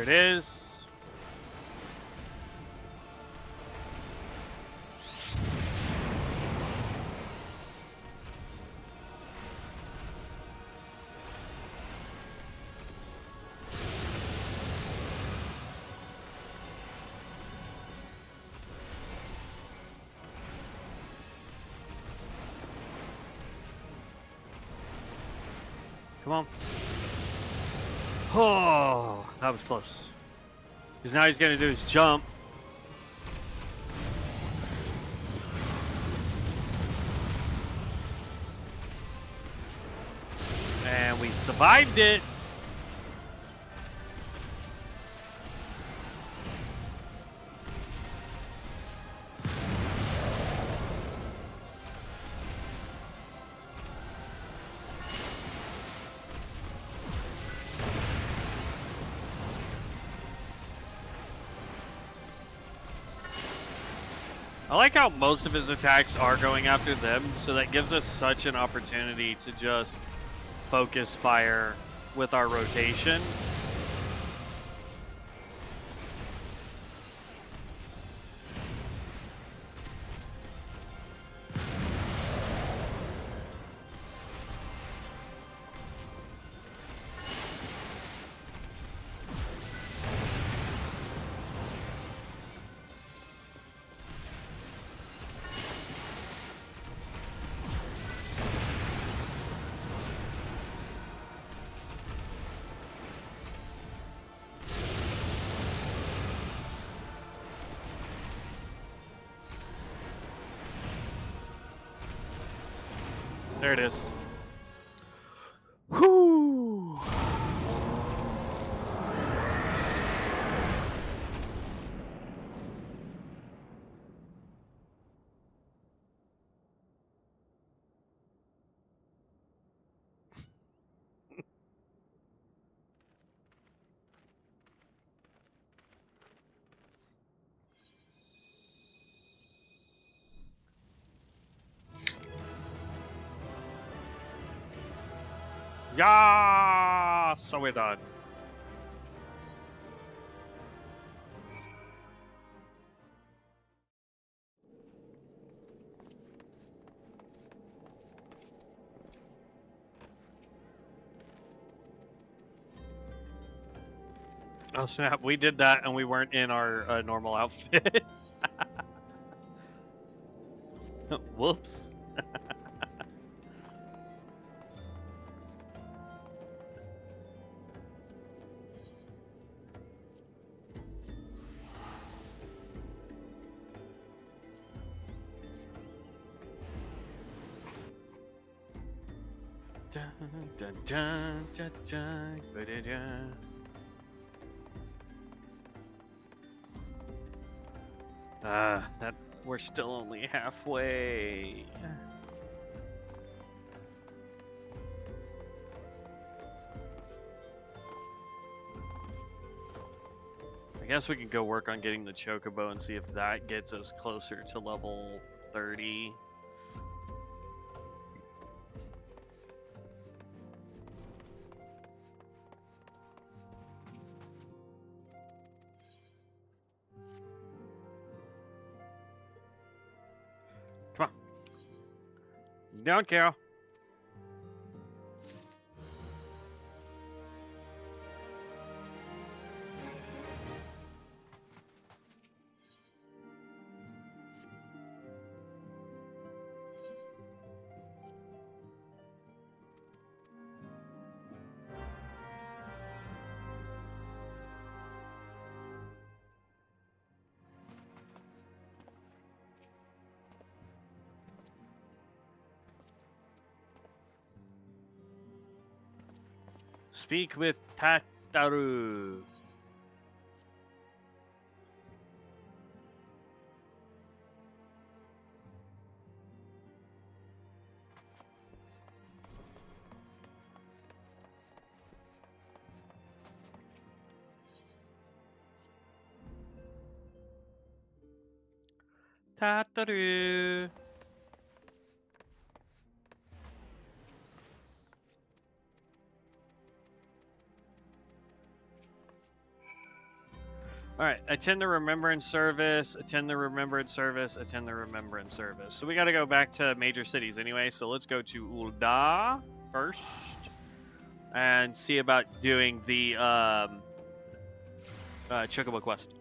There it is. Come on. Oh, that was close. Because now he's going to do his jump. And we survived it. I like how most of his attacks are going after them, so that gives us such an opportunity to just focus fire with our rotation. There it is. Whoo! Yeah, so we're done. Oh snap, we did that and we weren't in our normal outfit. Whoops. Dun, dun, dun, dun, dun, ba-da-dun. That we're still only halfway. I guess we can go work on getting the chocobo and see if that gets us closer to level 30. Come on. Don't care. Speak with Tataru. Tataru. Alright, attend the Remembrance Service, attend the Remembrance Service, attend the Remembrance Service. So we gotta go back to major cities anyway, so let's go to Ul'dah first. And see about doing the Chocobo quest.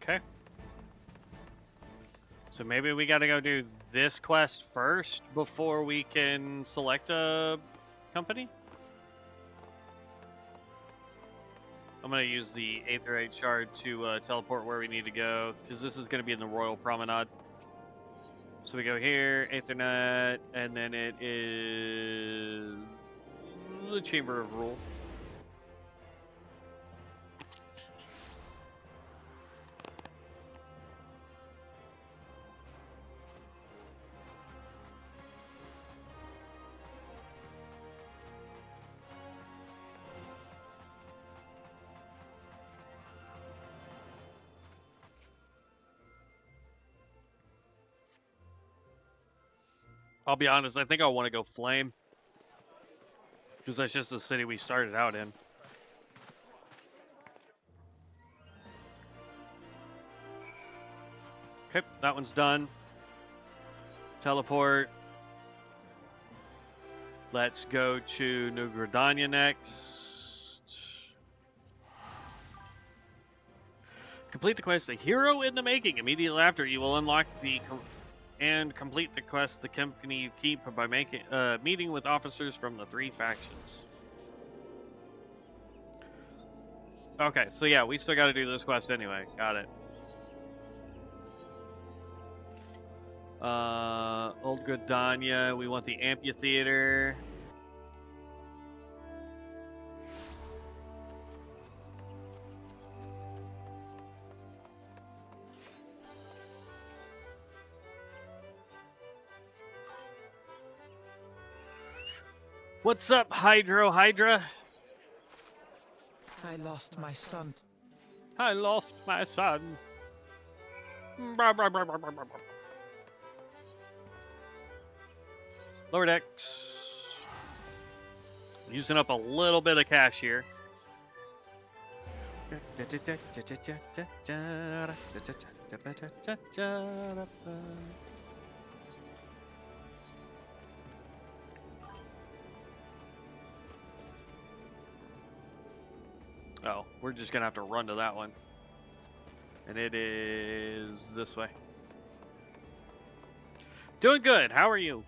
Okay. So maybe we gotta go do this quest first before we can select a company? I'm gonna use the Aetherite Shard to teleport where we need to go, because this is gonna be in the Royal Promenade. So we go here, Aethernet, and then it is the Chamber of Rule. I'll be honest, I think I want to go Flame. Because that's just the city we started out in. Okay, that one's done. Teleport. Let's go to New Gridania next. Complete the quest, A Hero in the Making. Immediately after, you will unlock the... and complete the quest the company you keep by making meeting with officers from the 3 factions. Okay, so yeah, we still got to do this quest anyway. Got it. Old Gridania, we want the amphitheater. What's up, Hydra? I lost my son. I lost my son. Lower decks. Using up a little bit of cash here. Oh, we're just gonna have to run to that one. And it is this way. Doing good. How are you?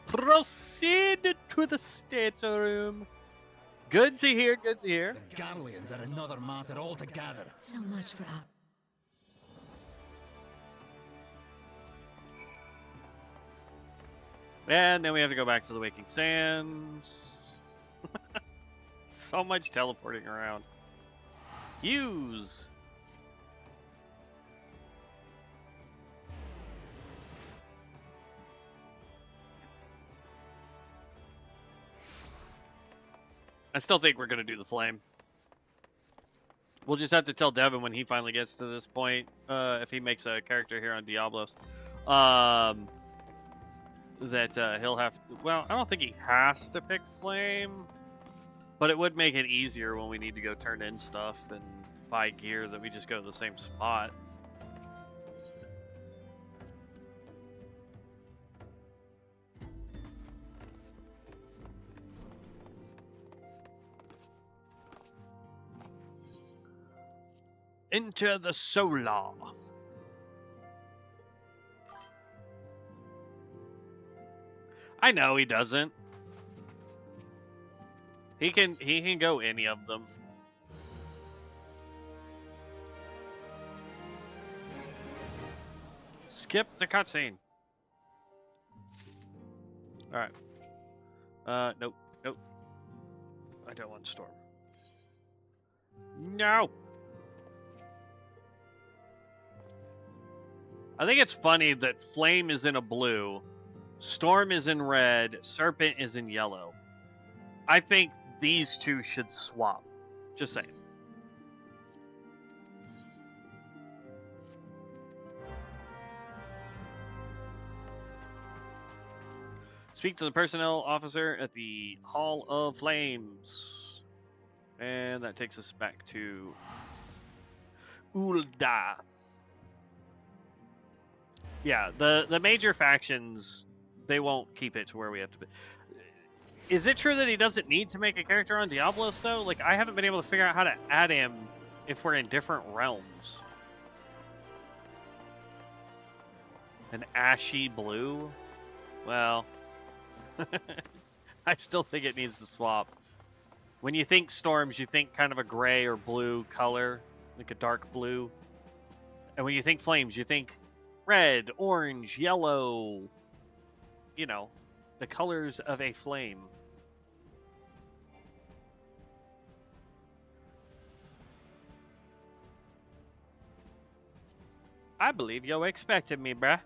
Proceed to the stateroom. Good to hear, good to hear. The Garleans are another matter altogether. So much for out. And then we have to go back to the Waking Sands. So much teleporting around. Use. I still think we're going to do the Flame. We'll just have to tell Devin when he finally gets to this point, if he makes a character here on Diablos, that he'll have to, well, I don't think he has to pick Flame, but it would make it easier when we need to go turn in stuff and buy gear that we just go to the same spot. Enter the solar. I know he doesn't. He can go any of them. Skip the cutscene. All right. Nope. Nope. I don't want Storm. No. I think it's funny that Flame is in a blue, Storm is in red, Serpent is in yellow. I think these two should swap. Just saying. Speak to the personnel officer at the Hall of Flames. And that takes us back to Ul'dah. Yeah, the major factions, they won't keep it to where we have to be. Is it true that he doesn't need to make a character on Diablos, though? Like, I haven't been able to figure out how to add him if we're in different realms. An ashy blue? Well, I still think it needs to swap. When you think storms, you think kind of a gray or blue color, like a dark blue. And when you think flames, you think red, orange, yellow. You know, the colors of a flame. I believe you expected me, bruh.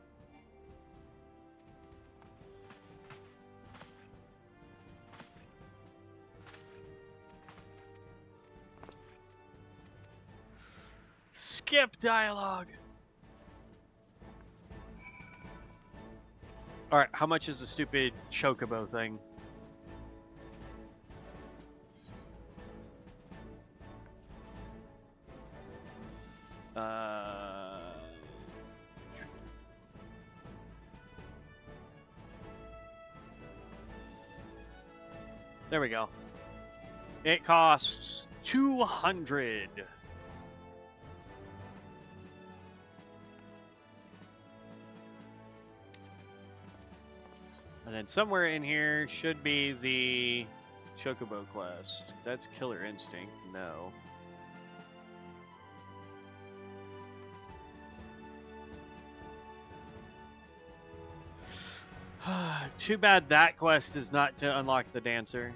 Skip dialogue. Alright, how much is the stupid chocobo thing? There we go. It costs 200. And then somewhere in here should be the Chocobo quest. That's Killer Instinct. No. Too bad that quest is not to unlock the dancer.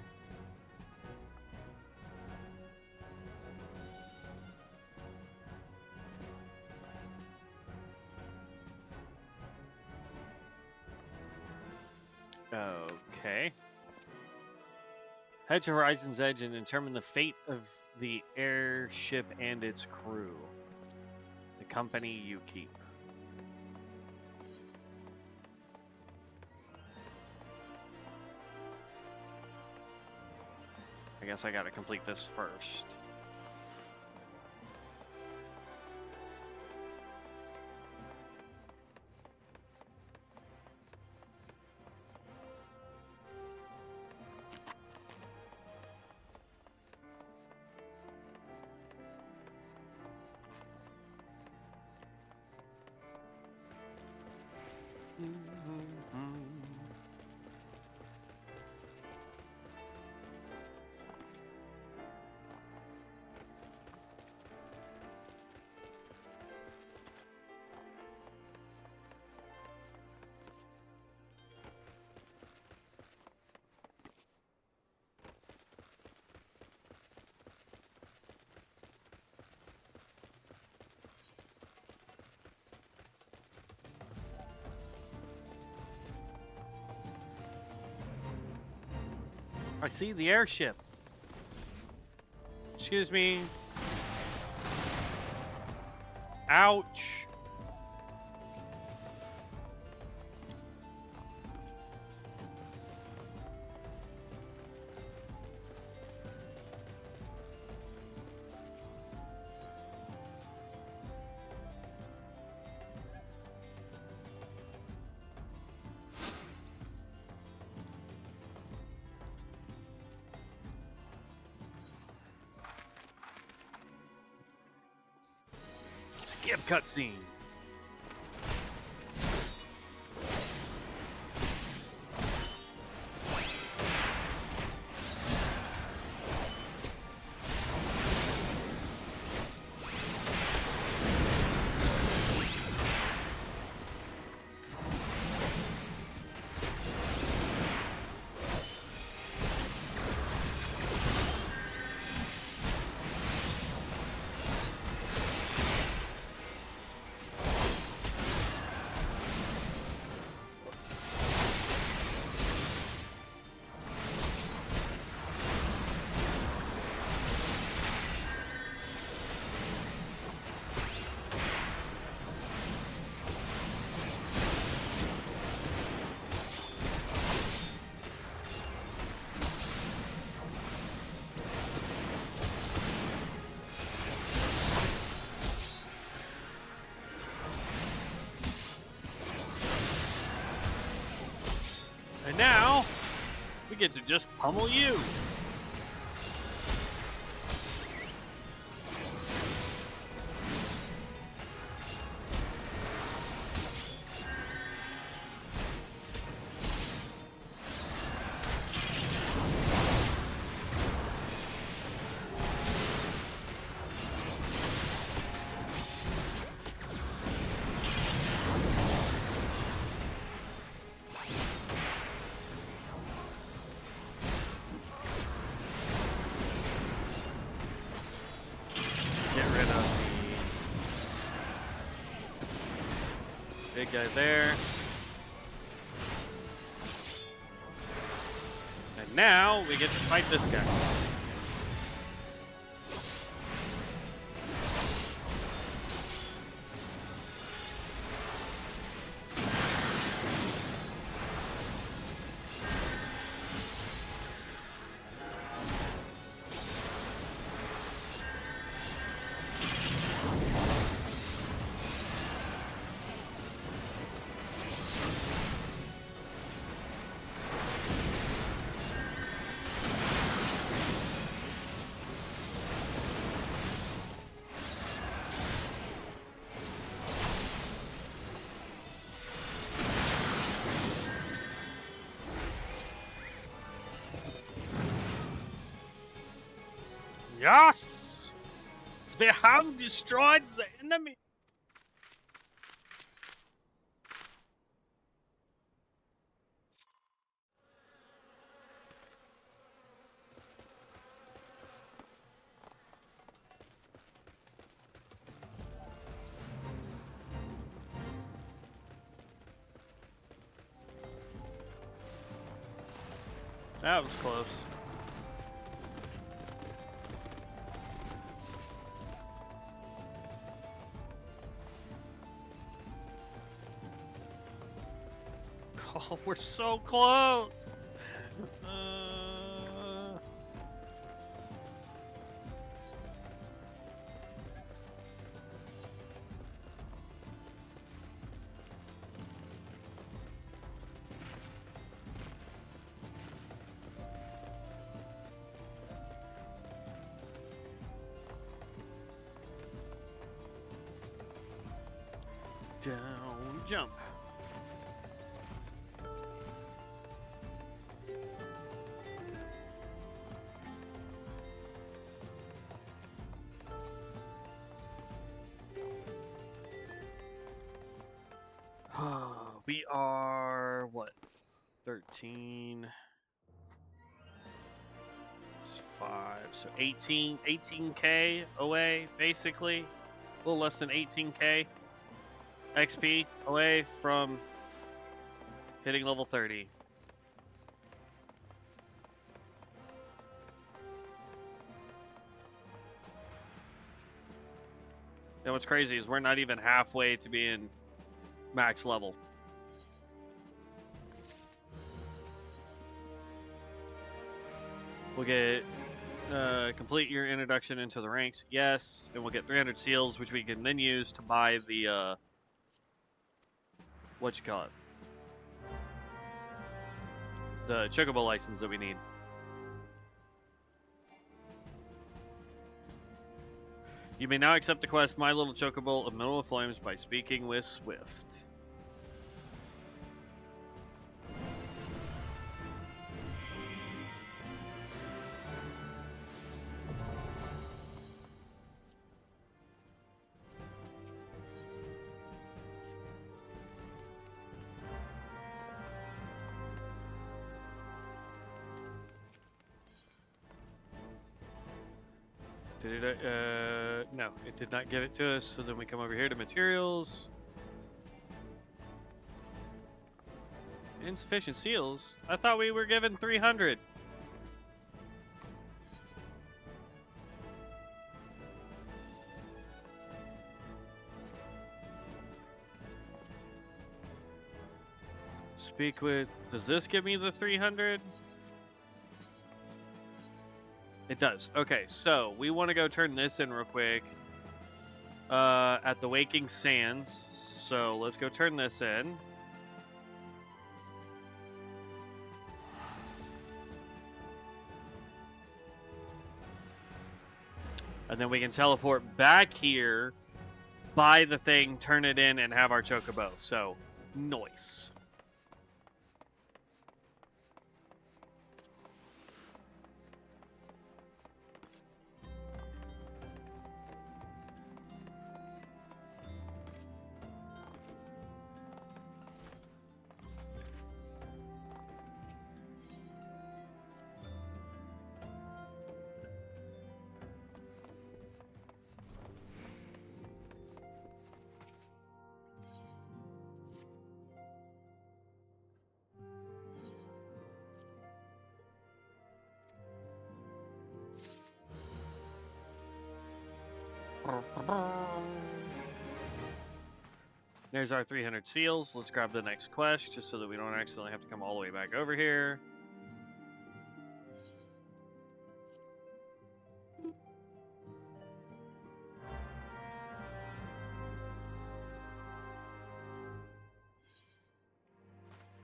Okay. Head to Horizon's Edge and determine the fate of the airship and its crew. The company you keep. I guess I gotta complete this first. I see the airship. Excuse me. Ouch. Skip cutscene. And now, we get to just pummel you. Big guy there. And now we get to fight this guy. Yes! We have destroyed the enemy! That was close. Oh, we're so close. Down, jump. We are, what, 13, 5, so 18K away, basically. A little less than 18K XP away from hitting level 30. And what's crazy is we're not even halfway to being max level. We'll get complete your introduction into the ranks, yes, and we'll get 300 seals, which we can then use to buy the what you call it, the Chocobo license that we need. You may now accept the quest My Little Chocobo of Middle of Flames by speaking with Swift. Did it, no, it did not give it to us, so then we come over here to materials. Insufficient seals? I thought we were given 300. Speak with, does this give me the 300? It does. Okay, so we want to go turn this in real quick at the Waking Sands. So let's go turn this in. And then we can teleport back here, buy the thing, turn it in, and have our chocobo. So, nice. There's our 300 seals. Let's grab the next quest just so that we don't accidentally have to come all the way back over here.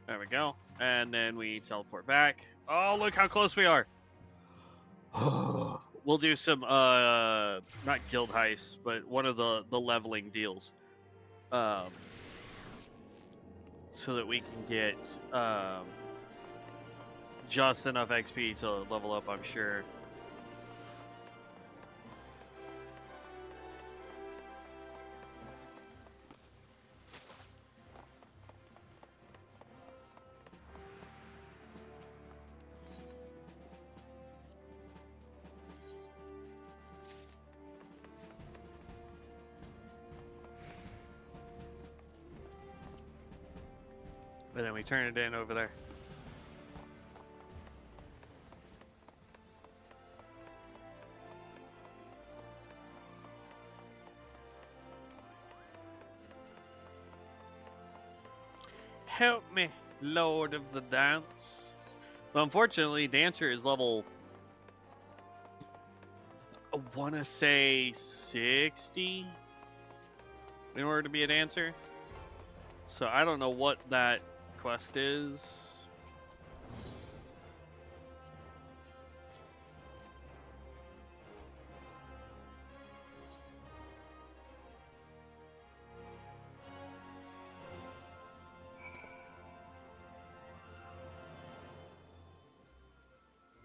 There we go. And then we teleport back. Oh, look how close we are. We'll do some, not guild heists, but one of the leveling deals. So that we can get just enough XP to level up, I'm sure. And then we turn it in over there. Help me, Lord of the Dance. Well, unfortunately, Dancer is level, I want to say 60 in order to be a Dancer. So I don't know what that quest is.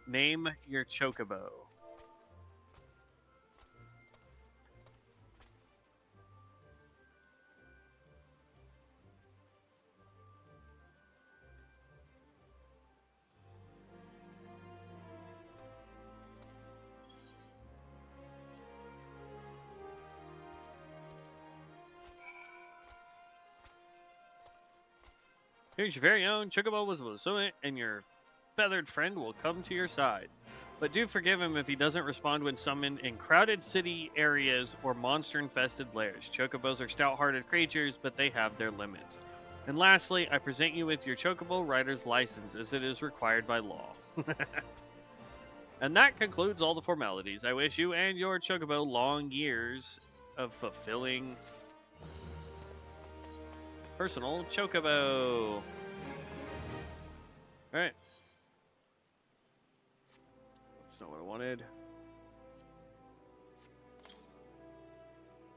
Name your chocobo. Here's your very own Chocobo Wizard, and your feathered friend will come to your side. But do forgive him if he doesn't respond when summoned in crowded city areas or monster-infested lairs. Chocobos are stout-hearted creatures, but they have their limits. And lastly, I present you with your Chocobo Rider's license, as it is required by law. And that concludes all the formalities. I wish you and your Chocobo long years of fulfilling personal Chocobo. Alright. That's not what I wanted.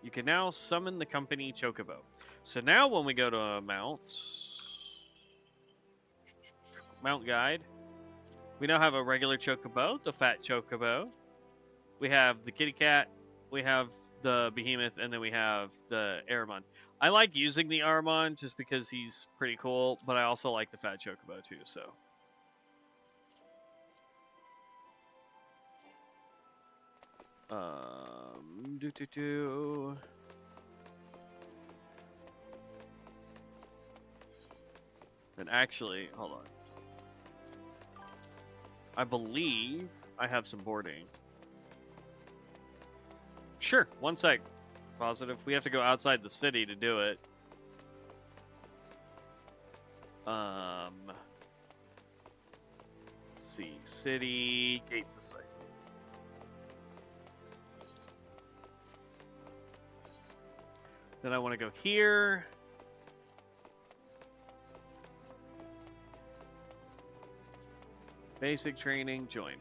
You can now summon the company chocobo. So now when we go to mount guide, we now have a regular chocobo, the fat chocobo. We have the kitty cat, we have the behemoth, and then we have the Aramon. I like using the Aramon just because he's pretty cool, but I also like the fat chocobo too, so. And actually, hold on. I believe I have some boarding. Sure, one sec. Positive. We have to go outside the city to do it. Let's see. City, gates this way. Then I want to go here. Basic training, join.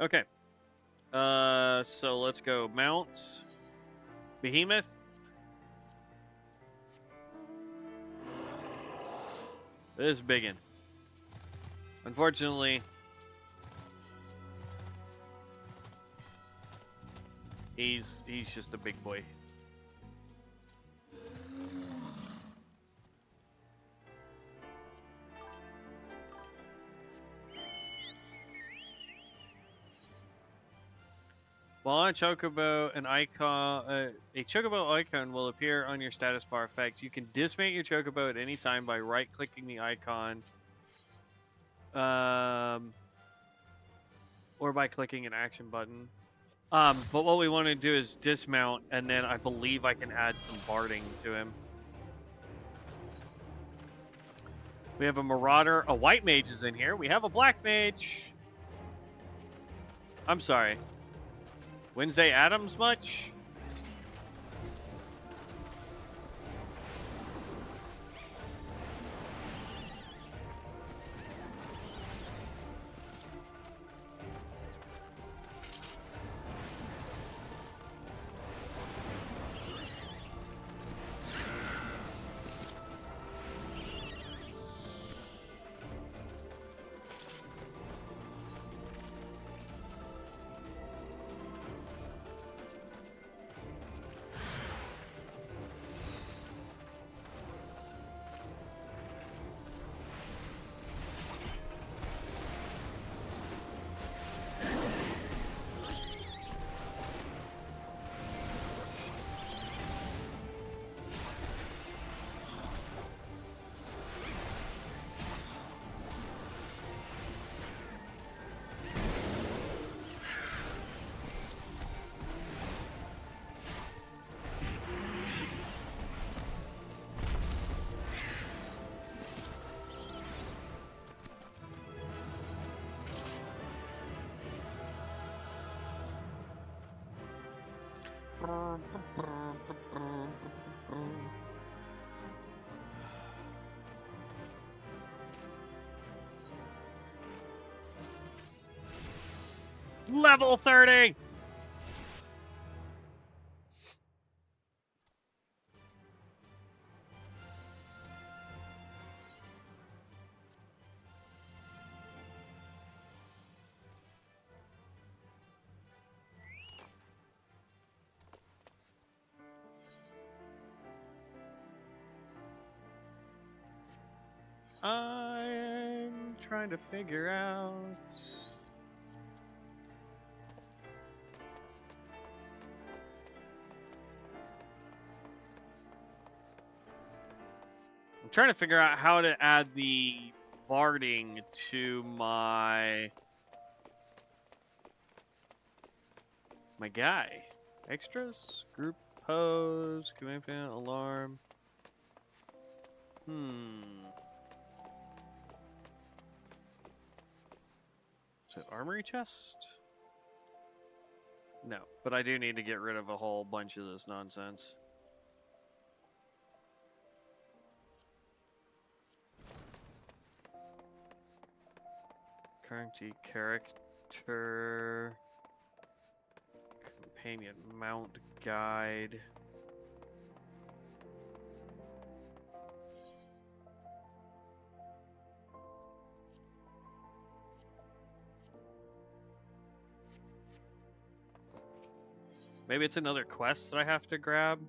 Okay. So let's go mounts. Behemoth. This is biggin'. Unfortunately, he's just a big boy. While on Chocobo, a Chocobo icon will appear on your status bar effect. You can dismount your Chocobo at any time by right-clicking the icon, or by clicking an action button. But what we want to do is dismount, and then I believe I can add some barding to him. We have a Marauder. A White Mage is in here. We have a Black Mage. I'm sorry. Wednesday Addams much? Level 30! I'm trying to figure out... I'm trying to figure out how to add the barding to my guy. Extras, group pose, command panel, alarm. Is it armory chest? No, but I do need to get rid of a whole bunch of this nonsense. Currency character. Character. Companion mount guide. Maybe it's another quest that I have to grab.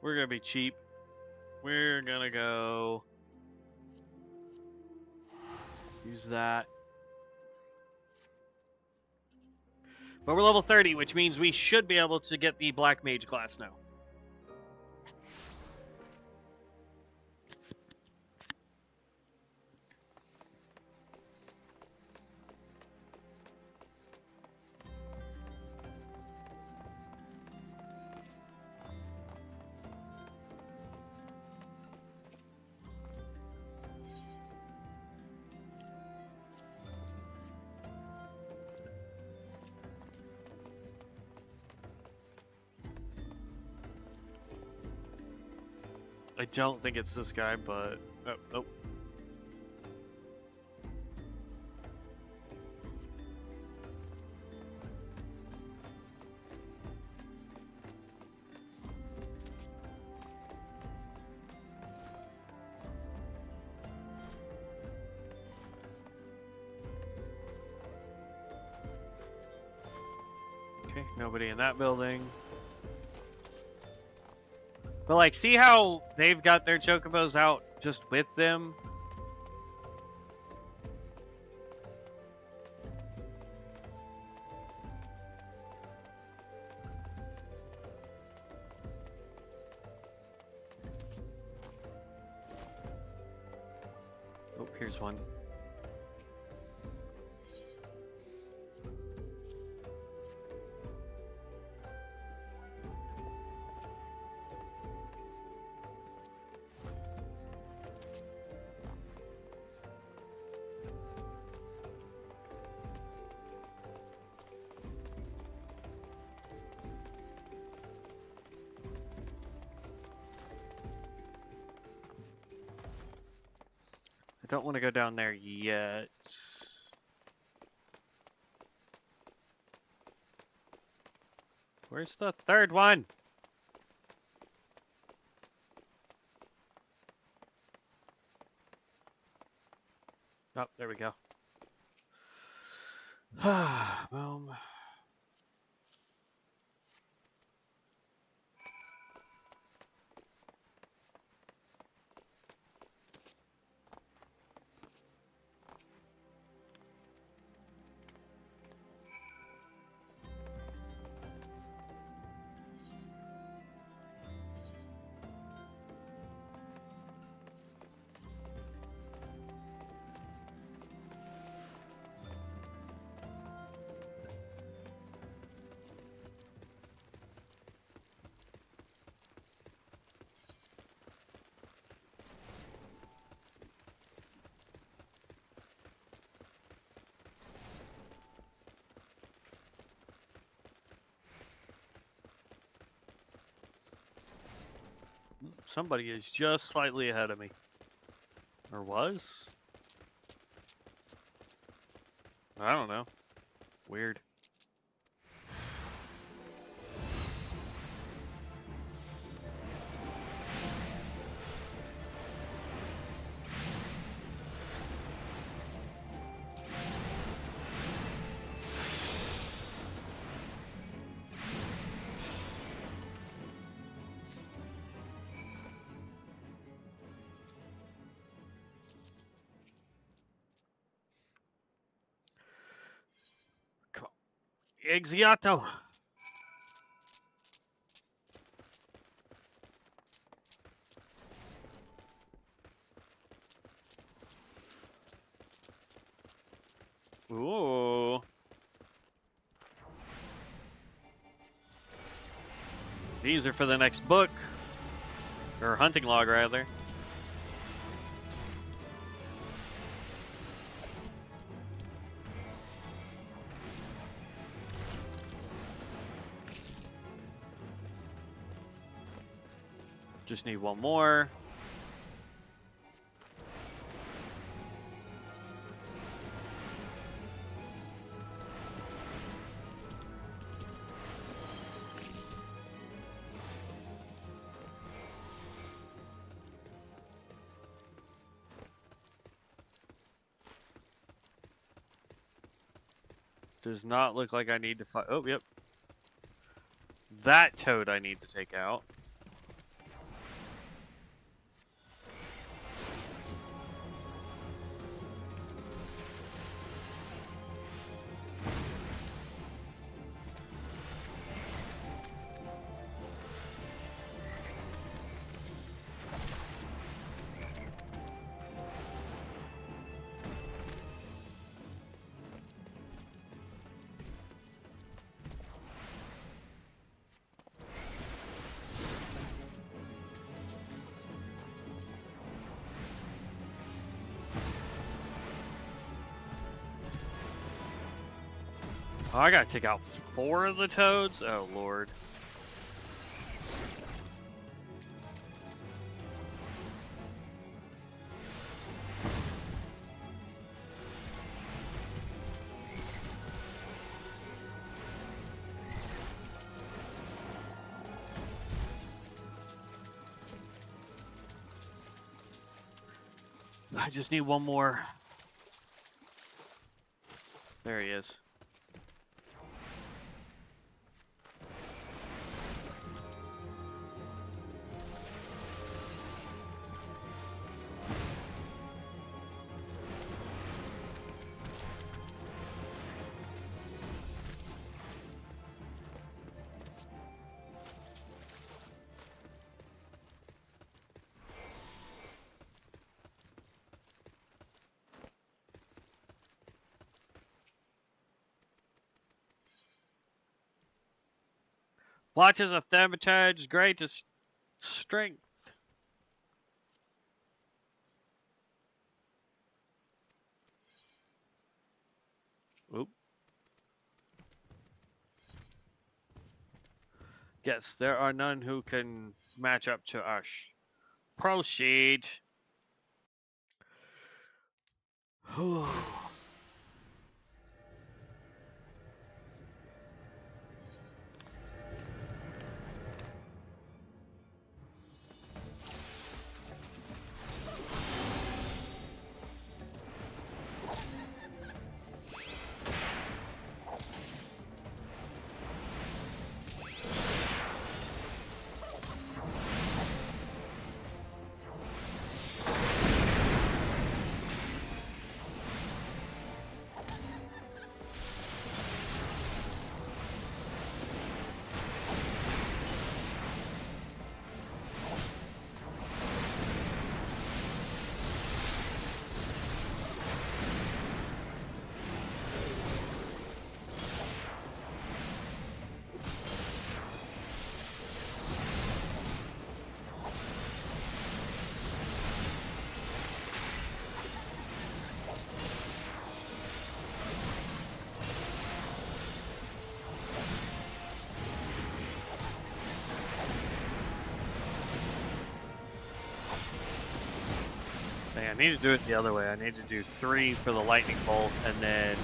We're gonna be cheap. We're gonna go use that. But we're level 30, which means we should be able to get the Black Mage class now. I don't think it's this guy, but... Oh, oh. Okay, nobody in that building. But, like, see how they've got their chocobos out just with them? Oh, here's one. Don't want to go down there yet. Where's the third one? Oh, there we go. Boom. Somebody is just slightly ahead of me. Or was? I don't know. Weird. Exiato. Ooh. These are for the next book. Or hunting log, rather. Just need one more. Does not look like I need to fight. Oh, yep. That toad I need to take out. Oh, I gotta take out 4 of the toads? Oh, Lord. I just need one more. There he is. Watches of Thaumaturge, greatest strength. Oop. Yes, there are none who can match up to us. Proceed. I need to do it the other way. I need to do 3 for the lightning bolt and then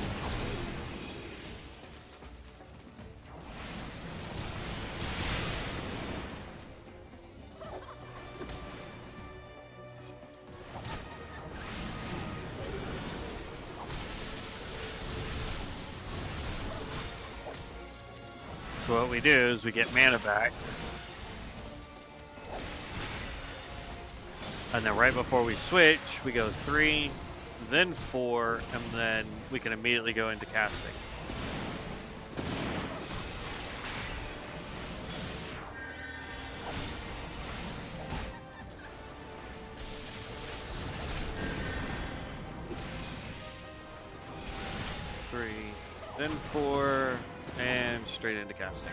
so what we do is we get mana back. And then right before we switch, we go 3, then 4, and then we can immediately go into casting. Three, then 4, and straight into casting.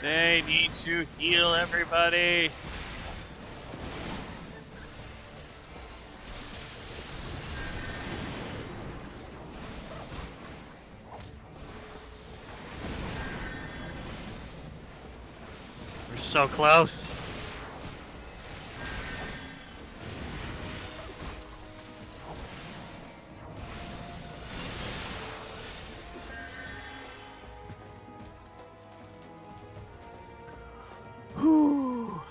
They need to heal everybody. We're so close. Whew.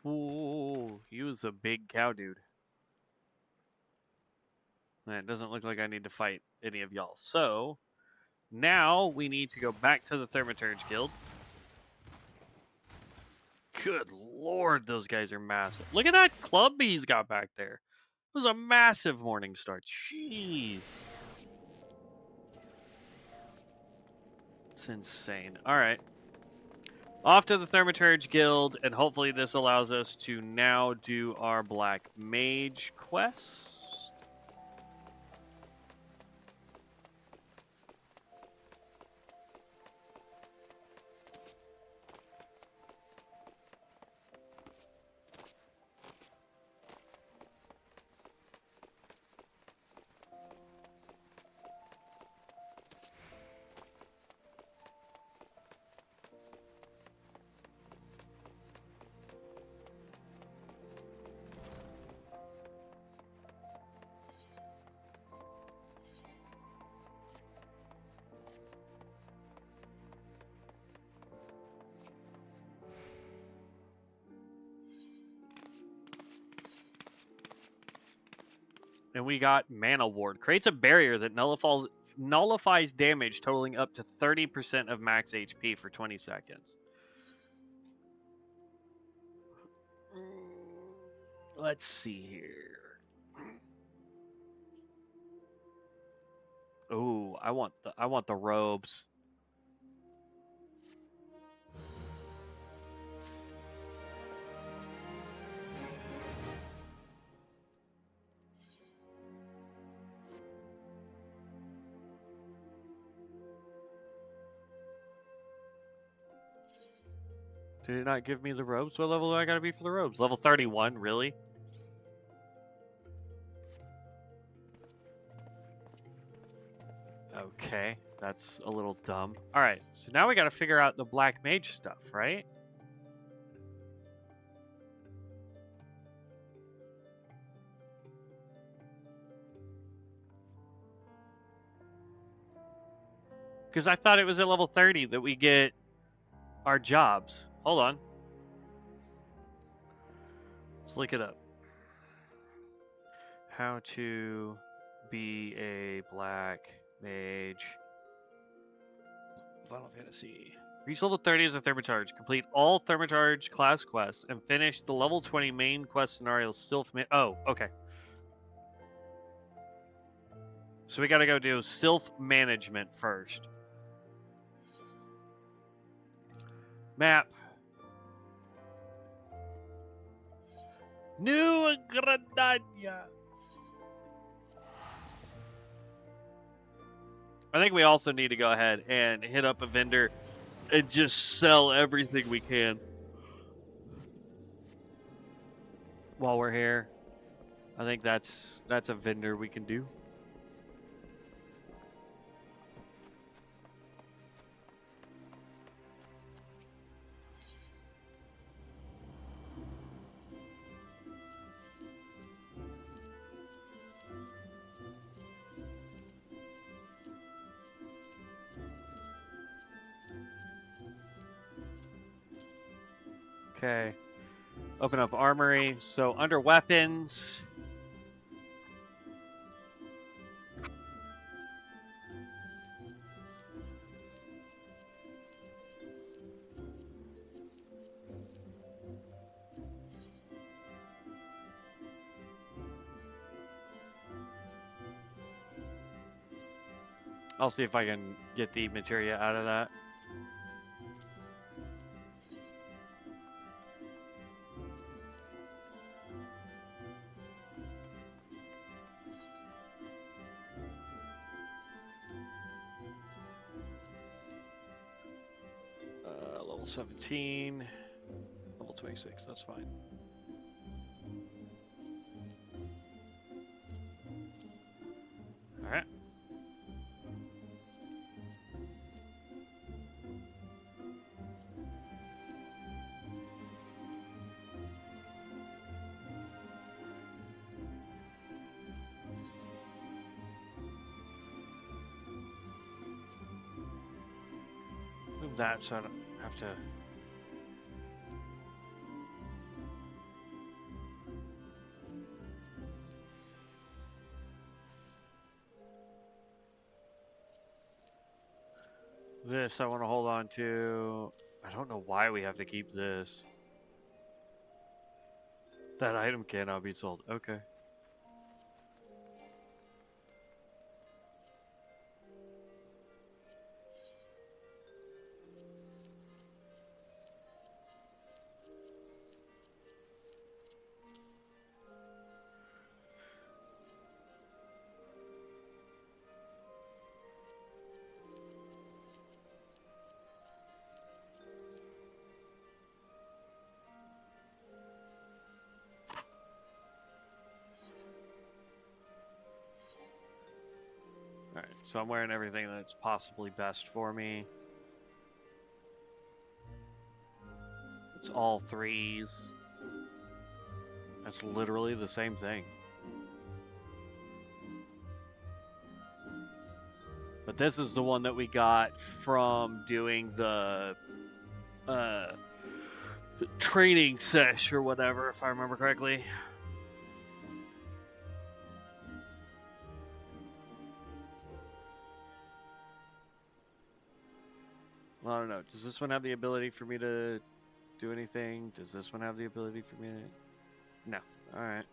Ooh, he was a big cow dude. It doesn't look like I need to fight any of y'all. So, now we need to go back to the Thaumaturge Guild. Good lord, those guys are massive. Look at that club he's got back there. It was a massive morning star. Jeez. It's insane. Alright. Off to the Thaumaturge Guild, and hopefully this allows us to now do our Black Mage quest. And we got Mana Ward. Creates a barrier that nullifies damage totaling up to 30% of max HP for 20 seconds. Let's see here. Oh, I want the robes. Did it not give me the robes? What level do I gotta be for the robes? Level 31, really? Okay, that's a little dumb. Alright, so now we gotta figure out the Black Mage stuff, right? Because I thought it was at level 30 that we get our jobs. Hold on. Let's look it up. How to be a Black Mage. Final Fantasy. Reach level 30 as a Thaumaturge. Complete all Thaumaturge class quests and finish the level 20 main quest scenario Sylph. Oh, okay. So we gotta go do Sylph management first. Map. New Granada. I think we also need to go ahead and hit up a vendor and just sell everything we can while we're here. I think that's a vendor we can do. Okay. Open up armory. So under weapons, I'll see if I can get the materia out of that. Level 17, level 26, that's fine. All right. Move that so I don't have to. This I want to hold on to. I don't know why we have to keep this. That item cannot be sold. Okay. Alright, so I'm wearing everything that's possibly best for me. It's all threes. That's literally the same thing. But this is the one that we got from doing the training sesh or whatever, if I remember correctly. Well, I don't know. Does this one have the ability for me to do anything? Does this one have the ability for me to... No. Alright.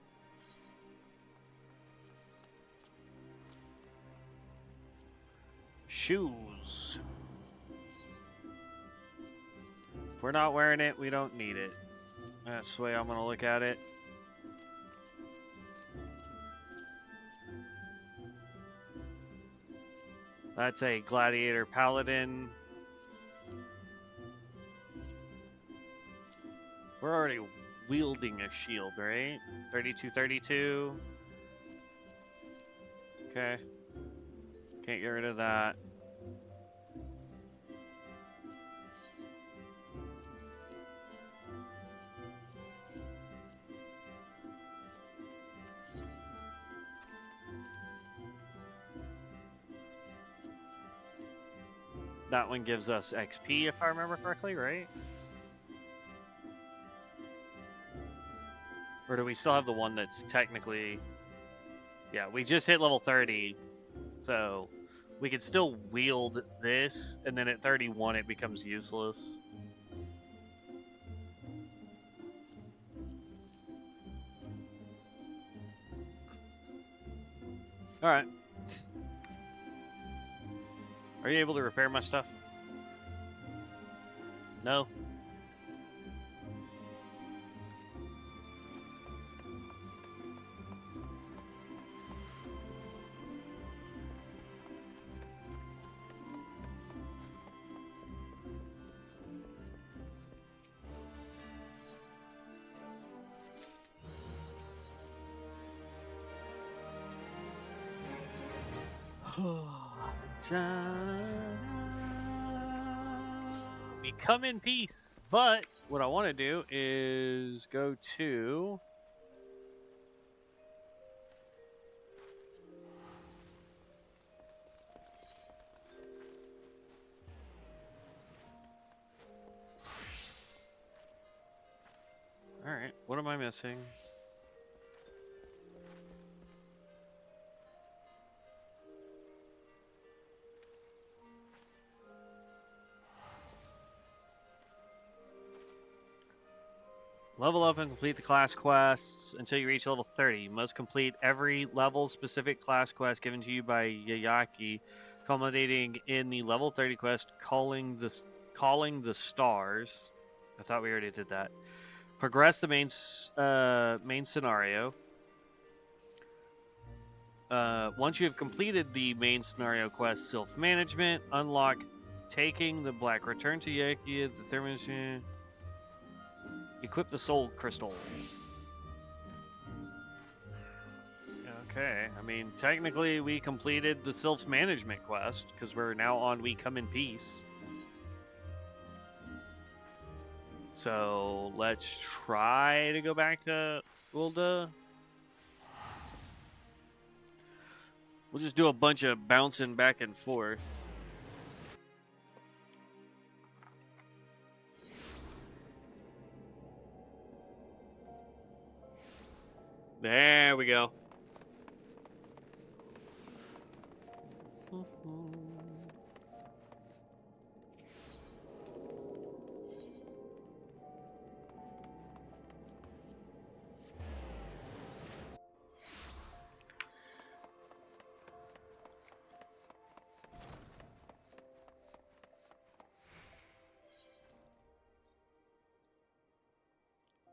Shoes. If we're not wearing it, we don't need it. That's the way I'm going to look at it. That's a gladiator paladin. We're already wielding a shield, right? 32. Okay. Can't get rid of that. That one gives us XP, if I remember correctly, right? Or do we still have the one that's technically... Yeah, we just hit level 30, so we could still wield this, and then at 31 it becomes useless. Alright. Are you able to repair my stuff? No? We come in peace, but what I want to do is go to... Alright, what am I missing? Level up and complete the class quests until you reach level 30. You must complete every level-specific class quest given to you by Yayaki culminating in the level 30 quest, calling the stars. I thought we already did that. Progress the main scenario. Once you have completed the main scenario quest, self-management, unlock taking the black, return to Yaki at the thermostat, equip the soul crystal. Okay, I mean, technically we completed the self-management quest because we're now on We Come in Peace. So let's try to go back to Ul'dah. We'll just do a bunch of bouncing back and forth. There we go.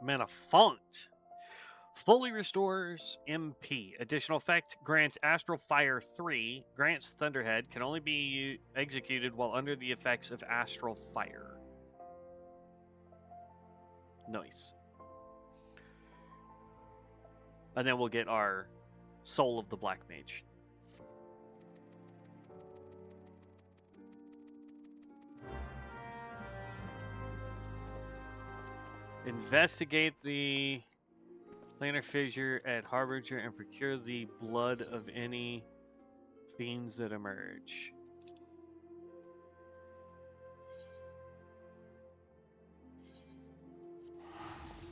Mana Font. Fully restores MP. Additional effect grants Astral Fire 3. Grants Thunderhead. Can only be executed while under the effects of Astral Fire. Nice. And then we'll get our Soul of the Black Mage. Investigate the planar fissure at Harbinger and procure the blood of any fiends that emerge.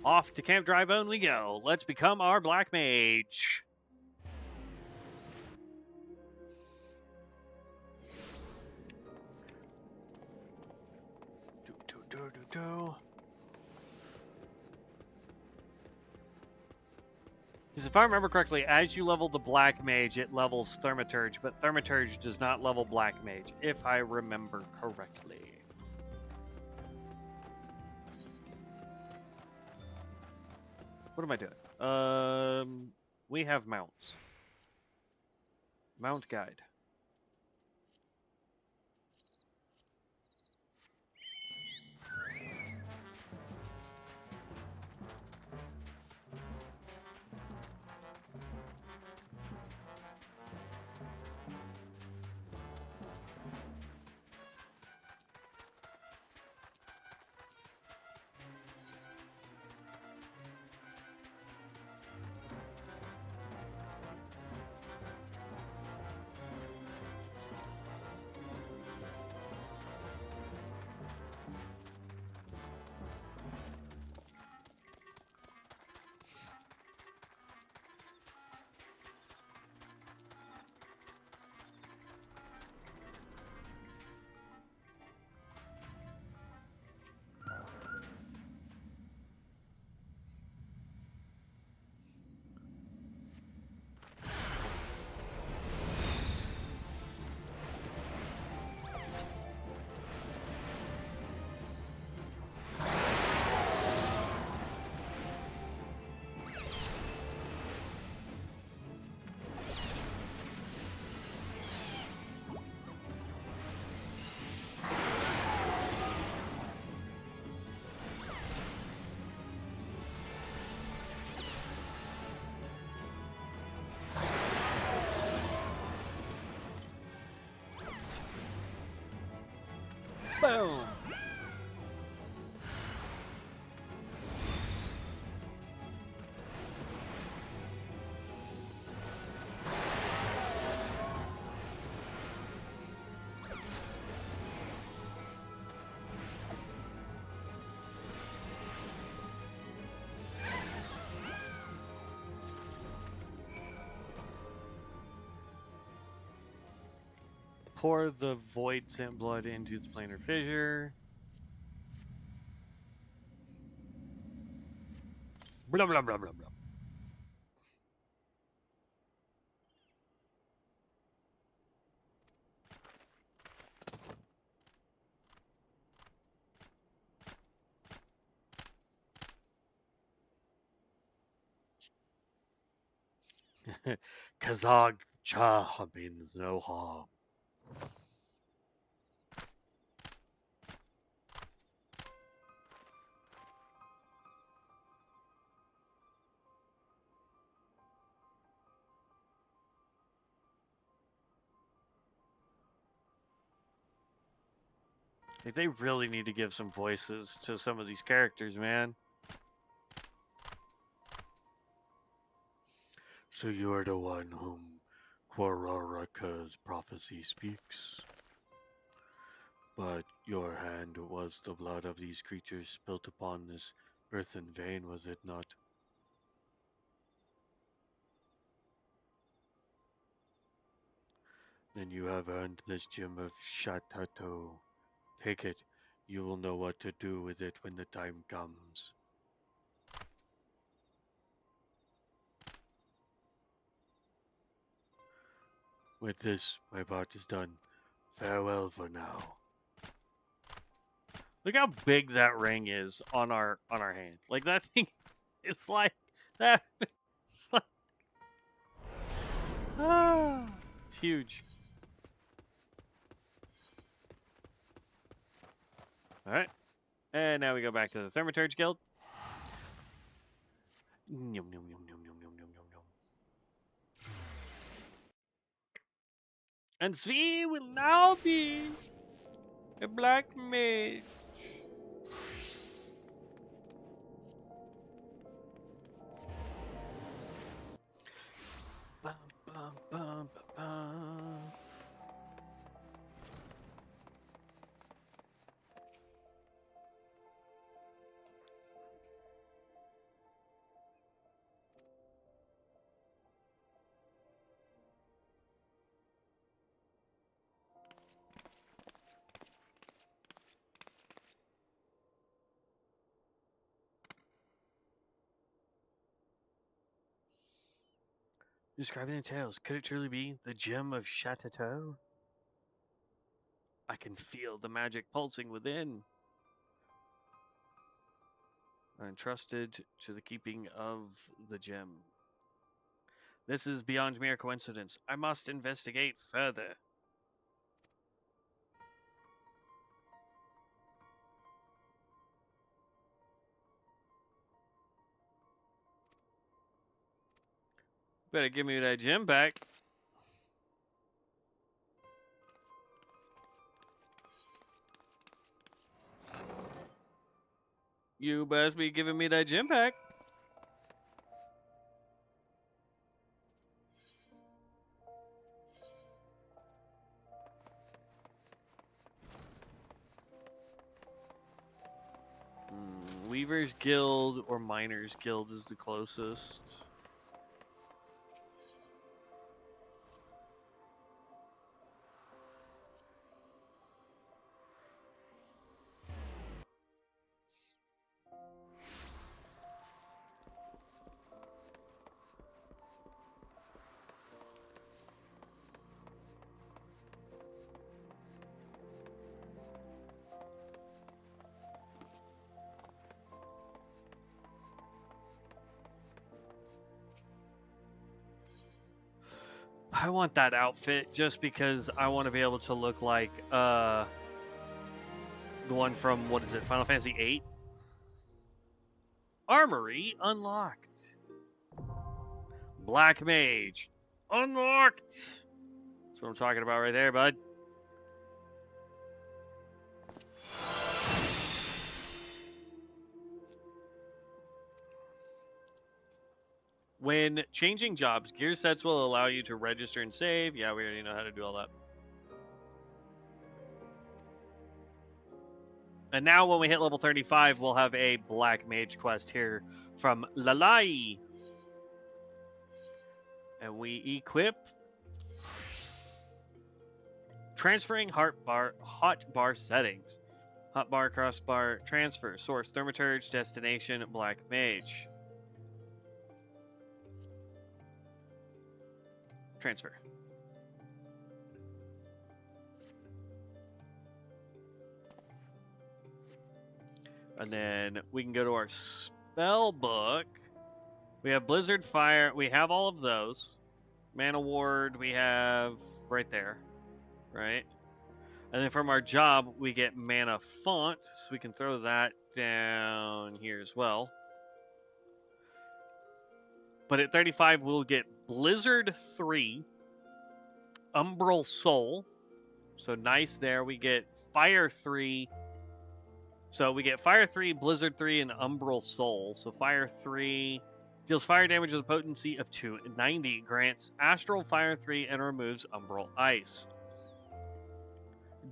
Off to Camp Drybone we go. Let's become our Black Mage. Because if I remember correctly, as you level the Black Mage, it levels Thaumaturge, but Thaumaturge does not level Black Mage, if I remember correctly. What am I doing? We have mounts. Mount guide. Boom! Pour the void sent blood into the planar fissure. Blah, blah, blah, blah, blah. Kazag Cha means no harm. Like, they really need to give some voices to some of these characters, man. So you are the one whom Quararaka's prophecy speaks. But your hand was the blood of these creatures spilt upon this earthen vein, was it not? Then you have earned this gem of Shatato. Take it. You will know what to do with it when the time comes. With this, my part is done. Farewell for now. Look how big that ring is on our hand. Like, that thing is like that. It's like, it's huge. All right, and now we go back to the Thaumaturge Guild. Yum, yum, yum, yum, yum, yum, yum, yum, yum. And Svi will now be a Black Mage. Bum, bum, bum, bum. Describing the tales, could it truly be the gem of Shatato? I can feel the magic pulsing within. I'm entrusted to the keeping of the gem. This is beyond mere coincidence. I must investigate further. Better give me that gem back. You best be giving me that gem back. Weaver's Guild or Miner's Guild is the closest. I want that outfit just because I want to be able to look like the one from, what is it, Final Fantasy VIII? Armory unlocked. Black Mage unlocked. That's what I'm talking about right there, bud. When changing jobs, gear sets will allow you to register and save. Yeah, we already know how to do all that. And now when we hit level 35, we'll have a Black Mage quest here from Lalai. And we equip transferring hotbar settings. Hotbar, crossbar, transfer, source, Thaumaturge, destination, Black Mage. Transfer. And then we can go to our spell book. We have Blizzard Fire. We have all of those. Mana Ward we have right there, right? And then from our job, we get Mana Font, so we can throw that down here as well. But at 35, we'll get Blizzard 3, Umbral Soul. So nice there. We get Fire 3. So we get Fire 3, Blizzard 3, and Umbral Soul. So Fire 3 deals fire damage with a potency of 290, grants Astral Fire 3, and removes Umbral Ice.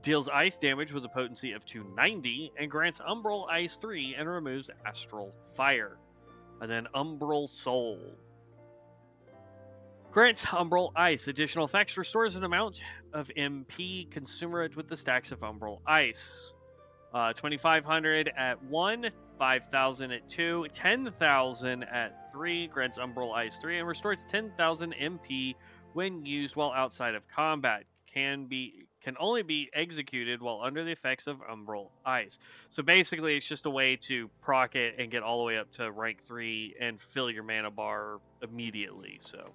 Deals ice damage with a potency of 290, and grants Umbral Ice 3, and removes Astral Fire. And then Umbral Soul. Grants Umbral Ice. Additional effects. Restores an amount of MP commensurate with the stacks of Umbral Ice. 2,500 at 1, 5,000 at 2, 10,000 at 3. Grants Umbral Ice 3 and restores 10,000 MP when used while outside of combat. Can only be executed while under the effects of Umbral Ice. So basically, it's just a way to proc it and get all the way up to rank 3 and fill your mana bar immediately. So.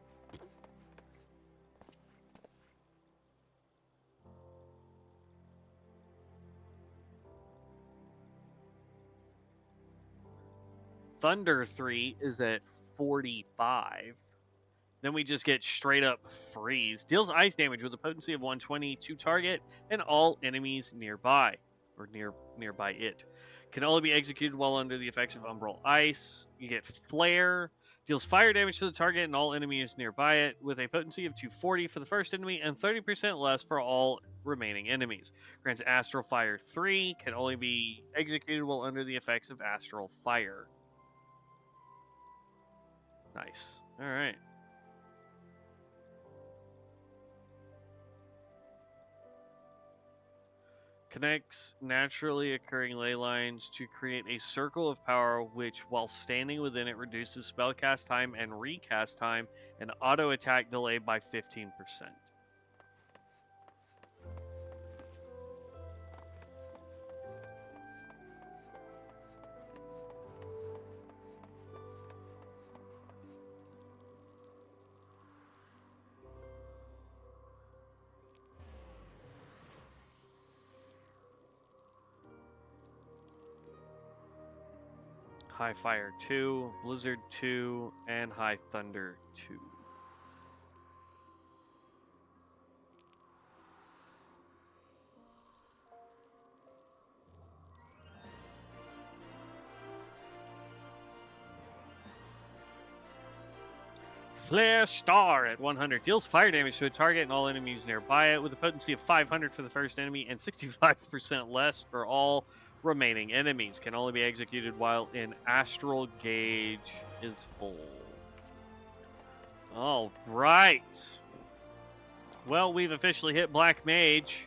Thunder 3 is at 45. Then we just get straight up freeze. Deals ice damage with a potency of 120 to target and all enemies nearby, or nearby it. Can only be executed while under the effects of Umbral Ice. You get Flare. Deals fire damage to the target and all enemies nearby it with a potency of 240 for the first enemy and 30% less for all remaining enemies. Grants Astral Fire 3. Can only be executed while under the effects of Astral Fire. Nice. All right. Connects naturally occurring ley lines to create a circle of power which, while standing within it, reduces spellcast time and recast time and auto attack delay by 15%. High Fire 2, Blizzard 2, and High Thunder 2. Flare Star at 100 deals fire damage to a target and all enemies nearby it with a potency of 500 for the first enemy and 65% less for all remaining enemies. Can only be executed while in Astral Gauge is full. All right. Well, we've officially hit Black Mage.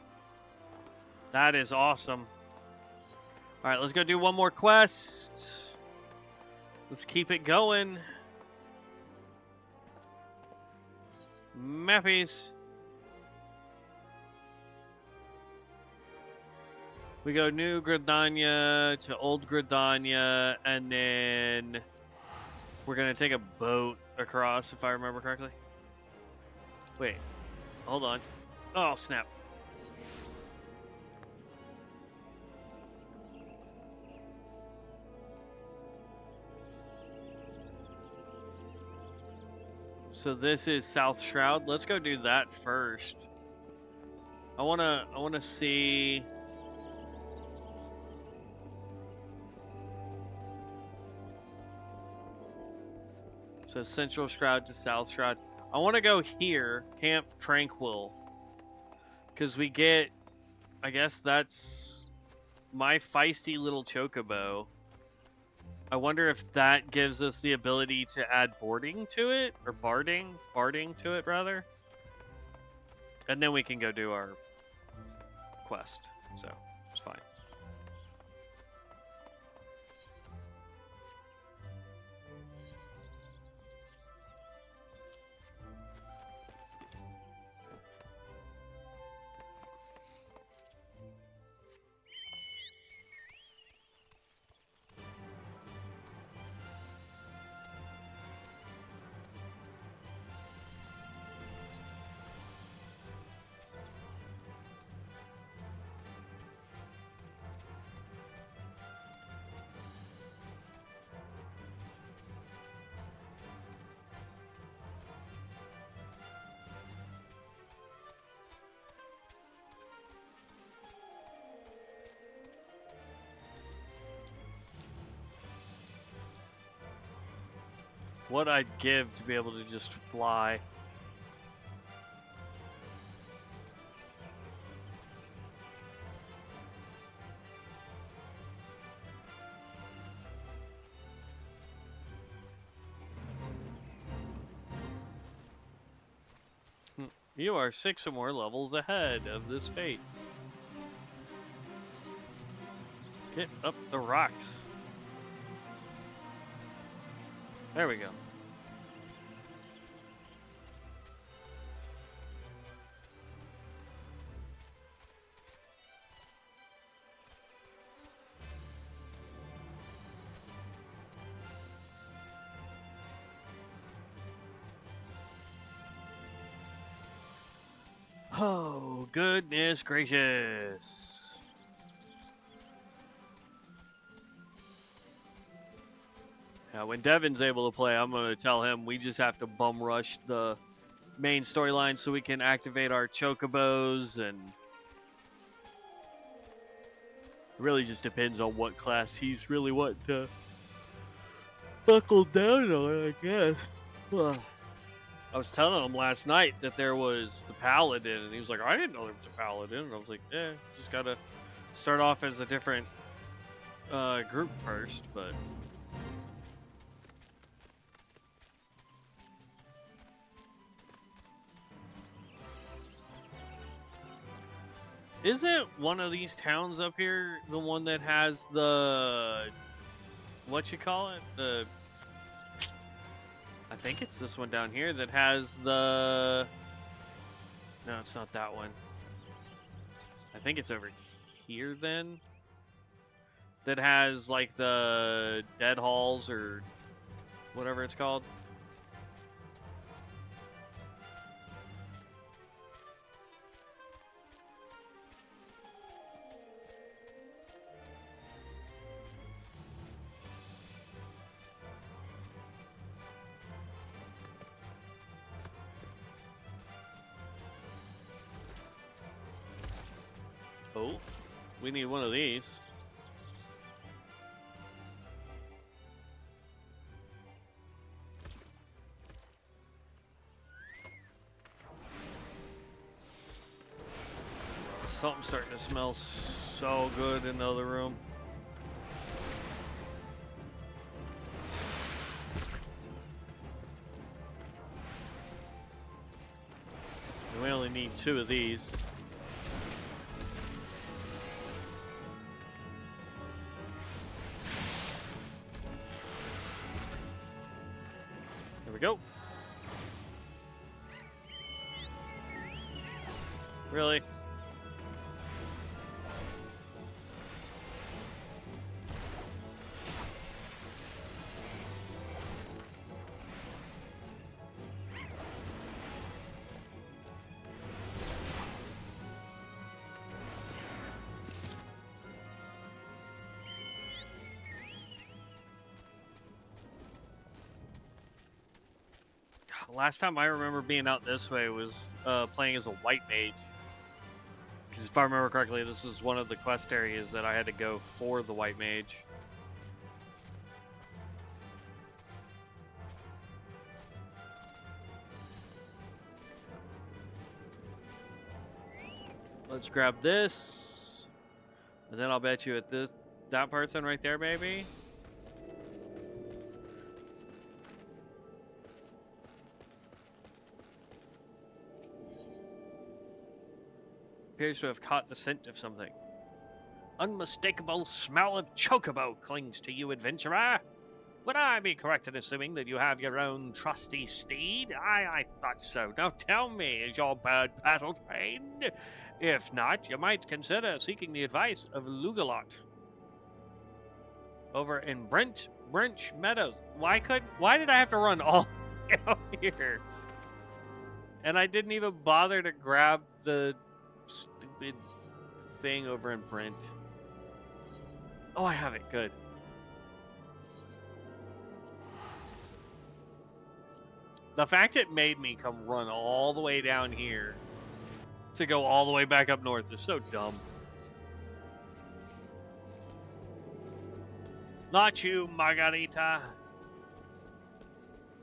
That is awesome. All right, let's go do one more quest. Let's keep it going. Mappies. We go New Gridania to Old Gridania, and then we're going to take a boat across, if I remember correctly. Wait, hold on. Oh, snap. So this is South Shroud. Let's go do that first. I wanna see. So Central Shroud to South Shroud. I want to go here, Camp Tranquil, because we get. I guess that's my feisty little chocobo. I wonder if that gives us the ability to add boarding to it, or barding to it, rather. And then we can go do our quest, so it's fine. what I'd give to be able to just fly. You are 6 or more levels ahead of this fate. Get up the rocks. There we go. Oh, goodness gracious. Yeah, when Devin's able to play, I'm going to tell him we just have to bum rush the main storyline so we can activate our chocobos, and it really just depends on what class he's really wanting to buckle down on, I guess. Ugh. I was telling him last night that there was the Paladin, and he was like, I didn't know there was a Paladin. And I was like, yeah, just got to start off as a different group first, but... Isn't one of these towns up here the one that has the... what you call it? The... I think it's this one down here that has the... No, it's not that one. I think it's over here then. That has like the dead halls or whatever it's called. Oh, we need one of these. Something's starting to smell so good in the other room. And we only need 2 of these. There we go. Really? Last time I remember being out this way was playing as a white mage. Because if I remember correctly, this is one of the quest areas that I had to go for the white mage. Let's grab this. And then I'll bet you at that person right there, maybe. Appears to have caught the scent of something. Unmistakable smell of chocobo clings to you, adventurer. Would I be correct in assuming that you have your own trusty steed? I thought so. Now tell me, is your bird battle trained? If not, you might consider seeking the advice of Lugalot over in Brench Meadows. Why did I have to run all the way out here? And I didn't even bother to grab the stupid thing over in Brent. Oh, I have it. Good. The fact it made me come run all the way down here to go all the way back up north is so dumb. Not you, Margarita.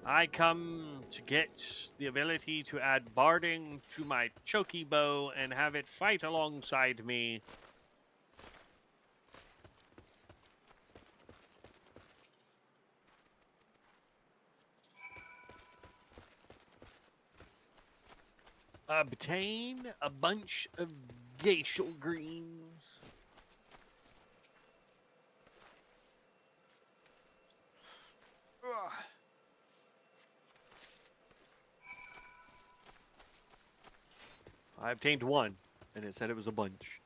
I come to get the ability to add barding to my chocobo and have it fight alongside me. Obtain a bunch of glacial greens. Ugh. I obtained one, and it said it was a bunch.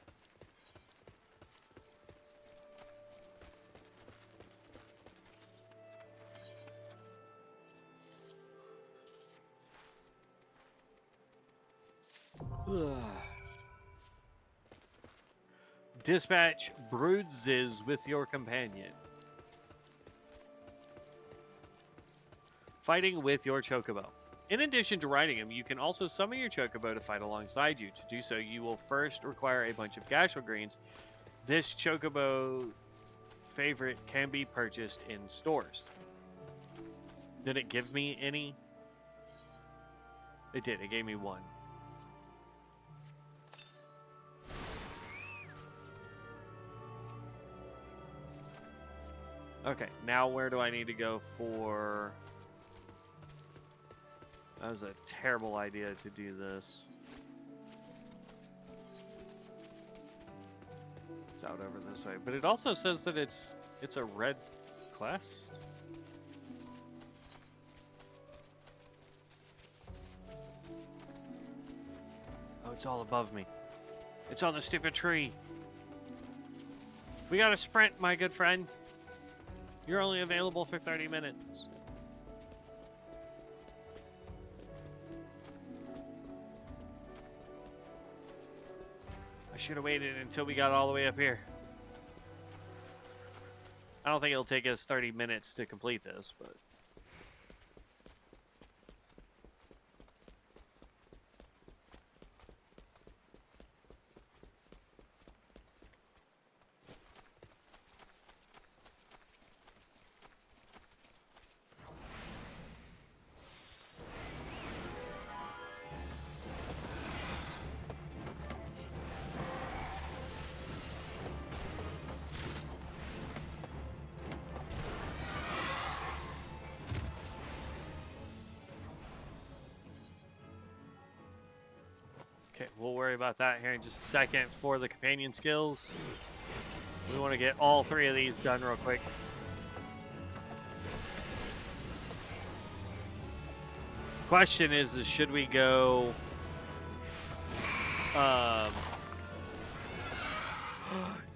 Ugh. Dispatch broodses with your companion. Fighting with your chocobo. In addition to riding him, you can also summon your chocobo to fight alongside you. To do so, you will first require a bunch of gashel greens. This chocobo favorite can be purchased in stores. Did it give me any? It did. It gave me one. Okay, now where do I need to go for... That was a terrible idea to do this. It's out over this way. But it also says that it's a red quest. Oh, it's all above me. It's on the stupid tree. We gotta sprint, my good friend. You're only available for 30 minutes. I should have waited until we got all the way up here. I don't think it'll take us 30 minutes to complete this, but... Okay, we'll worry about that here in just a second. For the companion skills, we want to get all three of these done real quick. Question is should we go...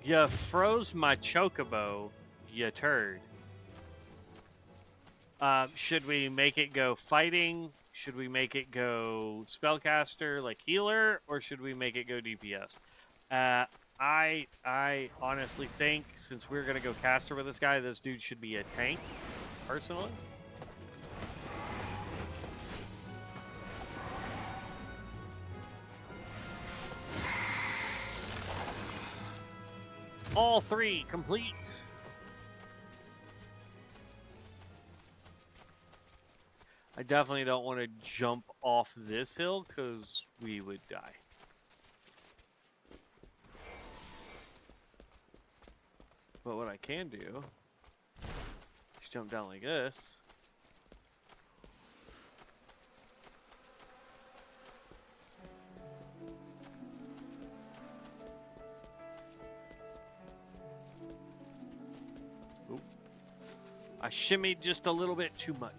You froze my chocobo, you turd. Should we make it go fighting? Should we make it go spellcaster, like healer, or should we make it go DPS? I honestly think, since we're gonna go caster with this guy, this dude should be a tank, personally. All three complete. I definitely don't want to jump off this hill because we would die. But what I can do is jump down like this. Oop. I shimmied just a little bit too much.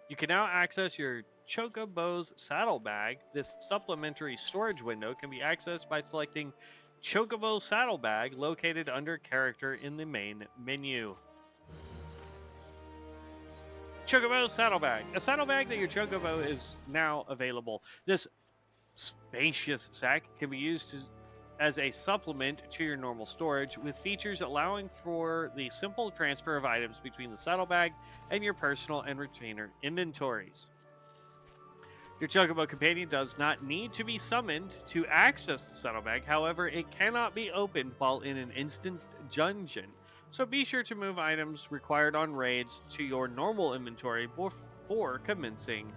You can now access your Chocobo's saddlebag. This supplementary storage window can be accessed by selecting Chocobo Saddlebag, located under Character in the main menu. Chocobo Saddlebag. A saddlebag that your Chocobo is now available. This spacious sack can be used as a supplement to your normal storage, with features allowing for the simple transfer of items between the saddlebag and your personal and retainer inventories. Your Chocobo companion does not need to be summoned to access the saddlebag. However, it cannot be opened while in an instanced dungeon. So be sure to move items required on raids to your normal inventory before commencing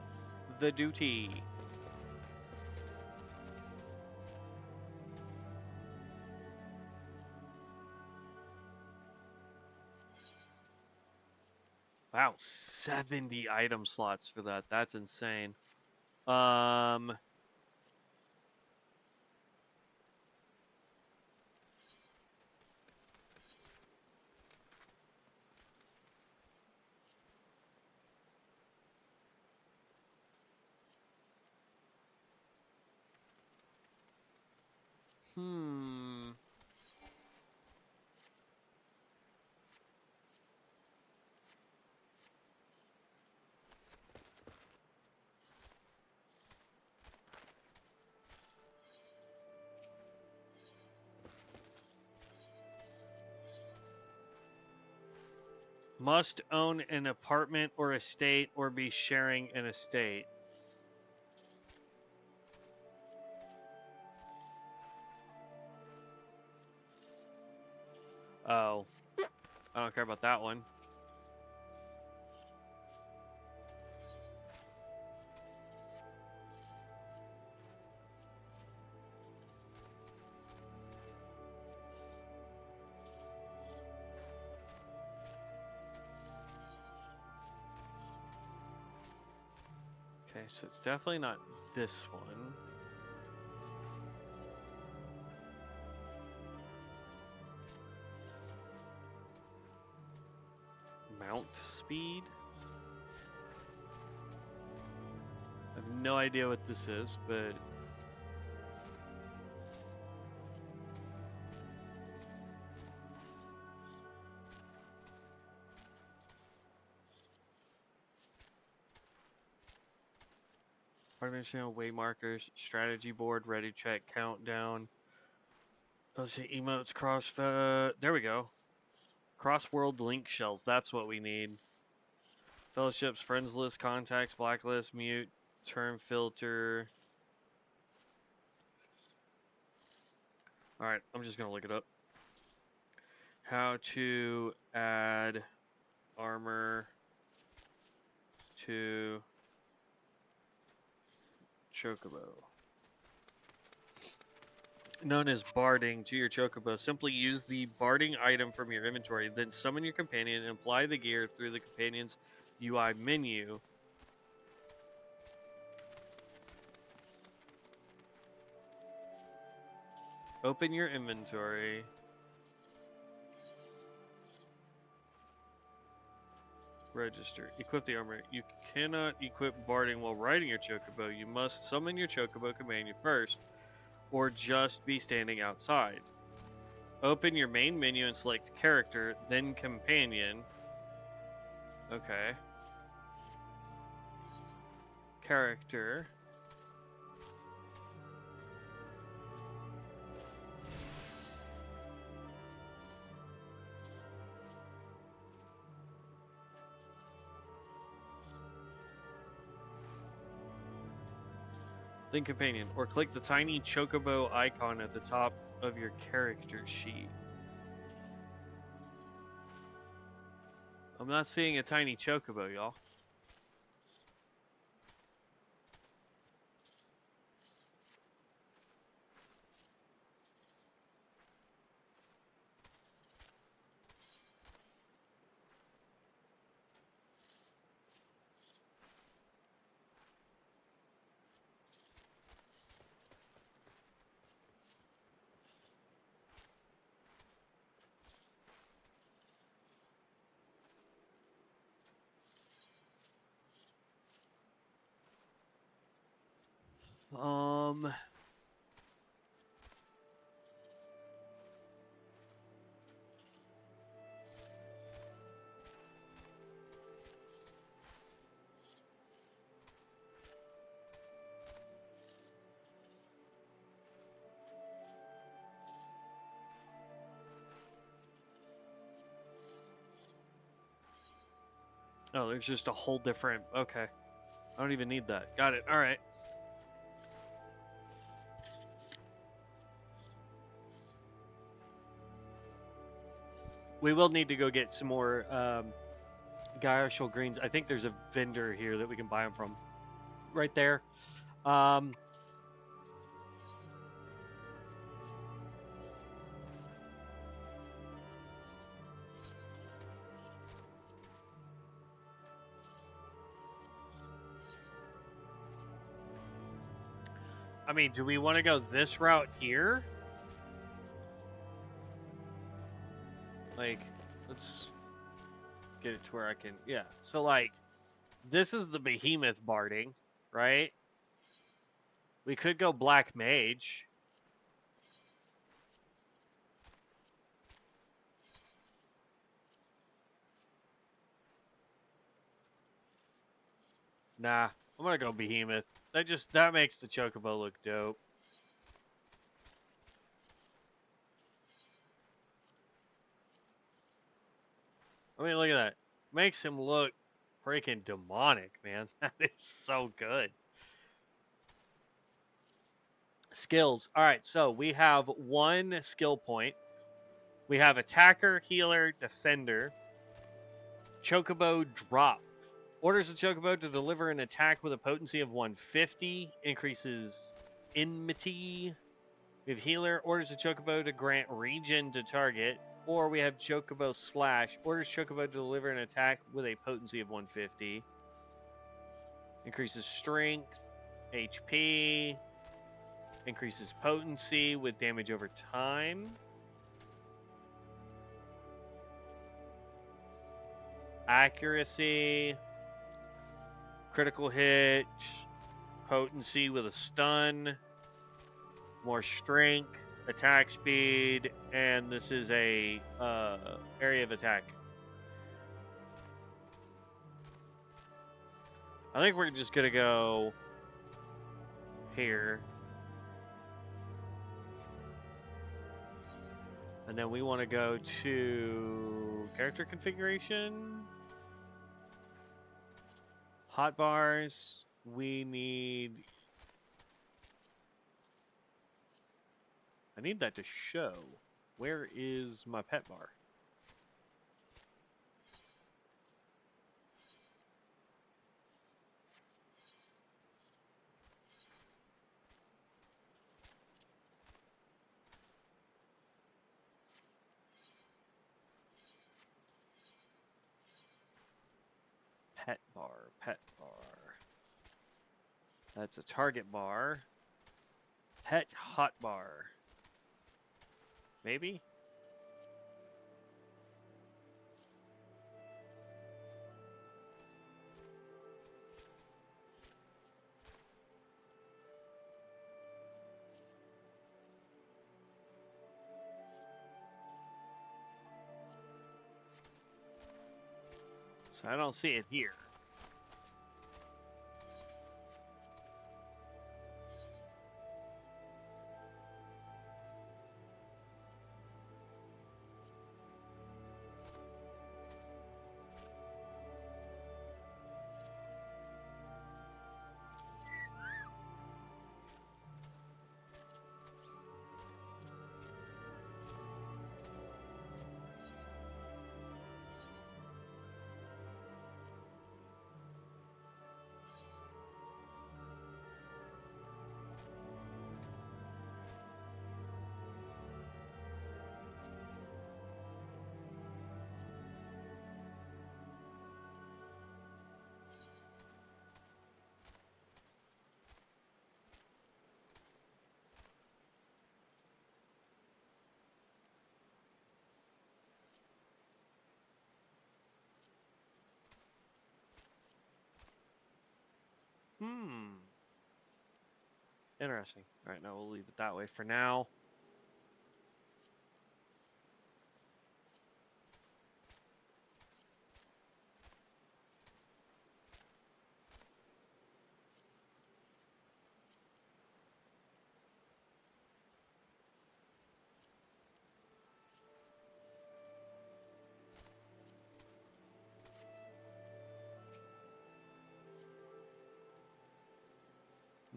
the duty. Wow, 70 item slots for that. That's insane. Must own an apartment or estate or be sharing an estate. Oh, I don't care about that one. Okay, so it's definitely not this one. Mount speed? I have no idea what this is, but... Organizational way markers, strategy board, ready check, countdown. Those emotes, there we go. Cross-world link shells, that's what we need. Fellowships, friends list, contacts, blacklist, mute, term filter. Alright, I'm just gonna look it up. How to add armor to Chocobo. Known as barding to your Chocobo. Simply use the barding item from your inventory, then summon your companion and apply the gear through the companion's UI menu. Open your inventory. Register. Equip the armor. You cannot equip barding while riding your Chocobo. You must summon your Chocobo companion first, or just be standing outside. Open your main menu and select character, then companion. Okay. Character. Then companion, or click the tiny Chocobo icon at the top of your character sheet. I'm not seeing a tiny Chocobo, y'all. Oh, there's just a whole different... Okay. I don't even need that. Got it. All right. We will need to go get some more Gyashal greens. I think there's a vendor here that we can buy them from. Right there. I mean, do we want to go this route here? Like, let's get it to where I can... Yeah, so like, this is the behemoth barding, right? We could go Black Mage. Nah, I'm gonna go behemoth. That makes the chocobo look dope. I mean, look at that. Makes him look freaking demonic, man. That is so good. Skills. All right, so we have one skill point. We have attacker, healer, defender. Chocobo drop. Orders the chocobo to deliver an attack with a potency of 150. Increases enmity. We have healer. Orders the chocobo to grant regen to target. Or we have chocobo slash. Orders chocobo to deliver an attack with a potency of 150. Increases strength, HP. Increases potency with damage over time. Accuracy. Critical hit. Potency with a stun. More strength. Attack speed. And this is a area of attack. I think we're just going to go here. And then we want to go to character configuration. Hotbars. We need... I need that to show. Where is my pet bar? Pet bar, pet bar. That's a target bar. Pet hotbar. Maybe? So I don't see it here. Interesting. All right, now we'll leave it that way for now.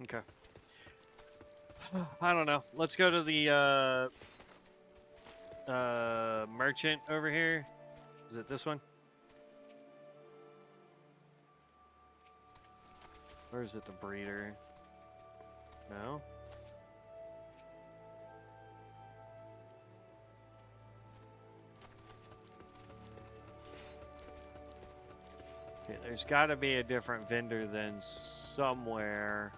Okay. I don't know. Let's go to the merchant over here. Is it this one? Or is it the breeder? No? Okay, there's got to be a different vendor than somewhere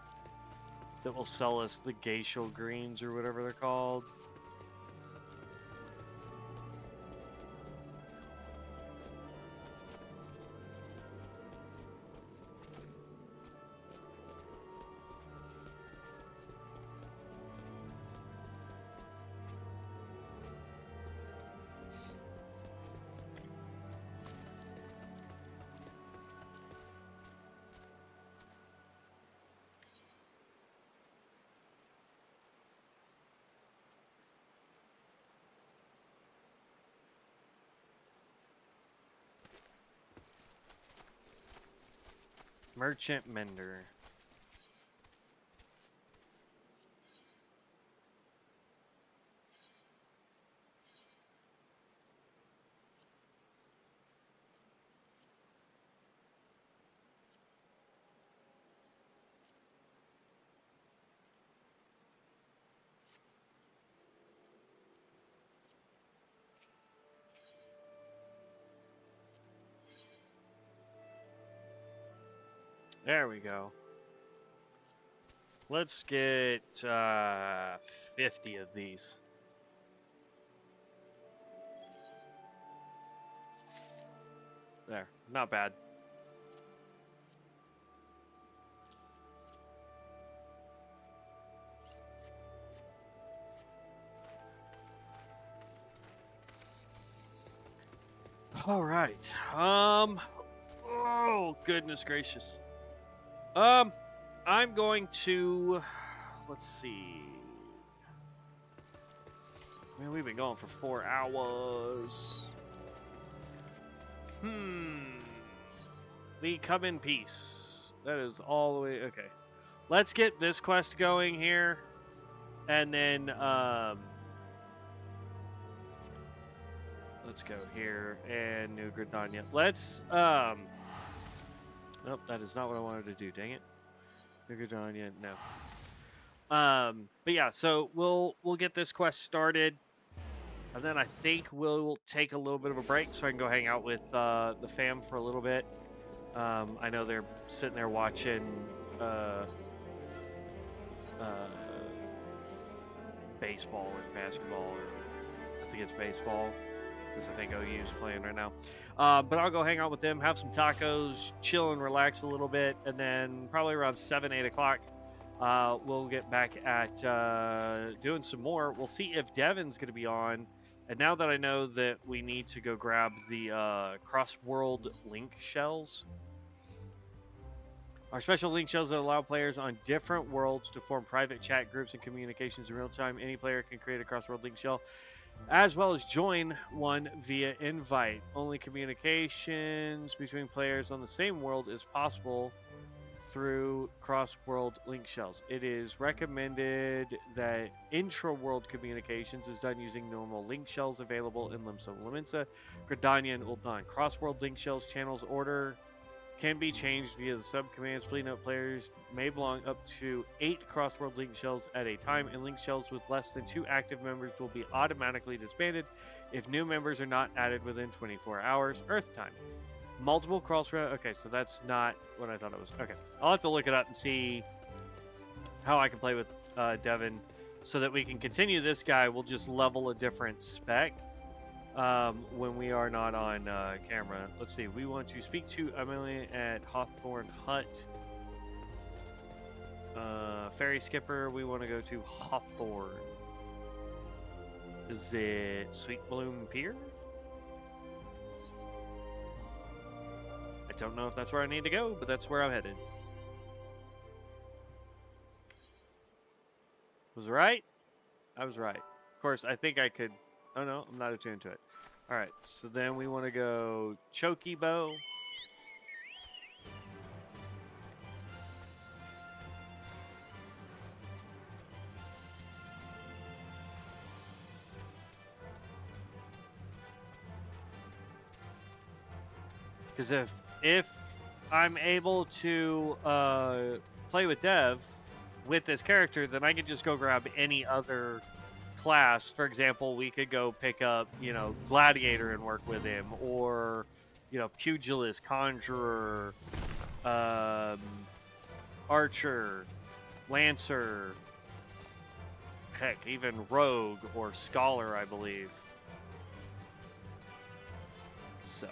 that will sell us the glacial greens or whatever they're called. Merchant Mender. There we go. Let's get 50 of these. There, not bad. All right. Oh, goodness gracious. I'm going to, let's see. Man, we've been going for 4 hours. We come in peace. That is all the way, okay. Let's get this quest going here. And then, let's go here and New Gridania. Let's, nope, that is not what I wanted to do, dang it. New Gridania, no. But yeah, so we'll get this quest started. And then I think we'll take a little bit of a break so I can go hang out with the fam for a little bit. I know they're sitting there watching baseball or basketball, or I think it's baseball, because I think OU's playing right now. But I'll go hang out with them, have some tacos, chill and relax a little bit, and then probably around 7, 8 o'clock, we'll get back at doing some more. We'll see if Devin's going to be on. And now that I know that we need to go grab the cross-world link shells, our special link shells that allow players on different worlds to form private chat groups and communications in real time. Any player can create a cross-world link shell, as well as join one via invite. Only communications between players on the same world is possible through cross-world link shells. It is recommended that intra-world communications is done using normal link shells available in Limsa, Laminsa, Gridania, and Ul'dah. Cross-world link shells channels order can be changed via the sub-commands. Please note players may belong up to 8 cross-world link shells at a time, and link shells with less than 2 active members will be automatically disbanded if new members are not added within 24 hours Earth time. Multiple cross-world... Okay, so that's not what I thought it was. Okay, I'll have to look it up and see how I can play with Devin so that we can continue this guy. We'll just level a different spec when we are not on camera. Let's see. We want to speak to Emily at Hawthorne Hut. Ferry Skipper, we want to go to Hawthorne. Is it Sweet Bloom Pier? I don't know if that's where I need to go, but that's where I'm headed. Was I right? I was right. Of course, I think I could... Oh no, I'm not attuned to it. Alright, so then we want to go Chocobo. Because if I'm able to play with Dev with this character, then I could just go grab any other class. For example, we could go pick up, Gladiator and work with him, or, Pugilist, Conjurer, Archer, Lancer, heck, even Rogue or Scholar, I believe. So.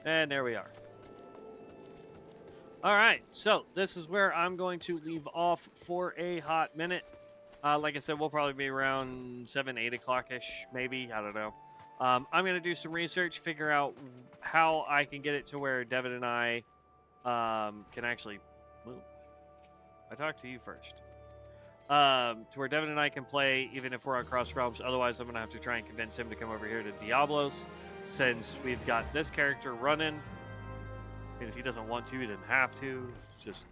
And there we are. All right, so this is where I'm going to leave off for a hot minute. Like I said, we'll probably be around 7, 8 o'clock-ish, maybe. I don't know. I'm going to do some research, figure out how I can get it to where Devin and I can actually... Well, I talked to you first. To where Devin and I can play even if we're on Cross Realms. Otherwise, I'm going to have to try and convince him to come over here to Diablos, since we've got this character running. And if he doesn't want to, he doesn't have to. It's just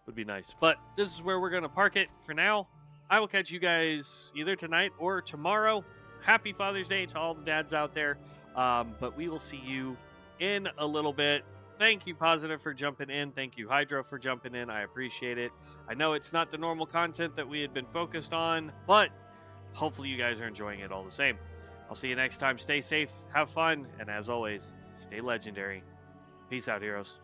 would be nice. But this is where we're going to park it for now. I will catch you guys either tonight or tomorrow. Happy Father's Day to all the dads out there. But we will see you in a little bit. Thank you, Positive, for jumping in. Thank you, Hydro, for jumping in. I appreciate it. I know it's not the normal content that we had been focused on, but hopefully you guys are enjoying it all the same. I'll see you next time. Stay safe, have fun, and as always, stay legendary. Peace out, heroes.